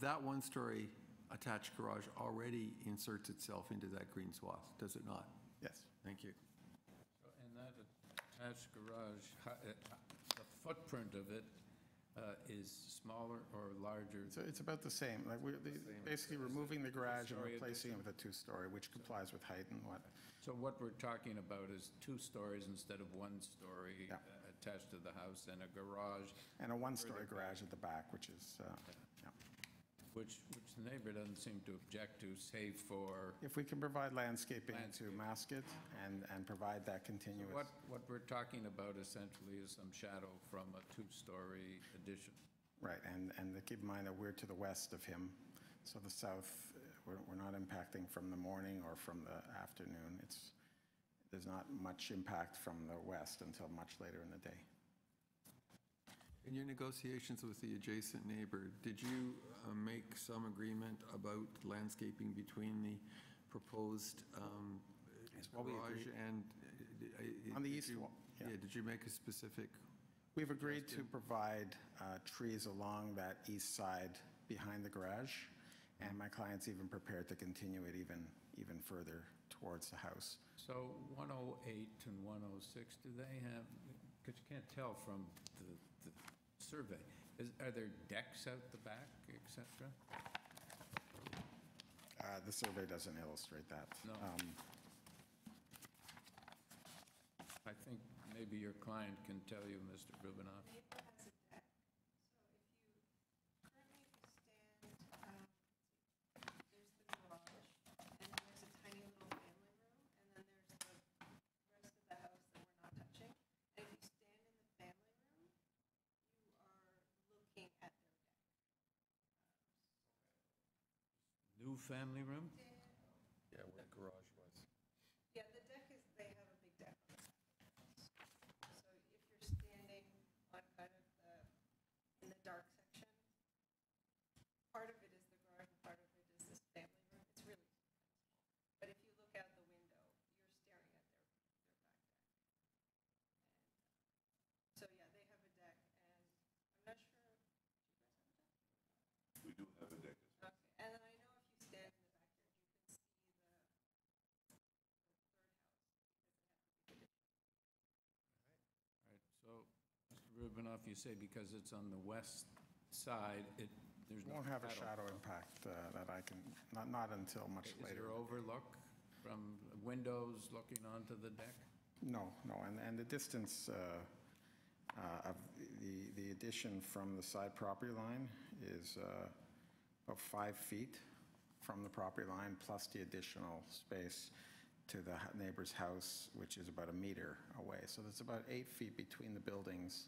that one-story attached garage already inserts itself into that green swath, does it not? Yes. Thank you. So in that attached garage, the footprint of it is smaller or larger? So it's about the same. Like basically removing the garage and replacing it with a two-story, which complies with height and what. So what we're talking about is 2 stories instead of 1 story attached to the house, and a garage. And a 1-story garage at the back, which is, Which the neighbor doesn't seem to object to, save for... If we can provide landscaping to mask it and provide that continuous... So what we're talking about essentially is some shadow from a 2-story addition. Right, and keep in mind that we're to the west of him, so the south, we're not impacting from the morning or from the afternoon. There's not much impact from the west until much later in the day. In your negotiations with the adjacent neighbor, did you make some agreement about landscaping between the proposed garage and... On the east wall, did you make a specific... We've agreed to provide trees along that east side behind the garage, and my client's even prepared to continue it even further towards the house. So 108 and 106, do they have, because you can't tell from the survey, are there decks out the back, et cetera? The survey doesn't illustrate that. No. I think maybe your client can tell you, Mr. Rubinoff. New family room? Yeah, where the garage was. Yeah, the deck is, they have a big deck on the side. So if you're standing on kind of in the dark section, part of it is the garage and part of it is this family room. It's really kind of small. But if you look out the window, you're staring at their back deck. And so yeah, they have a deck, and I'm not sure Rubinoff, you say because it's on the west side, there's no Won't have a shadow impact that I can, not until much Is later. there overlook from windows looking onto the deck? No, and the distance of the addition from the side property line is about 5 feet from the property line, plus the additional space to the neighbor's house, which is about 1 meter away. So there's about 8 feet between the buildings,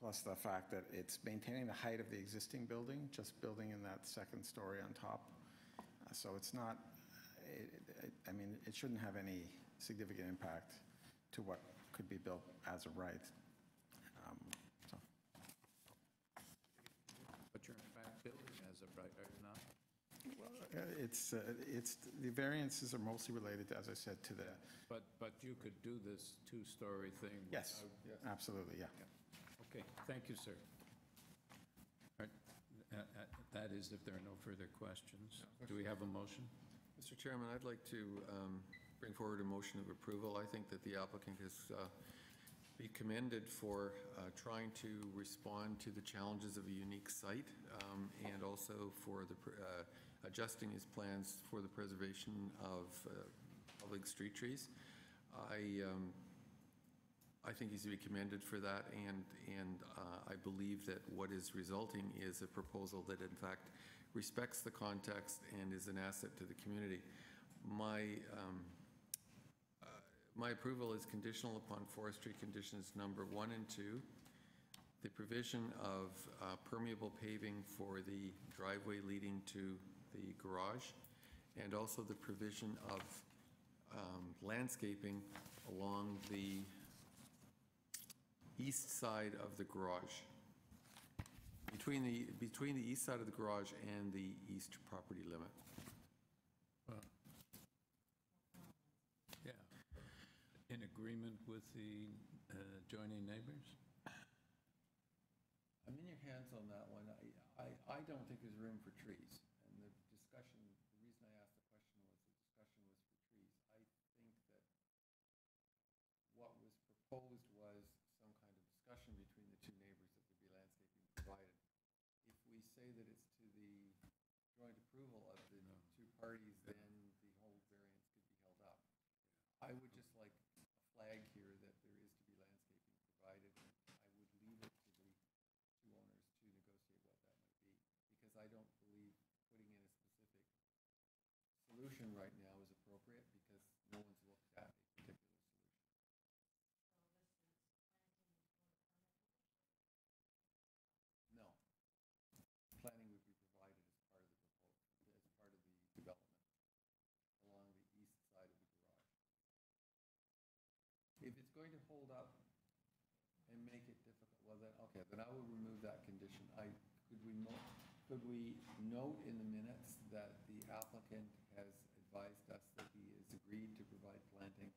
plus the fact that it's maintaining the height of the existing building, just building in that second story on top. So it's not, I mean, it shouldn't have any significant impact to what could be built as a right. So. But you're in fact building as a right, are you not? It's the variances are mostly related, as I said, to the. But you could do this two-story thing? Yes, without- absolutely, yeah. Okay, thank you, sir. All right, that is if there are no further questions. Do we have a motion? Mr. Chairman, I'd like to bring forward a motion of approval. I think that the applicant has be commended for trying to respond to the challenges of a unique site and also for the adjusting his plans for the preservation of public street trees. I think he's to be commended for that, and I believe that what is resulting is a proposal that in fact respects the context and is an asset to the community. My approval is conditional upon forestry conditions number 1 and 2, the provision of permeable paving for the driveway leading to the garage, and also the provision of landscaping along the east side of the garage, between the east side of the garage and the east property limit. Yeah. In agreement with the adjoining neighbors? I'm in your hands on that one. I don't think there's room for trees. And the discussion, the reason I asked the question was the discussion was for trees. I think that what was proposed was some kind of discussion between the two neighbors that there be landscaping provided. If we say that it's to the joint approval of the two parties, then the whole variance could be held up. I would just like a flag here that there is to be landscaping provided, and I would leave it to the two owners to negotiate what that might be, because I don't believe putting in a specific solution right now is appropriate, because no one's looked at a particular solution. No. Planning would be provided as part of the proposal, as part of the development along the east side of the garage. If it's going to hold up and make it difficult, well then, okay, then I will remove that condition. Could we note in the minutes that the applicant has advised us that he has agreed to provide planting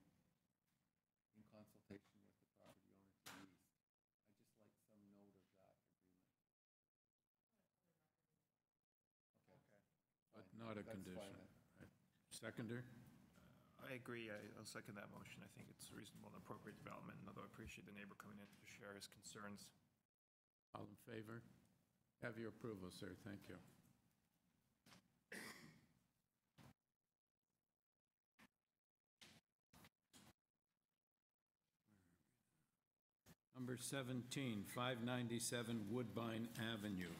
in consultation with the property owner to the east? I'd just like some note of that agreement. Okay. But Fine. not a That's condition. fine then. Right. Seconder? I agree. I'll second that motion. I think it's reasonable and appropriate development, although I appreciate the neighbor coming in to share his concerns. All in favor? Have your approval, sir. Thank you. Number 17, 597 Woodbine Avenue.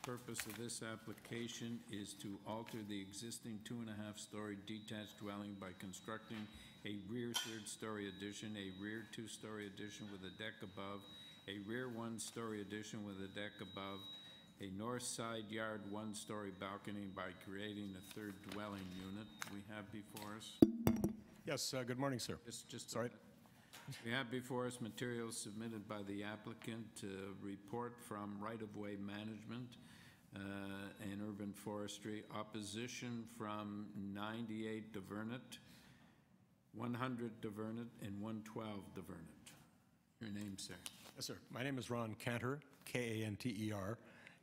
Purpose of this application is to alter the existing 2.5-story detached dwelling by constructing a rear third-story addition, a rear two-story addition with a deck above, a rear one-story addition with a deck above, a north side yard one-story balcony by creating a third dwelling unit. We have before us. Yes, good morning, sir. Just Sorry. We have before us materials submitted by the applicant, report from right-of-way management and urban forestry, opposition from 98 Devernat, 100 Devernat, and 112 Devernat. Your name, sir? Yes, sir. My name is Ron Cantor, Kanter,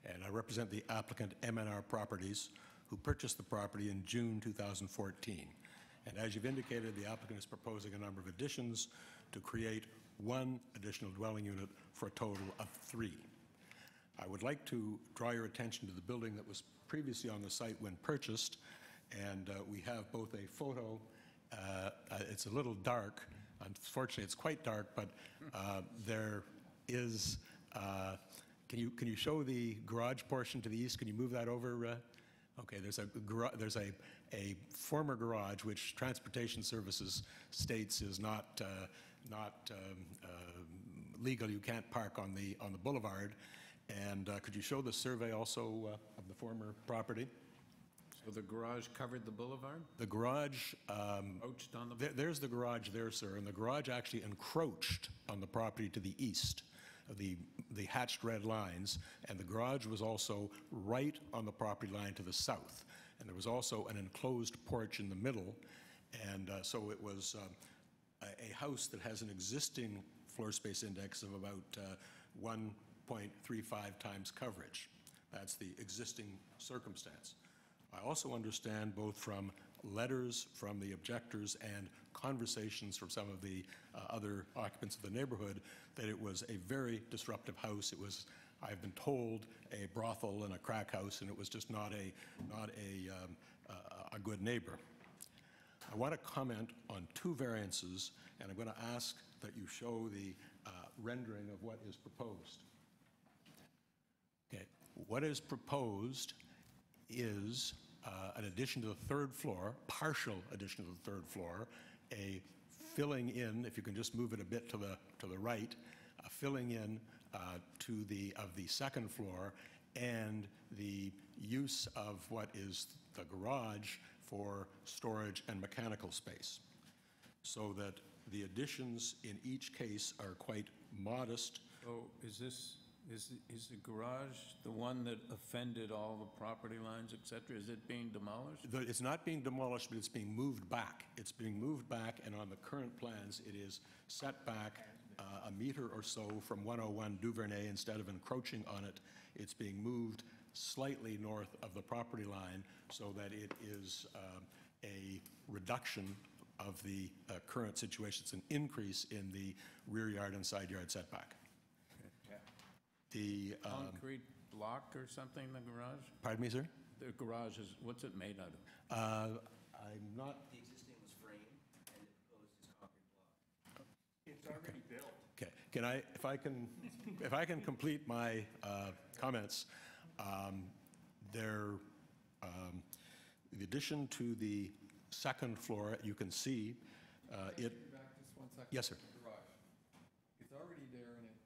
and I represent the applicant MNR Properties, who purchased the property in June 2014. And as you've indicated, the applicant is proposing a number of additions to create one additional dwelling unit for a total of 3. I would like to draw your attention to the building that was previously on the site when purchased, and we have both a photo, it's a little dark, unfortunately it's quite dark, but there is, can you show the garage portion to the east? Can you move that over? Okay, there's a former garage which Transportation Services states is not legal. You can't park on the boulevard. And could you show the survey also of the former property? So the garage covered the boulevard? The garage, Encroached on the there's the garage there, sir, and the garage actually encroached on the property to the east, the hatched red lines, and the garage was also right on the property line to the south. And there was also an enclosed porch in the middle, and so it was a house that has an existing floor space index of about 1.35 times coverage. That's the existing circumstance. I also understand both from letters from the objectors and conversations from some of the other occupants of the neighborhood that it was a very disruptive house. It was, I've been told, a brothel and a crack house, and it was just not a good neighbor. I want to comment on 2 variances, and I'm going to ask that you show the rendering of what is proposed. Okay, what is proposed is an addition to the 3rd floor, partial addition to the 3rd floor, a filling in, if you can just move it a bit to the right, a filling in of the 2nd floor, and the use of what is the garage for storage and mechanical space, so that the additions in each case are quite modest. So is the garage the one that offended all the property lines, et cetera? Is it being demolished? It's not being demolished, but it's being moved back. It's being moved back, and on the current plans, it is set back a meter or so from 101 Duvernay. Instead of encroaching on it, it's being moved slightly north of the property line so that it is a reduction of the current situation. It's an increase in the rear yard and side yard setback. The concrete block or something, the garage? Pardon me, sir? The garage is, what's it made out of? I'm not. The existing was frame, and the proposed is concrete block. It's already built. Okay. Can I, if I can complete my comments, the addition to the 2nd floor, you can see it. Back just 1 second. Yes, sir. The garage. It's already there, and it's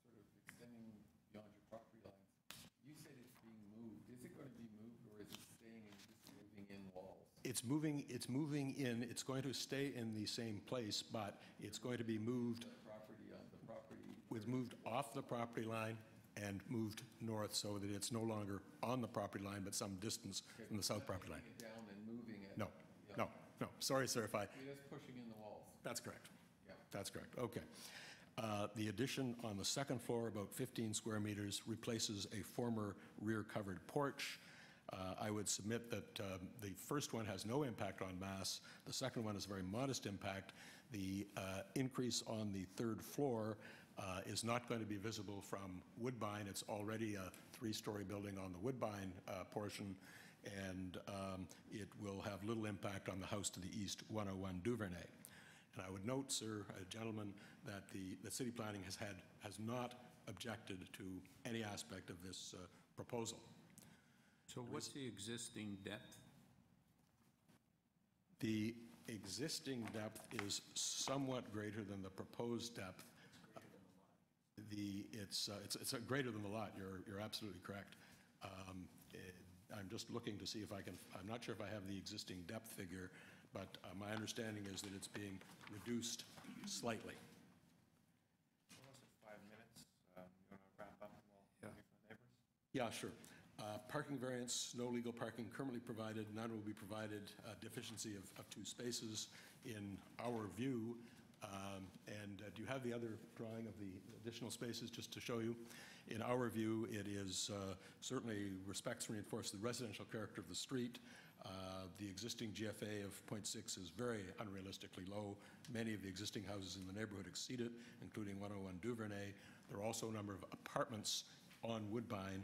sort of extending beyond your property lines. You said it's being moved. Is it going to be moved, or is it staying and just moving in walls? It's moving in. It's going to stay in the same place, but it's going to be moved. The property. It's moved off the property line and moved north so that it's no longer on the property line, but some distance from the south property line. Taking it down and moving it. No. Sorry, sir, if I. You're just pushing in the walls. That's correct. Yeah. That's correct. Okay. The addition on the 2nd floor, about 15 square meters, replaces a former rear covered porch. I would submit that the first one has no impact on mass. The second one is a very modest impact. The increase on the 3rd floor is not going to be visible from Woodbine. It's already a 3-story building on the Woodbine portion, and it will have little impact on the house to the east, 101 Duvernay. And I would note, sir, gentlemen, that the city planning has not objected to any aspect of this proposal. So what's the existing depth? The existing depth is somewhat greater than the proposed depth. It's greater than the lot. You're absolutely correct. I'm just looking to see if I can. I'm not sure if I have the existing depth figure, but my understanding is that it's being reduced slightly. 5 minutes. You want to wrap up and we'll hear from the neighbors? Yeah, sure. Parking variance, no legal parking currently provided. None will be provided. Deficiency of 2 spaces in our view. Do you have the other drawing of the additional spaces just to show you? In our view, it is certainly respects and reinforces the residential character of the street. The existing GFA of 0.6 is very unrealistically low. Many of the existing houses in the neighborhood exceed it, including 101 Duvernay. There are also a number of apartments on Woodbine,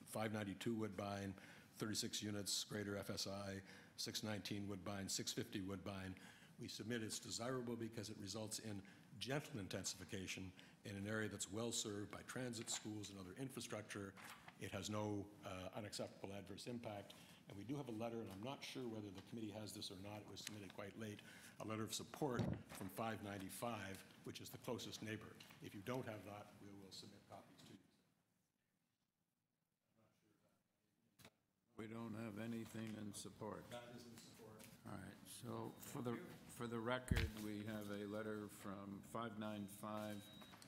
592 Woodbine, 36 units, greater FSI, 619 Woodbine, 650 Woodbine. We submit it's desirable because it results in gentle intensification in an area that's well-served by transit, schools, and other infrastructure. It has no unacceptable adverse impact. And we do have a letter, and I'm not sure whether the committee has this or not. It was submitted quite late, a letter of support from 595, which is the closest neighbor. If you don't have that, we will submit copies to you. We don't have anything in support. That is in support. All right, so for the record, we have a letter from 595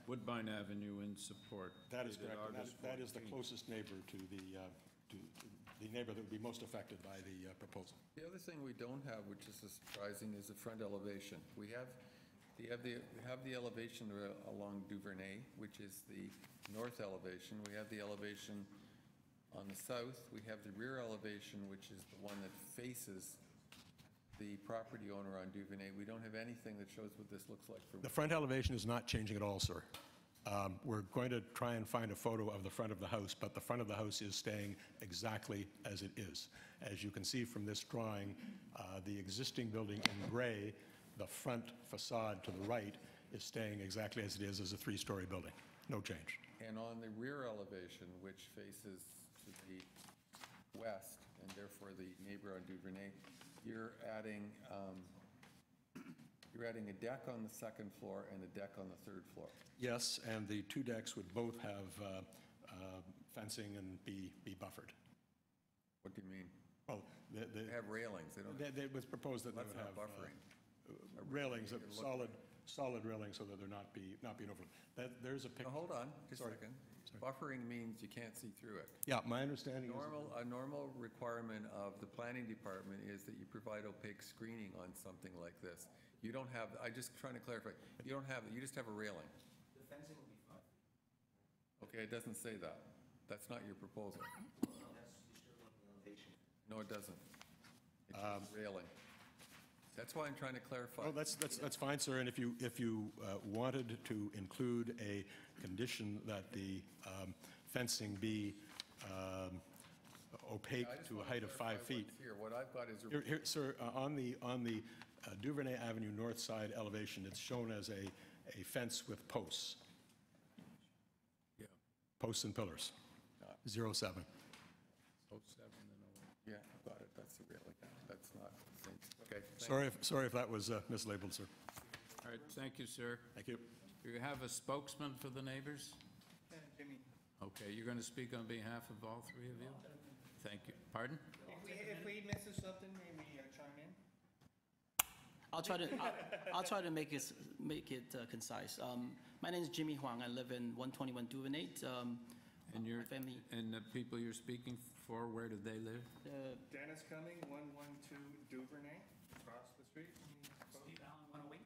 Woodbine Avenue in support. That is dated correct. August That is the 14th. closest neighbor to the neighbor that would be most affected by the proposal. The other thing we don't have, which is surprising, is the front elevation. We have the elevation along Duvernay, which is the north elevation. We have the elevation on the south. We have the rear elevation, which is the one that faces the property owner on Duvernay. We don't have anything that shows what this looks like. The front elevation is not changing at all, sir. We're going to try and find a photo of the front of the house, but the front of the house is staying exactly as it is. As you can see from this drawing, the existing building in gray, the front facade to the right, is staying exactly as it is as a three-story building. No change. And on the rear elevation, which faces to the west, and therefore the neighbor on Duvernay, you're adding a deck on the second floor and a deck on the third floor. Yes, and the two decks would both have fencing and be buffered. What do you mean? Well, they have railings. They don't. It was proposed that they would have buffering. Railings, solid railings, so that they're not being over. There's a picture. Now, hold on, just a second. Buffering means you can't see through it. Yeah, my understanding is. A normal requirement of the planning department is that you provide opaque screening on something like this. You don't have, I'm just trying to clarify, you don't have, you just have a railing. The fencing will be 5 feet. Okay, it doesn't say that. That's not your proposal. That's you show on the elevation. No, it doesn't. It's just railing. That's why I'm trying to clarify. Oh, that's fine, sir. And if you wanted to include a condition that the fencing be opaque to a height of 5 feet. Here, what I've got is. Here, sir, on the Duvernay Avenue north side elevation, it's shown as a fence with posts. Yeah. Posts and pillars. 07. 07 and 08. Yeah, I've got it. That's the railing. That's not the same. Okay. Sorry if that was mislabeled, sir. All right, thank you, sir. Thank you. Do you have a spokesman for the neighbors? Jimmy. Okay, you're going to speak on behalf of all three of you? Thank you. Pardon? If we misses something, maybe chime in. I'll try to make it concise. My name is Jimmy Huang. I live in 121 Duvernay. And your family. And the people you're speaking for, where do they live? Dennis Cumming, 112 Duvernay, across the street. Steve Allen, 108.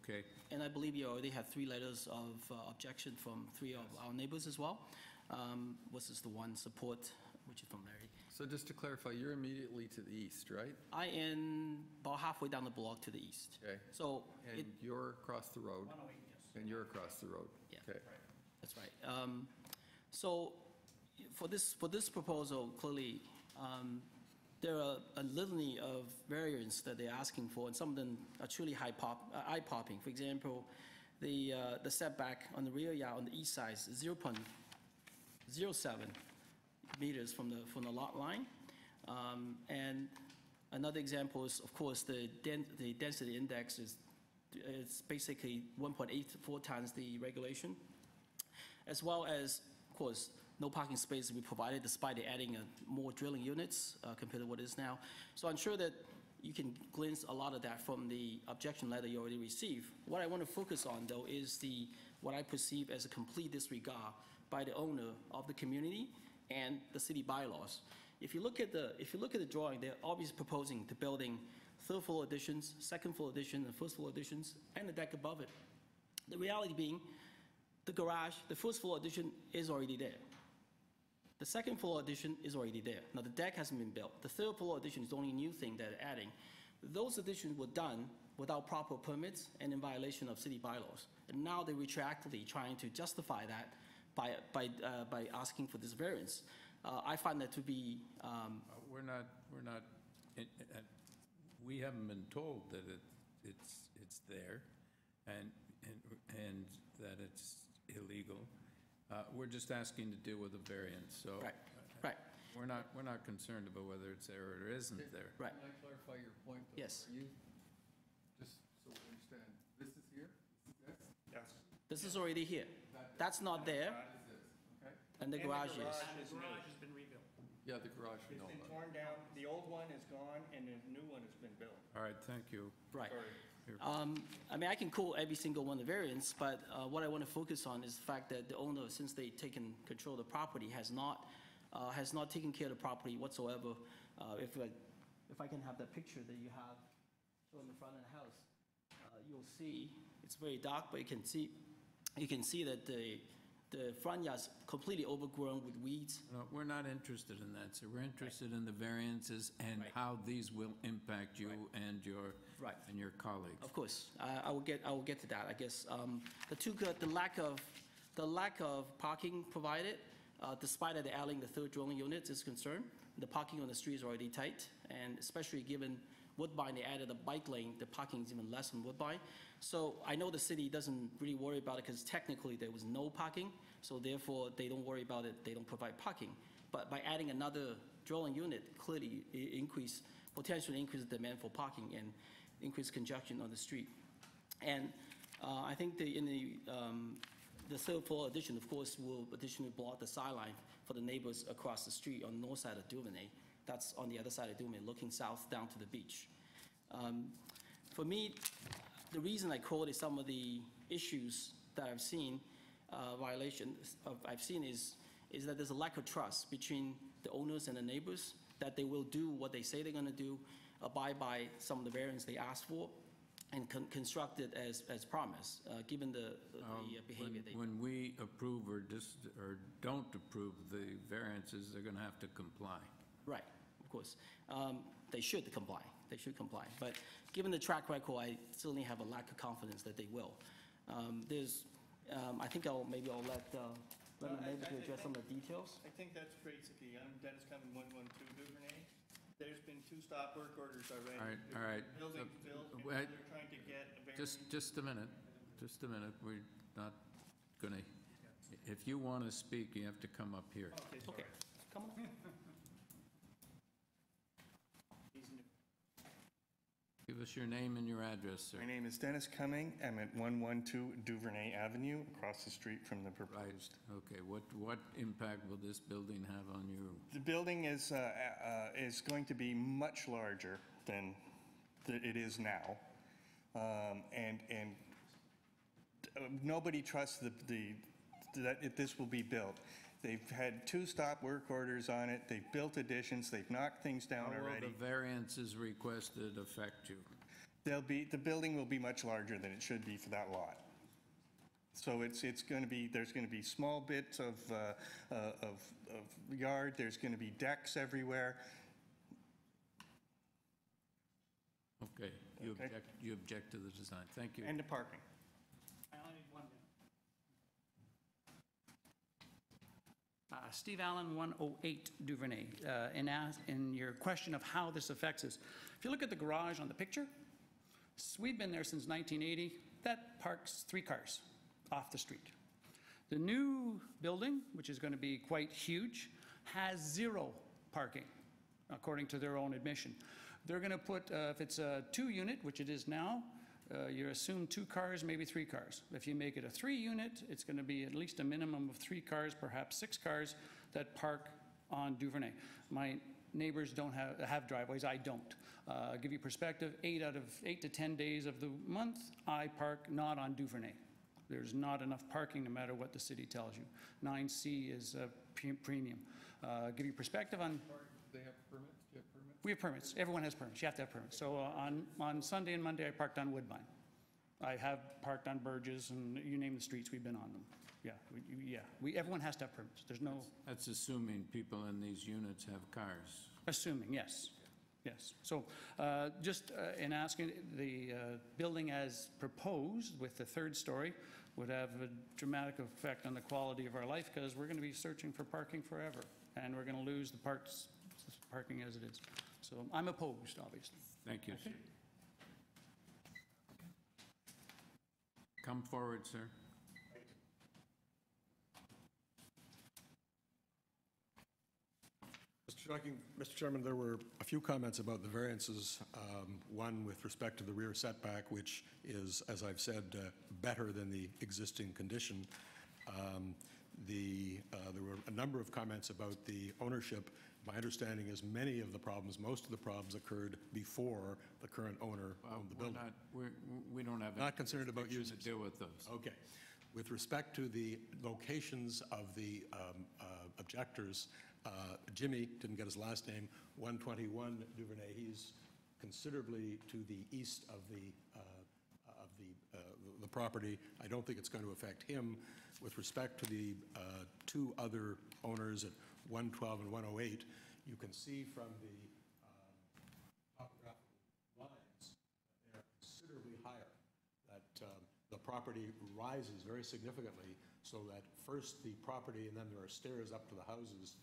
Okay. And I believe you already have 3 letters of objection from 3 of our neighbors as well. This is the one support, which is from Larry. So just to clarify, you're immediately to the east, right? I am about halfway down the block to the east. Okay. So and you're across the road. 108, yes. And you're across the road. Yeah. Okay. That's right. So for this proposal, clearly, there are a litany of variants that they're asking for, and some of them are truly eye-popping. For example, the setback on the rear yard on the east side is 0.07 meters from the lot line. And another example is, of course, the density index is basically 1.84 times the regulation, as well as, of course, no parking space we provided despite adding more drilling units compared to what it is now. So I'm sure that you can glimpse a lot of that from the objection letter you already received. What I want to focus on, though, is what I perceive as a complete disregard by the owner of the community and the city bylaws. If you look at the drawing, they're obviously proposing the building third floor additions, second floor addition, and first floor additions, and the deck above it. The reality being, the garage, the first floor addition is already there. The second floor addition is already there. Now, the deck hasn't been built. The third floor addition is the only new thing that they're adding. Those additions were done without proper permits and in violation of city bylaws. And now they're retroactively trying to justify that by asking for this variance. I find that to be... we haven't been told that it's there and that it's illegal. We're just asking to deal with a variance, so. Right. We're not concerned about whether it's there or it isn't there. Right. Can I clarify your point, though? Yes. Are you, just so we understand, this is here? This? Yes. This is already here. That's not there, That is this, okay? and the garage is. The garage has been rebuilt. Yeah, the garage, we It's know been about. torn down, the old one is gone, and the new one has been built. All right, thank you. Right. Here. I mean, I can quote every single one of the variants, but what I want to focus on is the fact that the owner, since they've taken control of the property, has not taken care of the property whatsoever. If I can have that picture that you have showing the front of the house, you'll see it's very dark, but you can see that the front yard's completely overgrown with weeds. No, we're not interested in that, sir. We're interested in the variances and how these will impact you and your colleagues. Of course, I will get to that. I guess the lack of parking provided, despite that adding the third dwelling unit, is concerned. The parking on the street is already tight, and especially given Woodbine, they added a bike lane. The parking is even less on Woodbine. So I know the city doesn't really worry about it because technically there was no parking, so therefore they don't worry about it. They don't provide parking. But by adding another dwelling unit, clearly it potentially increase the demand for parking and increase congestion on the street. And I think the third floor addition, of course, will additionally block the sideline for the neighbors across the street on the north side of Duvernay. That's on the other side of Duvernay, looking south down to the beach. For me, the reason I quoted some of the issues that I've seen, is that there's a lack of trust between the owners and the neighbors, that they will do what they say they're going to do, abide by some of the variants they asked for, and construct it as promised, given the behavior they... When we approve or don't approve the variances, they're going to have to comply. Right, of course. They should comply. They should comply. But given the track record, I certainly have a lack of confidence that they will. I think maybe I'll let the neighbor to address some of the details. I think that's basically, I'm Dennis Cumming, 112 Duvernay. There's been 2 stop work orders already. All right. Building's built, and now they're trying to get a variance. Just a minute. We're not going to... If you want to speak, you have to come up here. Okay, sorry. Okay, come on. Give us your name and your address, sir. My name is Dennis Cumming. I'm at 112 Duvernay Avenue, across the street from the proposed. Okay, what impact will this building have on you? The building is going to be much larger than it is now, and nobody trusts that this will be built. They've had 2 stop work orders on it. They've built additions. They've knocked things down already. How will the variances requested affect you? The building will be much larger than it should be for that lot. So it's going to be, there's going to be small bits of yard. There's going to be decks everywhere. Okay, you object to the design. Thank you. And the parking. I only need 1 minute. Steve Allen, 108 Duvernay. In your question of how this affects us, if you look at the garage on the picture, we've been there since 1980. That parks 3 cars off the street. The new building, which is going to be quite huge, has 0 parking, according to their own admission. They're going to put, if it's a 2-unit, which it is now, you assume 2 cars, maybe 3 cars. If you make it a 3-unit, it's going to be at least a minimum of 3 cars, perhaps 6 cars that park on Duvernay. My neighbors don't have driveways. I don't. Give you perspective, 8 to 10 days of the month, I park not on Duvernay. There's not enough parking no matter what the city tells you. 9C is a premium. Give you perspective on... They have permits? Do you have permits? We have permits. Everyone has permits. You have to have permits. So on Sunday and Monday, I parked on Woodbine. I have parked on Burgess, and you name the streets, we've been on them. Everyone has to have permits. There's no, That's assuming people in these units have cars. assuming, yes, yes. So just in asking, the building as proposed with the third story would have a dramatic effect on the quality of our life, because we're going to be searching for parking forever, and we're going to lose the parking as it is. So I'm opposed, obviously. Thank you. Come forward, sir. Mr. Chairman, there were a few comments about the variances. One with respect to the rear setback, which is, as I've said, better than the existing condition. There were a number of comments about the ownership. My understanding is many of the problems, most of the problems occurred before the current owner owned the building. We don't have Not concerned about users. to deal with those. Okay. With respect to the locations of the objectors, Jimmy, didn't get his last name, 121 Duvernay, he's considerably to the east of the property. I don't think it's going to affect him. With respect to the two other owners at 112 and 108, you can see from the topographical lines that they're considerably higher, that the property rises very significantly, so that first the property and then there are stairs up to the houses.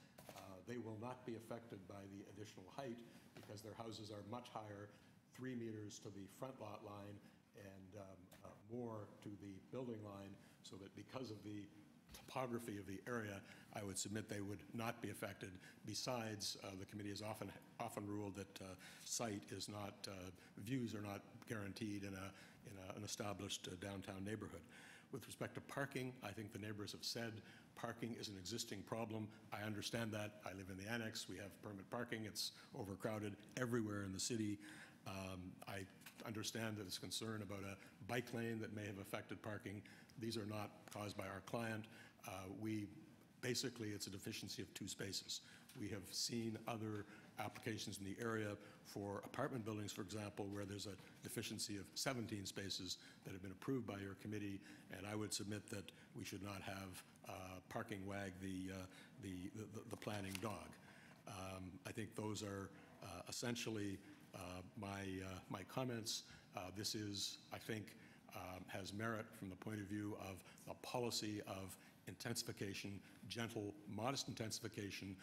They will not be affected by the additional height because their houses are much higher, 3 meters to the front lot line and more to the building line, so that because of the topography of the area, I would submit they would not be affected. Besides, the committee has often ruled that site is not, views are not guaranteed in an established downtown neighborhood. With respect to parking, I think the neighbors have said parking is an existing problem. I understand that. I live in the annex. We have permit parking. It's overcrowded everywhere in the city. I understand that it's concern about a bike lane that may have affected parking. These are not caused by our client. Basically, it's a deficiency of 2 spaces. We have seen other applications in the area for apartment buildings, for example, where there's a deficiency of 17 spaces that have been approved by your committee, and I would submit that we should not have parking wag the planning dog. I think those are essentially my comments. This is, I think, has merit from the point of view of the policy of intensification, gentle, modest intensification,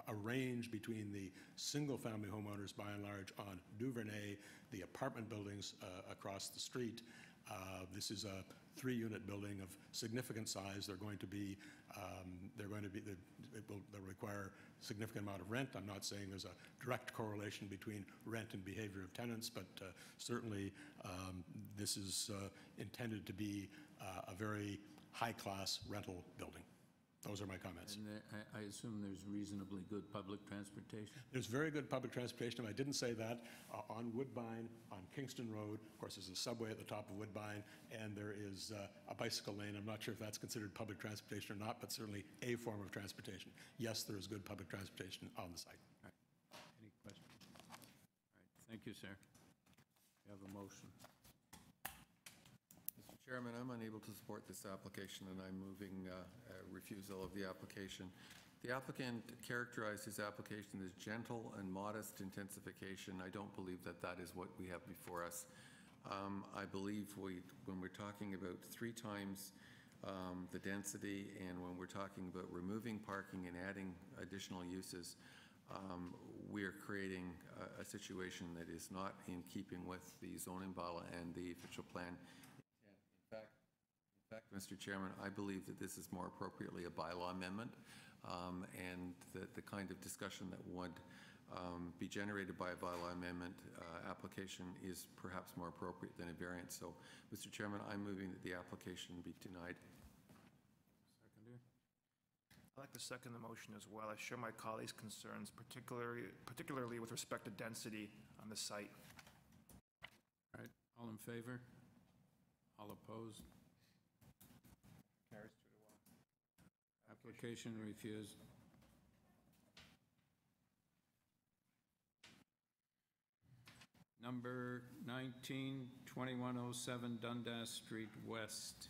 a range between the single-family homeowners, by and large, on Duvernay, the apartment buildings across the street. This is a 3-unit building of significant size. They'll require a significant amount of rent. I'm not saying there's a direct correlation between rent and behavior of tenants, but certainly this is intended to be a very high-class rental building. Those are my comments. And I assume there's reasonably good public transportation? There's very good public transportation. If I didn't say that, on Woodbine, on Kingston Road, of course, there's a subway at the top of Woodbine, and there is a bicycle lane. I'm not sure if that's considered public transportation or not, but certainly a form of transportation. Yes, there is good public transportation on the site. All right. Any questions? All right. Thank you, sir. You have a motion. Mr. Chairman, I'm unable to support this application, and I'm moving refusal of the application. The applicant characterized his application as gentle and modest intensification. I don't believe that that is what we have before us. I believe when we're talking about 3 times the density, and when we're talking about removing parking and adding additional uses, we are creating a situation that is not in keeping with the zoning bylaw and the official plan. In fact, Mr. Chairman, I believe that this is more appropriately a bylaw amendment, and that the kind of discussion that would be generated by a bylaw amendment application is perhaps more appropriate than a variance. So, Mr. Chairman, I'm moving that the application be denied. Seconder? I'd like to second the motion as well. I share my colleagues' concerns, particularly with respect to density on the site. All right. All in favor? All opposed? Carries 2 to 1. Application refused. Number 19, 2107 Dundas Street West.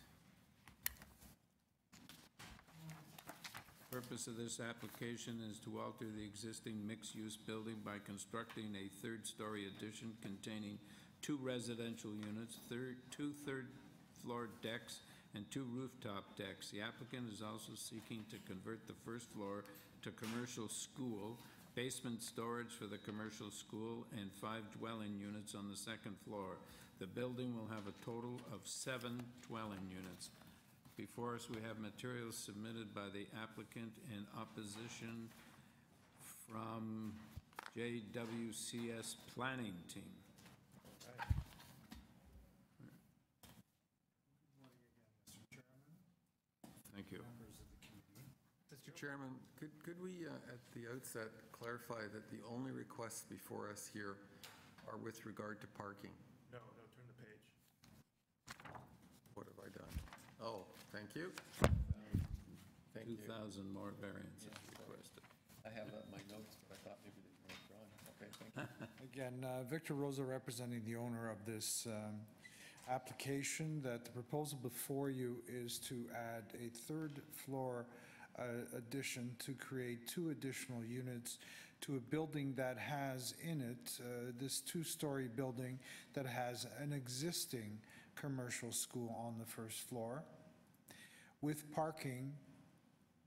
purpose of this application is to alter the existing mixed-use building by constructing a third-story addition containing 2 residential units, 2 third-floor decks, and 2 rooftop decks. The applicant is also seeking to convert the first floor to commercial school, basement storage for the commercial school, and 5 dwelling units on the second floor. The building will have a total of 7 dwelling units. Before us, we have materials submitted by the applicant in opposition from JWCS Planning Team. Thank you. Mr. Chairman, could we, at the outset, clarify that the only requests before us here are with regard to parking? No, turn the page. What have I done? Oh, thank you. Thank you. 2,000 more variances requested. I have that in my notes, but I thought maybe they weren't drawn. Okay, thank you. Again, Victor Rosa representing the owner of this application, that the proposal before you is to add a third floor addition to create 2 additional units to a building that has in it, this 2-story building that has an existing commercial school on the first floor with parking,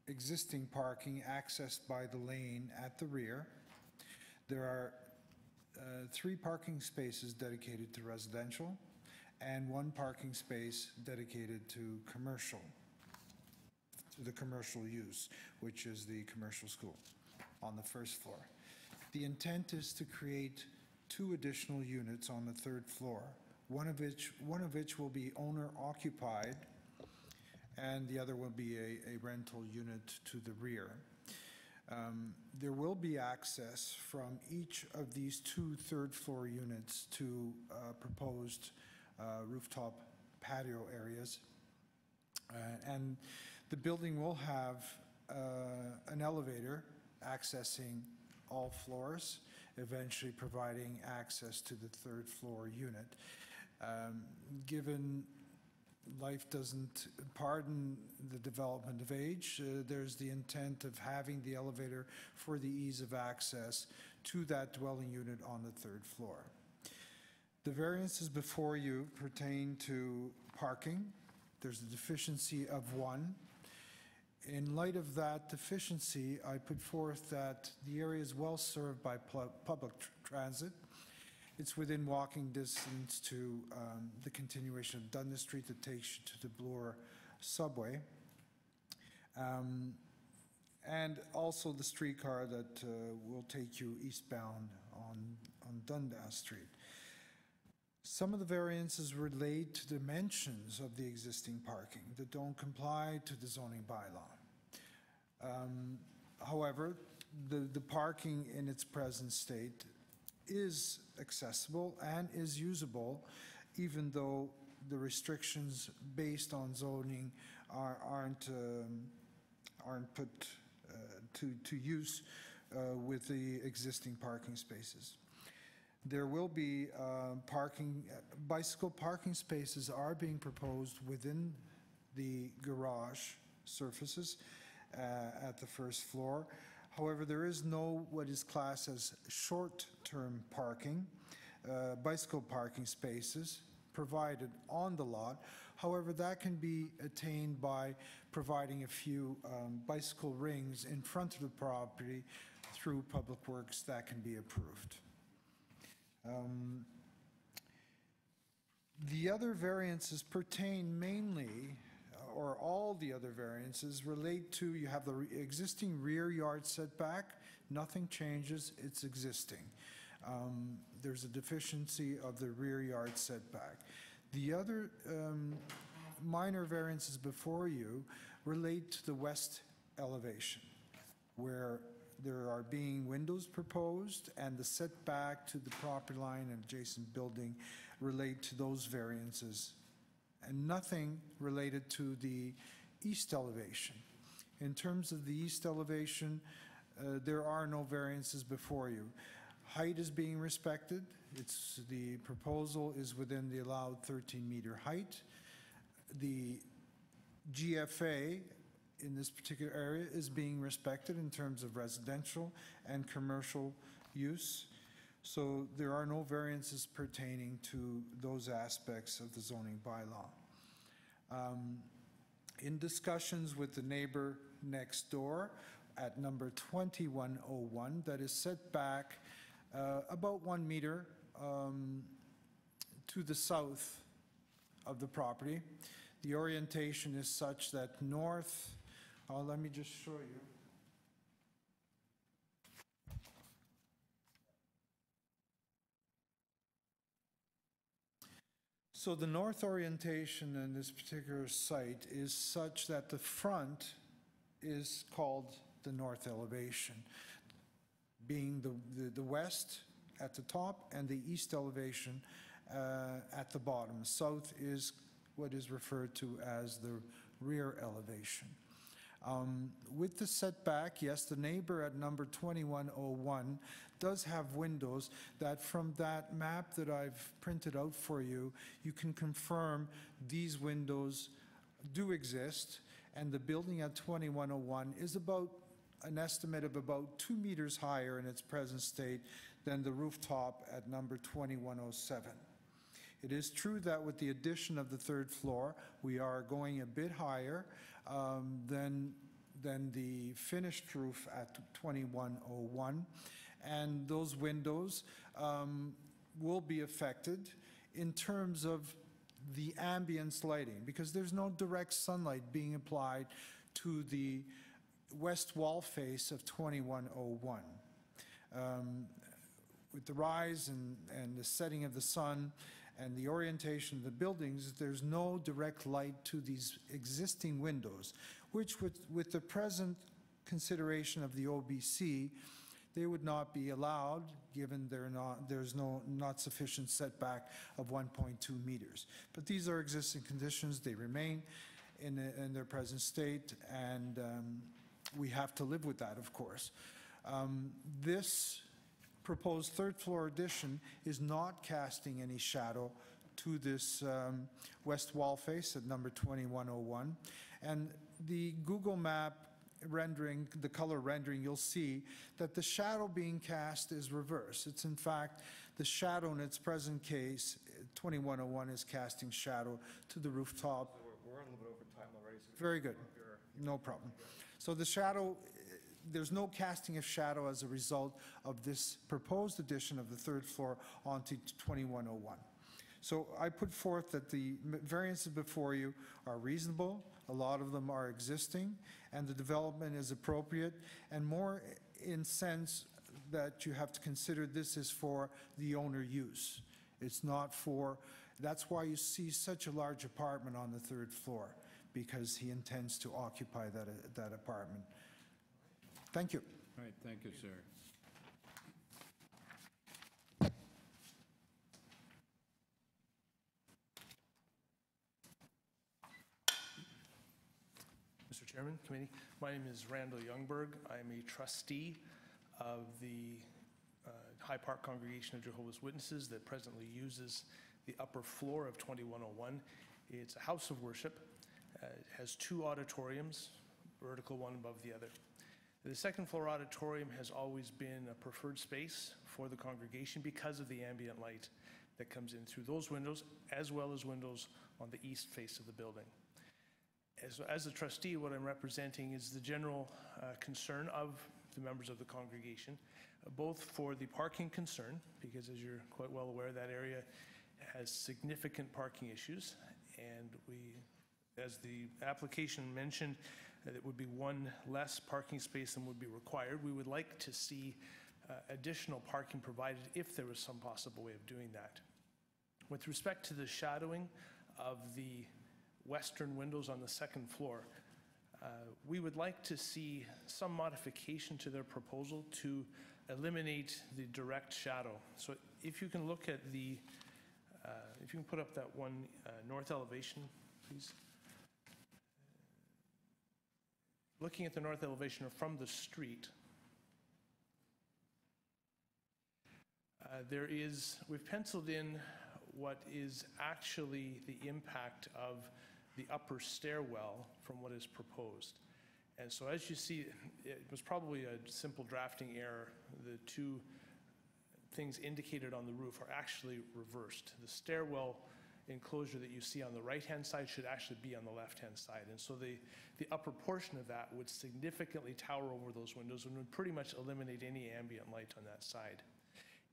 existing parking accessed by the lane at the rear. There are 3 parking spaces dedicated to residential and 1 parking space dedicated to commercial, to the commercial use, which is the commercial school on the first floor. The intent is to create 2 additional units on the 3rd floor, one of which will be owner occupied, and the other will be a rental unit to the rear. There will be access from each of these 2 third-floor units to proposed rooftop patio areas. And the building will have an elevator accessing all floors, eventually providing access to the 3rd-floor unit. Given life doesn't pardon the development of age, there's the intent of having the elevator for the ease of access to that dwelling unit on the 3rd floor. The variances before you pertain to parking. There's a deficiency of 1. In light of that deficiency, I put forth that the area is well served by public transit. It's within walking distance to the continuation of Dundas Street that takes you to the Bloor subway. And also the streetcar that will take you eastbound on Dundas Street. Some of the variances relate to dimensions of the existing parking that don't comply to the zoning bylaw. However, the parking in its present state is accessible and is usable, even though the restrictions based on zoning aren't put to use with the existing parking spaces. There will be bicycle parking spaces are being proposed within the garage surfaces at the first floor. However, there is no what is classed as short-term parking, bicycle parking spaces provided on the lot. However, that can be attained by providing a few bicycle rings in front of the property through Public Works that can be approved. The other variances pertain mainly, or all the other variances relate to, you have the existing rear yard setback, nothing changes, it's existing. There's a deficiency of the rear yard setback. The other minor variances before you relate to the west elevation, where there are being windows proposed, and the setback to the property line and adjacent building relate to those variances, and nothing related to the east elevation. In terms of the east elevation, there are no variances before you. Height is being respected. The proposal is within the allowed 13-meter height. The GFA in this particular area is being respected in terms of residential and commercial use. So there are no variances pertaining to those aspects of the zoning bylaw. In discussions with the neighbor next door at number 2101, that is set back about 1 meter to the south of the property. The orientation is such that north, let me just show you. So the north orientation in this particular site is such that the front is called the north elevation, being the west at the top and the east elevation at the bottom. South is what is referred to as the rear elevation. With the setback, yes, the neighbor at number 2101 does have windows that from that map that I've printed out for you, you can confirm these windows do exist, and the building at 2101 is about an estimate of about 2 meters higher in its present state than the rooftop at number 2107. It is true that with the addition of the third floor, we are going a bit higher than the finished roof at 2101, and those windows will be affected in terms of the ambience lighting, because there's no direct sunlight being applied to the west wall face of 2101. With the rise and the setting of the sun and the orientation of the buildings, there's no direct light to these existing windows, which with the present consideration of the OBC, they would not be allowed, given there's not sufficient setback of 1.2 meters. But these are existing conditions. They remain in their present state, and we have to live with that, of course. This proposed third floor addition is not casting any shadow to this west wall face at number 2101. And the Google map rendering, the color rendering, you'll see that the shadow being cast is reverse. It's in fact the shadow in its present case, 2101, is casting shadow to the rooftop. We're a little bit over time already. So very good. No problem. So the shadow, there's no casting of shadow as a result of this proposed addition of the third floor onto 2101. So I put forth that the variances before you are reasonable, a lot of them are existing, and the development is appropriate, and more in sense that you have to consider this is for the owner use. It's not for, that's why you see such a large apartment on the third floor, because he intends to occupy that apartment. Thank you. All right, thank you, sir. Mr. Chairman, committee, my name is Randall Youngberg. I am a trustee of the High Park Congregation of Jehovah's Witnesses that presently uses the upper floor of 2101. It's a house of worship. It has 2 auditoriums, vertical one above the other. The second floor auditorium has always been a preferred space for the congregation because of the ambient light that comes in through those windows, as well as windows on the east face of the building. As a trustee, what I'm representing is the general concern of the members of the congregation, both for the parking concern, because as you're quite well aware, that area has significant parking issues, and as the application mentioned, it would be 1 less parking space than would be required. We would like to see additional parking provided if there was some possible way of doing that. With respect to the shadowing of the western windows on the second floor, we would like to see some modification to their proposal to eliminate the direct shadow. So if you can look at the, if you can put up that one north elevation, please. Looking at the north elevation from the street, we've penciled in what is actually the impact of the upper stairwell from what is proposed. And so as you see, it was probably a simple drafting error. The two things indicated on the roof are actually reversed. The stairwell enclosure that you see on the right-hand side should actually be on the left-hand side. And so the upper portion of that would significantly tower over those windows and would pretty much eliminate any ambient light on that side.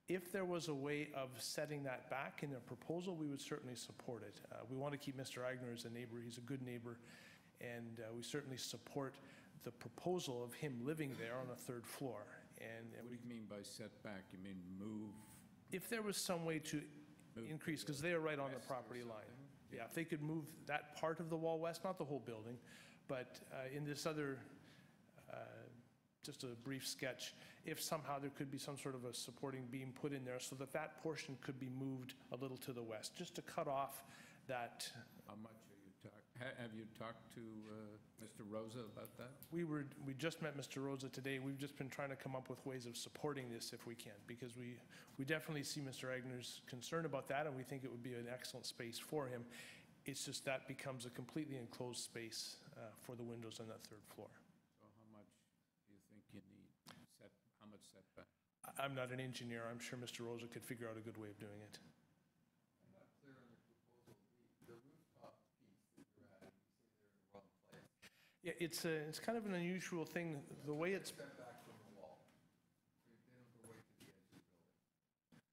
If there was a way of setting that back in a proposal, we would certainly support it. We want to keep Mr. Agner as a neighbor. He's a good neighbor, and we certainly support the proposal of him living there on a third floor. And What do you mean by setback? You mean move? if there was some way to increase, because they are right on the property line. Yeah, if they could move that part of the wall west, not the whole building, but in this other, just a brief sketch, if somehow there could be some sort of a supporting beam put in there so that that portion could be moved a little to the west, just to cut off that. How much are you talking? Have you talked to Mr. Rosa about that? We just met Mr. Rosa today. We've just been trying to come up with ways of supporting this if we can, because we definitely see Mr. Agner's concern about that, and we think it would be an excellent space for him. It's just that becomes a completely enclosed space for the windows on that third floor. So how much do you think you need? How much setback? I'm not an engineer. I'm sure Mr. Rosa could figure out a good way of doing it. I'm not clear on your proposal. The rooftop piece that you're adding, you say they're in the wrong place. Yeah, it's kind of an unusual thing, the way it's. Step back from the wall. They don't go right to the edge of the building.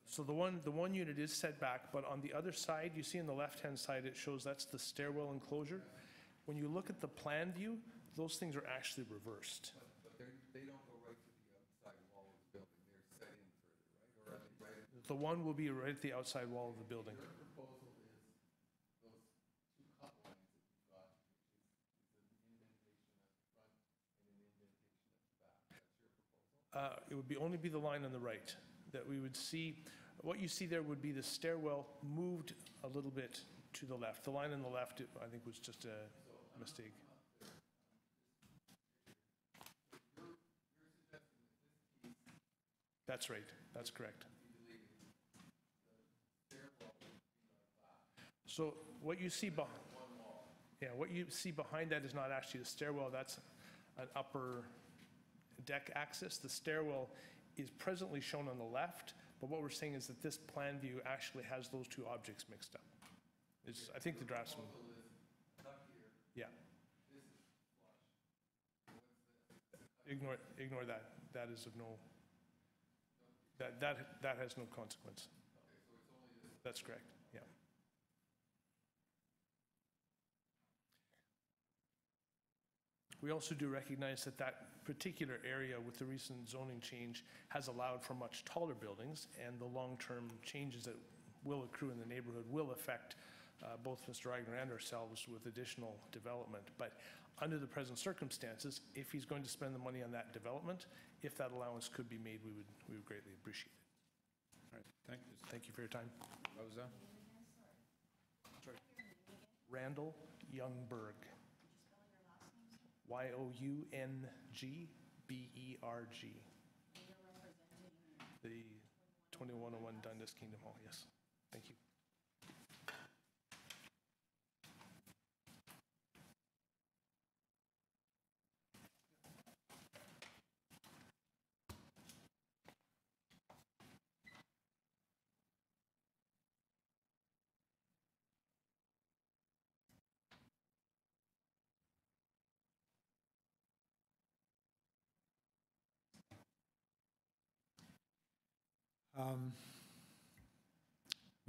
So the one unit is set back, but on the other side, you see on the left-hand side, it shows that's the stairwell enclosure. When you look at the plan view, those things are actually reversed. But they don't go right to the outside wall of the building. They're set in further, right? Or are they right at The one will be right at the outside wall of the building. Your proposal is those two cut lines that you've got, which is an indentation at the front and an indentation at the back. That's your proposal? It would only be the line on the right that we would see. What you see there would be the stairwell moved a little bit to the left. The line on the left, I think, was just a mistake. That's right. That's correct. So what you see what you see behind that is not actually the stairwell. That's an upper deck access. The stairwell is presently shown on the left, but what we're saying is that this plan view actually has those two objects mixed up. I think the draftsman. Yeah. Ignore that. That is of no. That has no consequence. That's correct. Yeah. We also do recognize that that particular area with the recent zoning change has allowed for much taller buildings, and the long-term changes that will accrue in the neighborhood will affect both Mr. Agner and ourselves with additional development. But under the present circumstances, if he's going to spend the money on that development, if that allowance could be made, we would greatly appreciate it. All right, thank you. Thank you for your time. Rosa? Sorry. Randall Youngberg. Youngberg. The 2101 Dundas Kingdom Hall, yes. Thank you.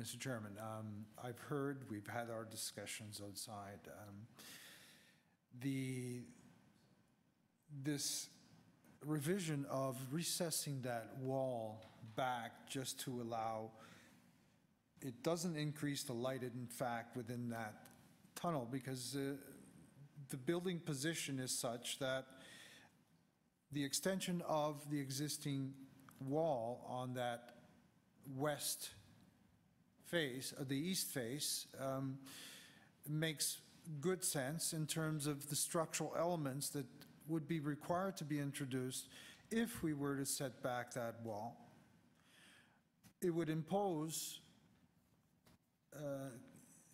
Mr. Chairman, I've heard, we've had our discussions outside. This revision of recessing that wall back just to allow, it doesn't increase the light, in fact, within that tunnel, because the building position is such that the extension of the existing wall on that west face, the east face, makes good sense in terms of the structural elements that would be required to be introduced if we were to set back that wall. It would impose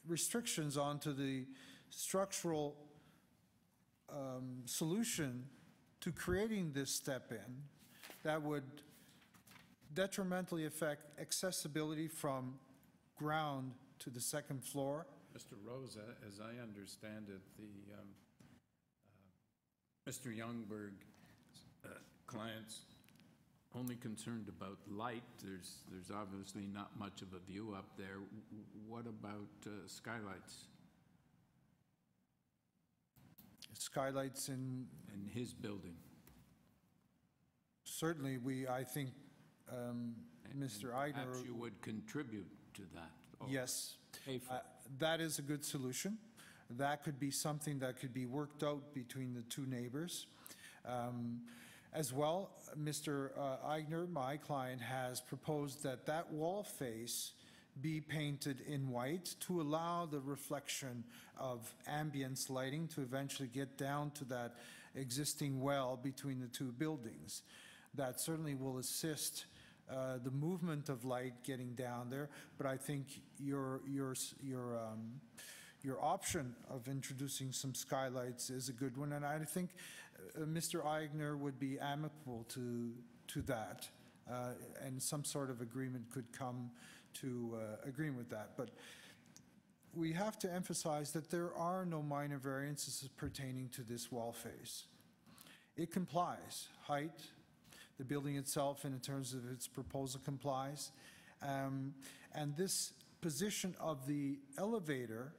restrictions onto the structural solution to creating this step-in that would detrimentally affect accessibility from ground to the second floor. Mr. Rosa, as I understand it, Mr. Youngberg client's only concerned about light. There's obviously not much of a view up there. What about skylights? Skylights in his building? Certainly, I think Mr. Eigner... Perhaps you would contribute to that? Yes. Pay for it. That is a good solution. That could be something that could be worked out between the two neighbors. As well, Mr. Eigner, my client, has proposed that that wall face be painted in white to allow the reflection of ambience lighting to eventually get down to that existing well between the two buildings. That certainly will assist the movement of light getting down there, but I think your option of introducing some skylights is a good one, and I think Mr. Eigner would be amicable to that, and some sort of agreement could come to agreeing with that. But we have to emphasize that there are no minor variances pertaining to this wall face. It complies. Height, the building itself, in terms of its proposal, complies. And this position of the elevator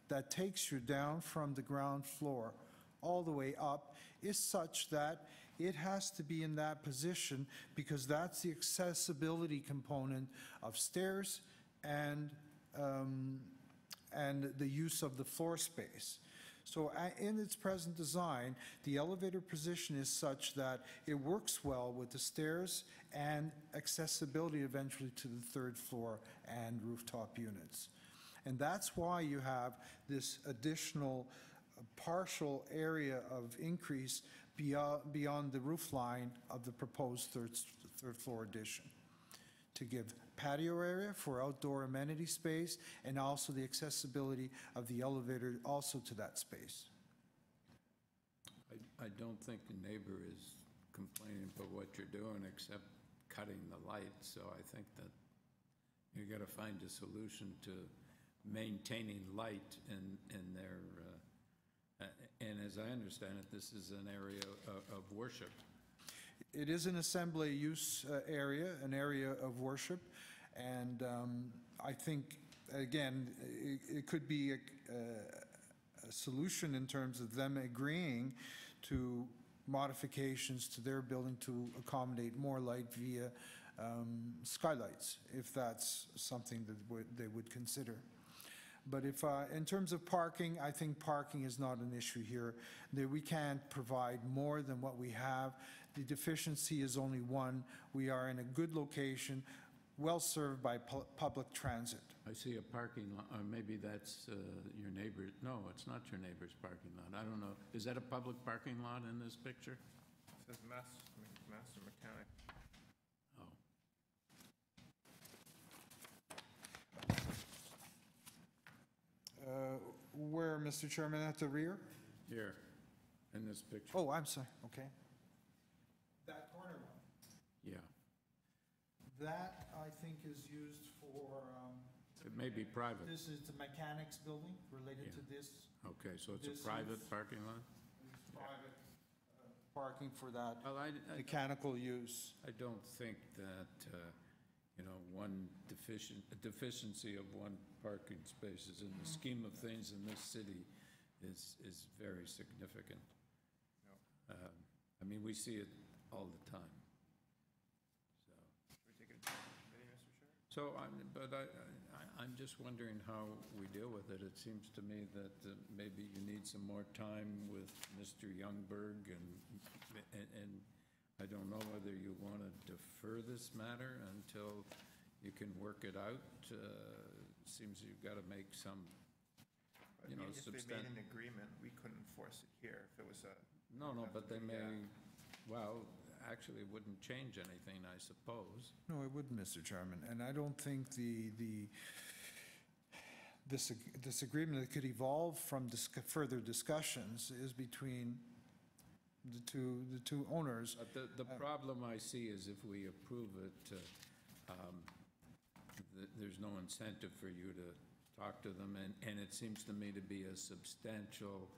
that takes you down from the ground floor all the way up is such that it has to be in that position because that's the accessibility component of stairs and the use of the floor space. So in its present design, the elevator position is such that it works well with the stairs and accessibility eventually to the third floor and rooftop units. And that's why you have this additional partial area of increase beyond the roof line of the proposed third floor addition, to give patio area for outdoor amenity space and also the accessibility of the elevator also to that space. I don't think the neighbor is complaining about what you're doing except cutting the light, so I think that you got to find a solution to maintaining light in their, and as I understand it, this is an area of worship. It is an assembly use area, an area of worship, and I think, again, it could be a solution in terms of them agreeing to modifications to their building to accommodate more light via skylights, if that's something that they would consider. But if, in terms of parking, I think parking is not an issue here. We can't provide more than what we have. The deficiency is only one. We are in a good location, well served by public transit. I see a parking lot, or maybe that's your neighbor. No, it's not your neighbor's parking lot. I don't know. Is that a public parking lot in this picture? It says master mechanic. Where, Mr. Chairman, at the rear? Here, in this picture. Oh, I'm sorry, okay. That corner one? Yeah. That, I think, is used for... It may be private. This is the mechanics building related to this. Okay, so it's a private parking lot? It's private parking for that mechanical use. I don't think that, one deficiency of one parking space is in the scheme of things in this city is very significant. No. I mean, we see it all the time. Should we take it to committee, Mr. Chair? So, I'm just wondering how we deal with it. It seems to me that maybe you need some more time with Mr. Youngberg, and I don't know whether you want to defer this matter until you can work it out. Seems you've got to make some, If they made an agreement, we couldn't force it here if it was a... No, but they may, well, actually it wouldn't change anything, I suppose. No, it wouldn't, Mr. Chairman. And I don't think the this agreement that could evolve from further discussions is between the two owners. But the problem I see is if we approve it, there's no incentive for you to talk to them, and it seems to me to be a substantial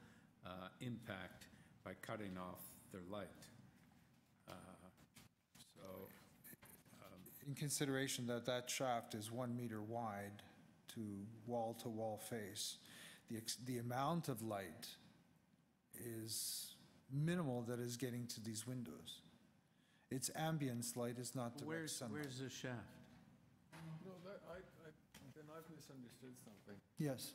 impact by cutting off their light. In consideration that that shaft is 1 meter wide to wall face, the amount of light is minimal that is getting to these windows. It's ambience light, is not direct sunlight. Where's the shaft? No, then I've misunderstood something. Yes.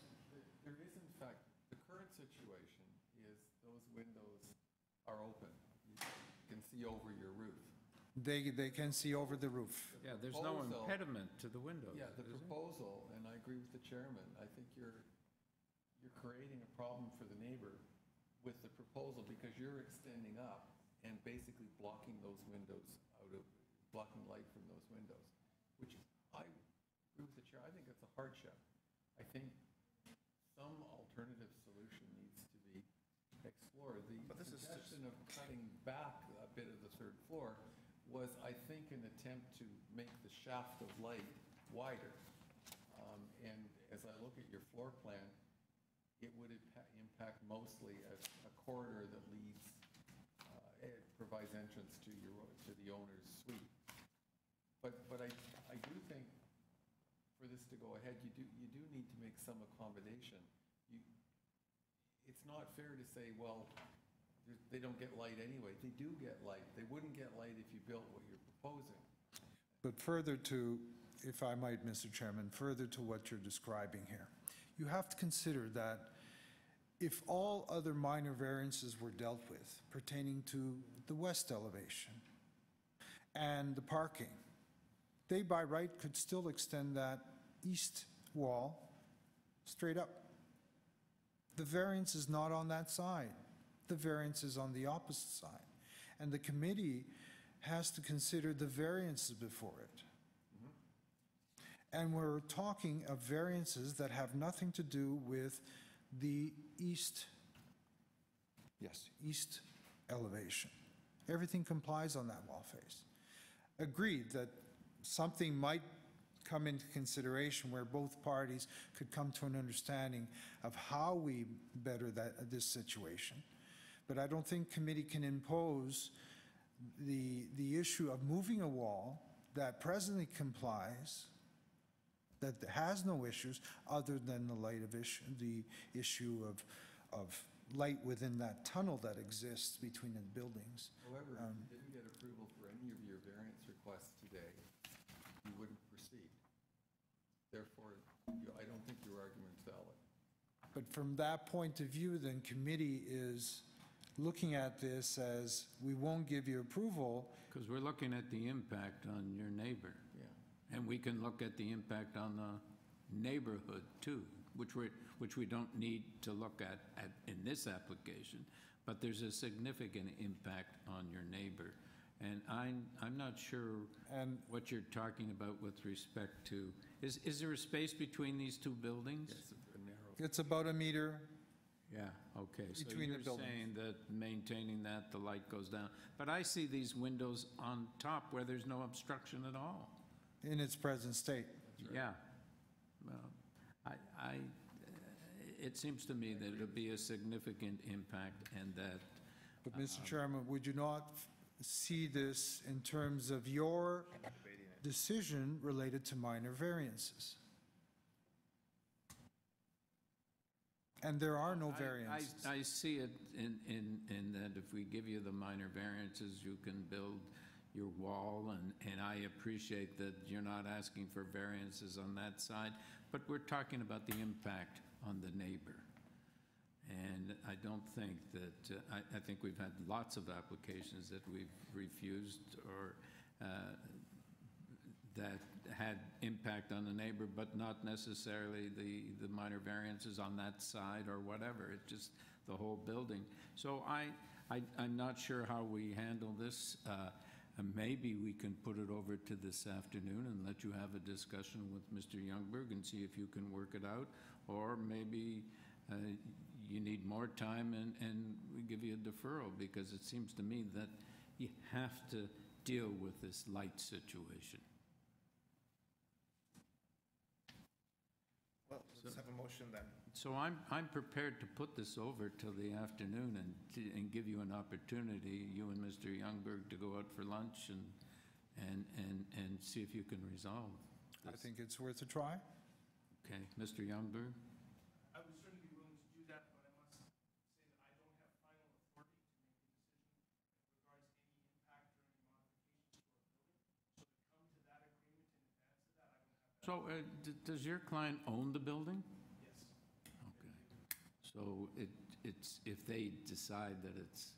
There is, in fact, the current situation is those windows are open. You can see over your roof. They can see over the roof. Yeah, there's no impediment to the windows. Yeah, the proposal, and I agree with the chairman, I think you're creating a problem for the neighbor with the proposal because you're extending up and basically blocking those windows blocking light from those windows, which I agree with the chair. I think it's a hardship. I think some alternative solution needs to be explored. The suggestion of cutting back a bit of the third floor was, I think, an attempt to make the shaft of light wider. And as I look at your floor plan, it would impact mostly a corridor that leads, it provides entrance to the owner's suite. But I do think for this to go ahead, you do need to make some accommodation. It's not fair to say, well, they don't get light anyway. They do get light. They wouldn't get light if you built what you're proposing. But further to, if I might, Mr. Chairman, further to what you're describing here, you have to consider that if all other minor variances were dealt with pertaining to the west elevation and the parking, they by right could still extend that east wall straight up. The variance is not on that side. The variance is on the opposite side. And the committee has to consider the variances before it. And we're talking of variances that have nothing to do with the east elevation. Everything complies on that wall face. Agreed that something might come into consideration where both parties could come to an understanding of how we better this situation. But I don't think committee can impose the issue of moving a wall that presently complies, that has no issues other than the issue of light within that tunnel that exists between the buildings. However, if you didn't get approval for any of your variance requests today, you wouldn't proceed. Therefore, I don't think your argument's valid. But from that point of view, then committee is looking at this as we won't give you approval. Because we're looking at the impact on your neighbor. Yeah. And we can look at the impact on the neighborhood too, which we don't need to look at in this application, but there's a significant impact on your neighbor. And I'm not sure what you're talking about with respect to, is there a space between these two buildings? Yes, It's about a meter. Yeah, okay. So Between the you're buildings. saying that maintaining that, the light goes down. But I see these windows on top where there's no obstruction at all. In its present state. Yeah. Well, it seems to me that it'll be a significant impact and that. But Mr. Chairman, would you not see this in terms of your decision related to minor variances? And there are no variances. I see it in that if we give you the minor variances, you can build your wall, and I appreciate that you're not asking for variances on that side, but we're talking about the impact on the neighbor. And I don't think that, I think we've had lots of applications that we've refused or that had impact on the neighbor, but not necessarily the minor variances on that side or whatever. It's just the whole building. So I'm not sure how we handle this. Maybe we can put it over to this afternoon and let you have a discussion with Mr. Youngberg and see if you can work it out. or maybe you need more time and we give you a deferral, because it seems to me that you have to deal with this light situation. Well, let's have a motion then. So I'm prepared to put this over till the afternoon and give you an opportunity, you and Mr. Youngberg, to go out for lunch and see if you can resolve this. I think it's worth a try. Okay, Mr. Youngberg? I would certainly be willing to do that, but I must say that I don't have final authority to make a decision in regards to any impact or any modifications to our building. So to come to that agreement in advance of that, I don't have that. So does your client own the building? Yes. Okay. So it's, if they decide that it's...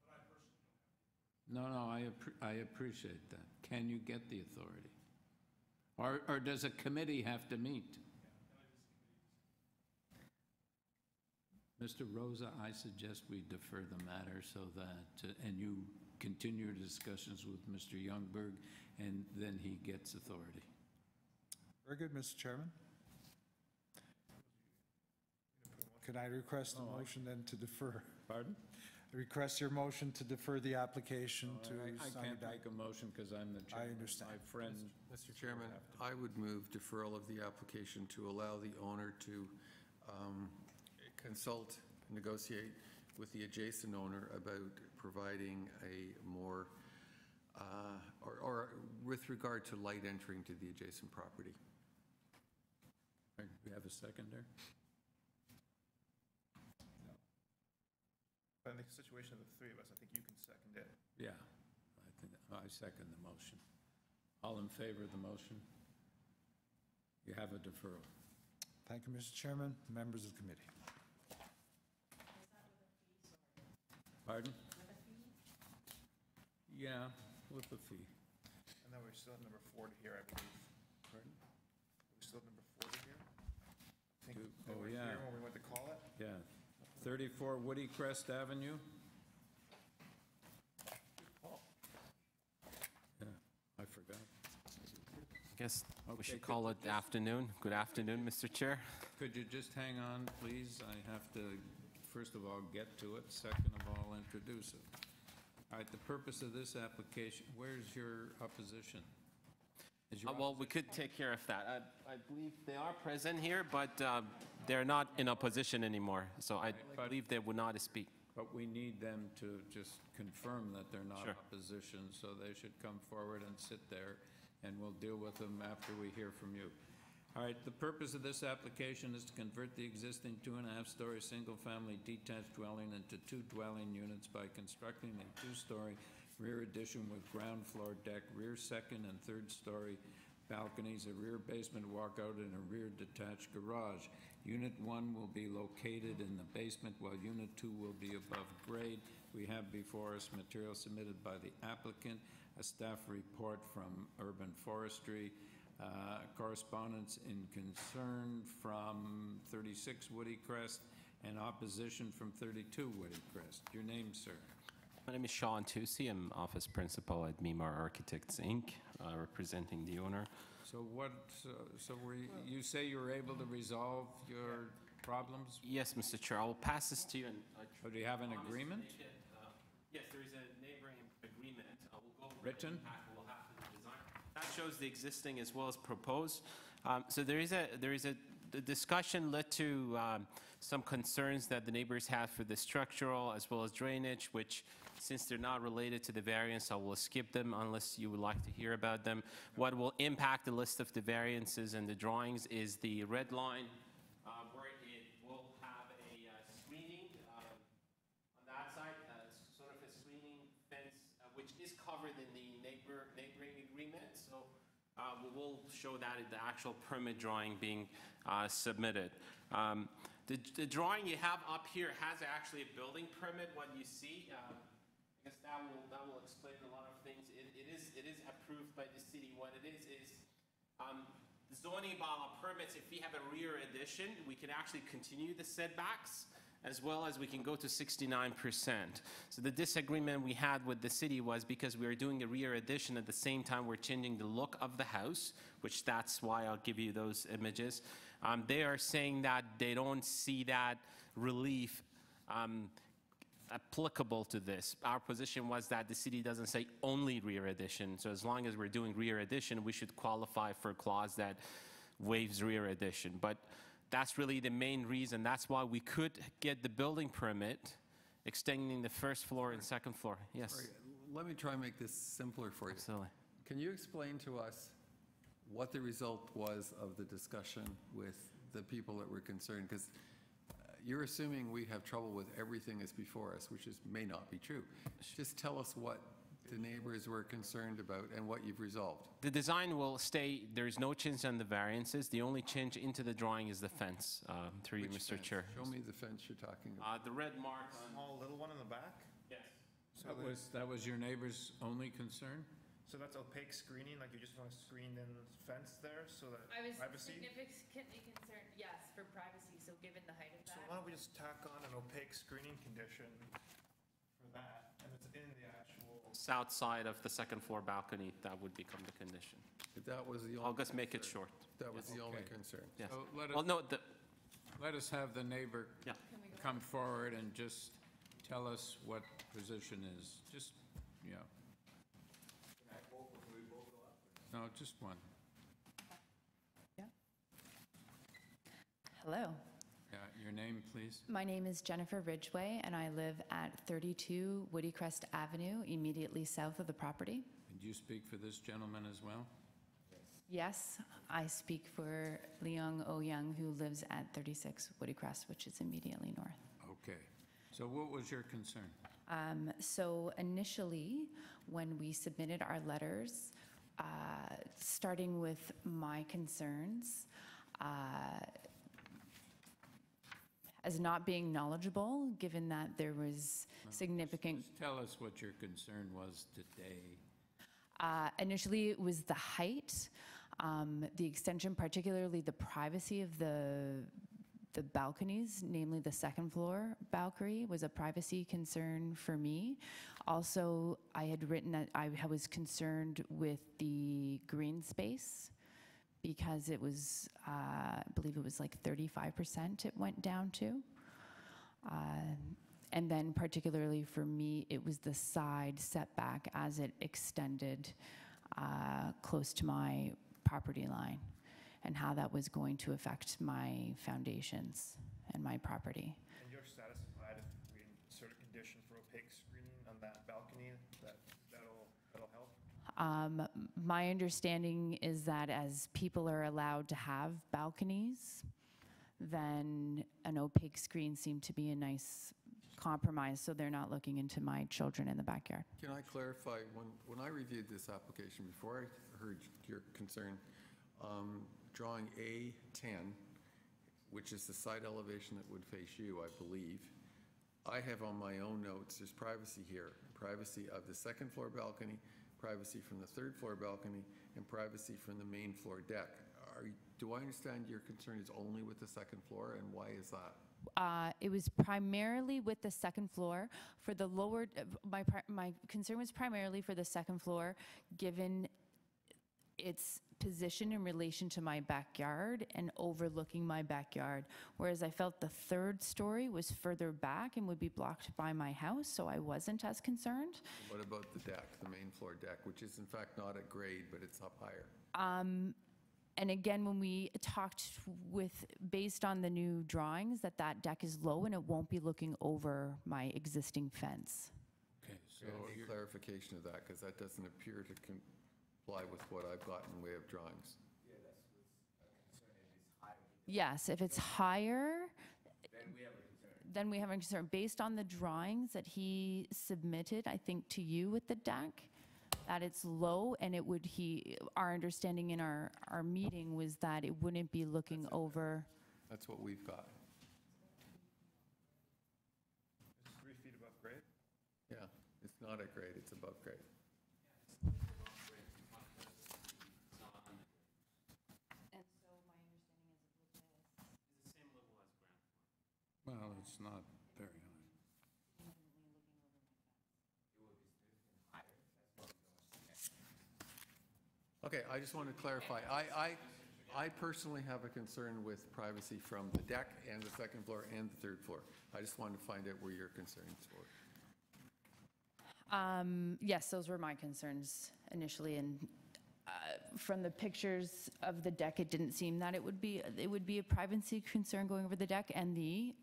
But I personally don't have. No, I appreciate that. Can you get the authority? Or does a committee have to meet? Mr. Rosa, I suggest we defer the matter so that, and you continue your discussions with Mr. Youngberg, and then he gets authority. Very good, Mr. Chairman. Can I request a motion then to defer? Pardon? I request your motion to defer the application to I can't make a motion because I'm the chairman. I understand. My friend... Mr. Chairman, I would move deferral of the application to allow the owner to consult, negotiate with the adjacent owner about providing a more, or with regard to light entering to the adjacent property. Do we have a second there? But in the situation of the three of us, I think you can second it. Yeah, I second the motion. All in favor of the motion? You have a deferral. Thank you, Mr. Chairman, members of the committee. Pardon? Yeah, with the fee. And then we're still at number 4 to hear, I believe. Pardon? We're still at number 4 to hear? I think they Oh, were yeah. here when we went to call it. Yeah. 34 Woody Crest Avenue? Yeah, I forgot. I guess we Okay, should call it afternoon. Good afternoon, Mr. Chair. Could you just hang on, please? I have to, first of all, get to it, second of all, introduce it. All right, the purpose of this application, where's your opposition? Is your Well, we could take care of that. I believe they are present here, but they're not in opposition anymore, so I believe they would not speak. But we need them to just confirm that they're not Sure. opposition, so they should come forward and sit there, and we'll deal with them after we hear from you. All right, the purpose of this application is to convert the existing 2.5-story single-family detached dwelling into 2 dwelling units by constructing a 2-story rear addition with ground floor deck, rear second and third-story balconies, a rear basement walkout, and a rear detached garage. Unit 1 will be located in the basement, while Unit 2 will be above grade. We have before us material submitted by the applicant, a staff report from Urban Forestry, correspondence in concern from 36 Woody Crest, and opposition from 32 Woody Crest. Your name, sir? My name is Sean Tusi. I'm office principal at Mimar Architects, Inc., representing the owner. So what, so you say you were able to resolve your problems? Yes, Mr. Chair. I will pass this to you. And do you have an agreement? Yes, there is a neighboring agreement. We'll go over Written? the impact we'll have to the design. That shows the existing as well as proposed. So there is the discussion led to some concerns that the neighbors have for the structural as well as drainage, which, since they're not related to the variance, I will skip them unless you would like to hear about them. What will impact the list of the variances and the drawings is the red line, where it will have a screening on that side, sort of a screening fence, which is covered in the neighboring agreement. So we will show that in the actual permit drawing being submitted. The drawing you have up here has actually a building permit. What you see, I guess that will explain a lot of things. It is approved by the city. What it is the zoning bylaw permits. If we have a rear addition, we can actually continue the setbacks, as well as we can go to 69%. So the disagreement we had with the city was because we were doing a rear addition at the same time we're changing the look of the house, which that's why I'll give you those images. They are saying that they don't see that relief applicable to this. Our position was that the city doesn't say only rear addition, so as long as we're doing rear addition, we should qualify for a clause that waives rear addition. But that's really the main reason. That's why we could get the building permit extending the first floor and second floor. Yes. Sorry, let me try and make this simpler for you. Absolutely. Can you explain to us what the result was of the discussion with the people that were concerned? Because you're assuming we have trouble with everything that's before us, which may not be true. Just tell us what the neighbors were concerned about and what you've resolved. The design will stay, there's no change on the variances. The only change into the drawing is the fence, through you, Mr. Chair. Show me the fence you're talking about. The red mark. Small little one in the back? Yes. So That was your neighbor's only concern? So that's opaque screening, like you just want a screened-in fence there, so that I was privacy? significantly concerned, yes, for privacy, so given the height of So that. why don't we just tack on an opaque screening condition for that, and it's in the actual... South side of the second floor balcony, that would become the condition. That was the only I'll just make it concern. short. That was the only Okay. concern. Yes. So let us- Well, no, Let us have the neighbor Yeah. come forward and just tell us what position is. Just, yeah. No, just one. Hello. Yeah, your name, please? My name is Jennifer Ridgway, and I live at 32 Woodycrest Avenue, immediately south of the property. And do you speak for this gentleman as well? Yes, I speak for Leong O Young, who lives at 36 Woodycrest, which is immediately north. Okay. So what was your concern? So initially, when we submitted our letters, starting with my concerns, as not being knowledgeable, given that there was significant... Just tell us what your concern was today. Initially, it was the height, the extension, particularly the privacy of the balconies, namely the second floor balcony, was a privacy concern for me. Also, I had written that I was concerned with the green space because it was, I believe it was like 35% it went down to. And then particularly for me, it was the side setback as it extended close to my property line and how that was going to affect my foundations and my property. And you're satisfied if we insert a condition for opaque screening on that balcony, that'll help? My understanding is that as people are allowed to have balconies, then an opaque screen seemed to be a nice compromise, so they're not looking into my children in the backyard. Can I clarify, when I reviewed this application, before I heard your concern, drawing A10, which is the side elevation that would face you, I believe, I have on my own notes, there's privacy here, privacy of the second floor balcony, privacy from the third floor balcony, and privacy from the main floor deck. Do I understand your concern is only with the second floor, and why is that? It was primarily with the second floor. For the lower, my concern was primarily for the second floor, given its position in relation to my backyard and overlooking my backyard, whereas I felt the third story was further back and would be blocked by my house, so I wasn't as concerned. What about the deck, the main floor deck, which is in fact not at grade, but it's up higher? And again, when we talked based on the new drawings, that deck is low and it won't be looking over my existing fence. Okay, so I need clarification of that, because that doesn't appear to comply with what I've got in the way of drawings. Yes, if it's higher, then we have a concern. Based on the drawings that he submitted, I think to you with the deck, that it's low, and it would, our understanding in our meeting was that it wouldn't be looking over. That's what we've got. It's 3 feet above grade? Yeah, it's not at grade, it's above grade. Well, it's not very high. Okay, I just want to clarify. I personally have a concern with privacy from the deck and the second floor and the third floor. I just wanted to find out where your concerns were. Yes, those were my concerns initially, and from the pictures of the deck, it didn't seem that it would be a privacy concern going over the deck. And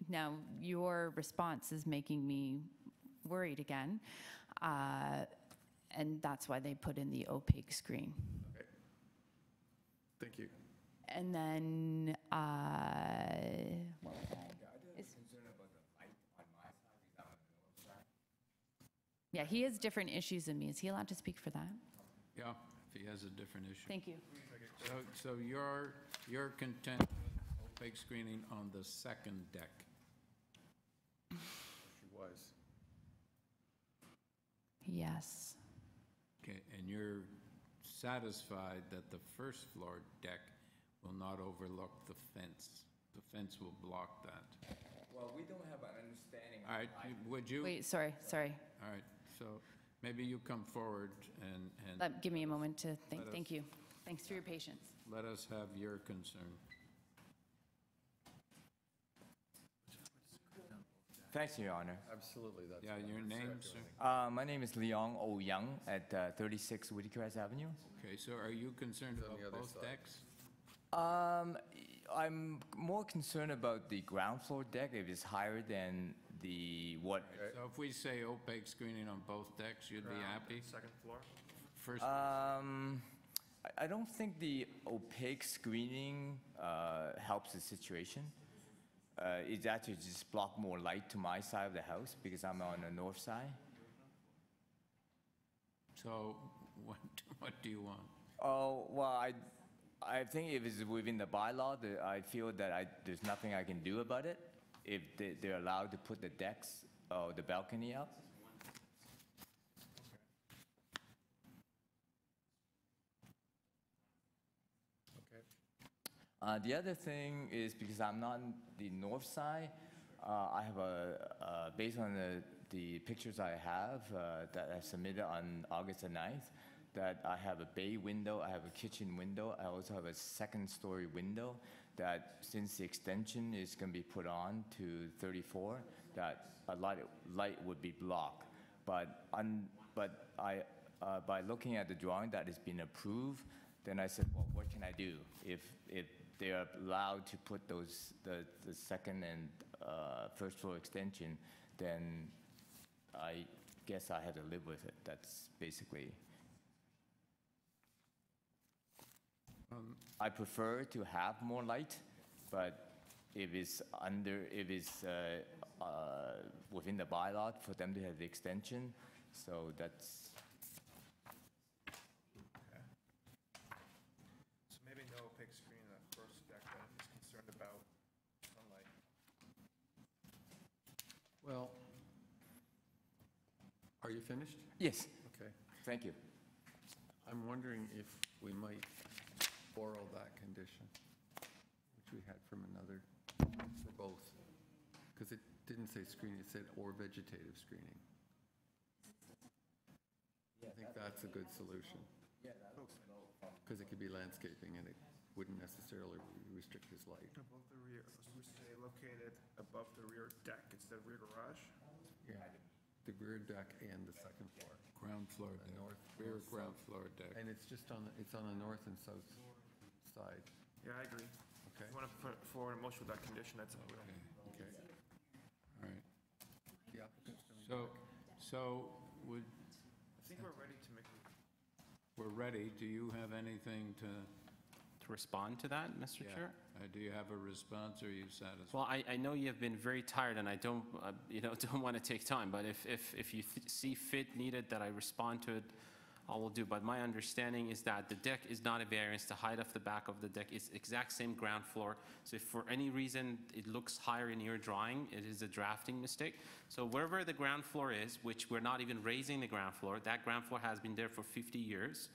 now your response is making me worried again, and that's why they put in the opaque screen. Okay. Thank you. And then what was that? Yeah, he has different issues than me. Is he allowed to speak for that? Yeah, if he has a different issue. Thank you. So you're content with opaque screening on the second deck? She was. Yes. Okay, and you're satisfied that the first floor deck will not overlook the fence? The fence will block that? Well, we don't have an understanding. All right, would you? Wait, sorry. All right, so maybe you come forward and Give me a moment to think. Let us- Thank you. Thanks for your patience. let us have your concern. Thanks, Your Honor. Absolutely, that's. Yeah, what your I'm name, circulating. sir? My name is Leong O Young at 36 Whitcrest Avenue. Okay, so are you concerned It's on the about other both side. decks? I'm more concerned about the ground floor deck if it's higher than the what. So if we say opaque screening on both decks, you'd be happy? Second floor? First, I don't think the opaque screening helps the situation. It actually just block more light to my side of the house because I'm on the north side. so what do you want? Oh, well, I think if it's within the bylaw, I feel that there's nothing I can do about it if they're allowed to put the decks or the balcony up. Okay. The other thing is because I'm not on the north side, I have based on the pictures I have that I submitted on August the 9th, that I have a bay window, I have a kitchen window, I also have a second-story window that since the extension is going to be put on to 34, that a light would be blocked. But by looking at the drawing that has been approved, then I said, well, what can I do? If they are allowed to put the second and first floor extension, then I guess I have to live with it. That's basically. I prefer to have more light, but if it's within the bylaw for them to have the extension, so that's. So maybe no opaque screen on that first deck that is concerned about sunlight. Well, are you finished? Yes. Okay. Thank you. I'm wondering if we might borrow that condition, which we had from another, for both. Because it didn't say screening, it said or vegetative screening. I think that's a good solution. Yeah, that looks Because it could be landscaping and it wouldn't necessarily restrict his light. Above the rear, we say located above the rear deck instead of rear garage? Yeah, the rear deck and the second floor. Ground floor The deck, north- rear north, ground south. floor deck. And it's just on, it's on the north and south side. Yeah, I agree. Okay. If you want to put forward a motion with that condition, that's up to you. Okay, Okay. all right. The applicant's coming back. So would, I think we're ready to make. we're ready. Do you have anything to? respond to that, Mr. Yeah. Chair? Do you have a response, or are you satisfied? Well, I know you have been very tired, and I don't, don't want to take time, but if you see fit needed that I respond to it, I will do. But my understanding is that the deck is not a variance. The height of the back of the deck is exact same ground floor. So if for any reason it looks higher in your drawing, it is a drafting mistake. So wherever the ground floor is, which we're not even raising the ground floor, that ground floor has been there for 50 years.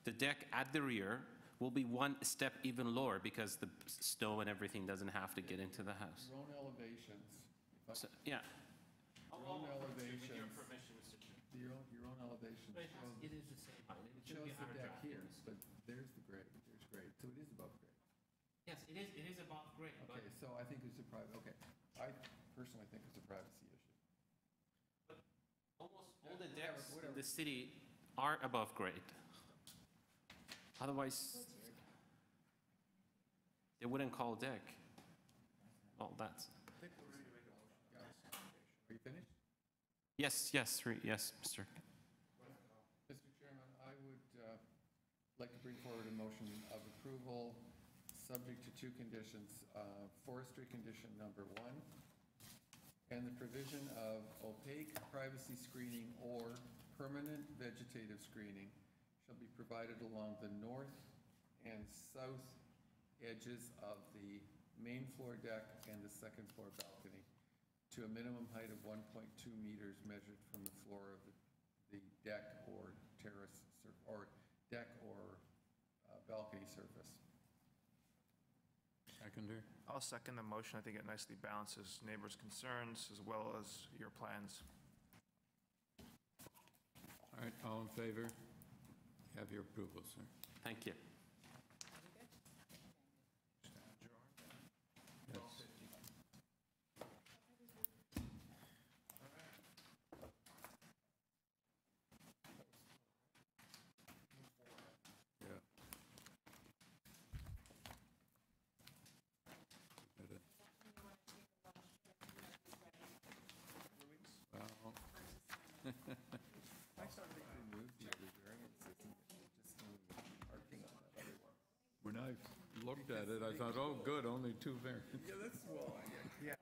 The deck at the rear will be one step even lower because the snow and everything doesn't have to get into the house. Your own elevations. So, yeah. Your own elevations. With your permission, Mr. Chair. Your own elevations. It is the same height. It should Shows be the our deck drafting here, mistake. but there's the grade, so it is above grade. It is above grade, but Okay, so I think it's a private, okay. I personally think it's a privacy issue. almost all the decks in the city are above grade. Otherwise, they wouldn't call deck. Oh, that's. Are you finished? Yes, yes, Mr. Mr. Chairman, I would like to bring forward a motion of approval, subject to two conditions. Forestry condition number 1, and the provision of opaque privacy screening or permanent vegetative screening shall be provided along the north and south edges of the main floor deck and the second floor balcony to a minimum height of 1.2 meters measured from the floor of the deck or terrace, or deck or balcony surface. Seconder? I'll second the motion. I think it nicely balances neighbors' concerns as well as your plans. All right, all in favor? You have your approval, sir. Thank you. Yes. Yeah. Did it. Well. I thought they removed the other variances and just parking on that other one. When I looked at it, I thought, oh, good, only 2 variants. Yeah, that's, well, Yeah,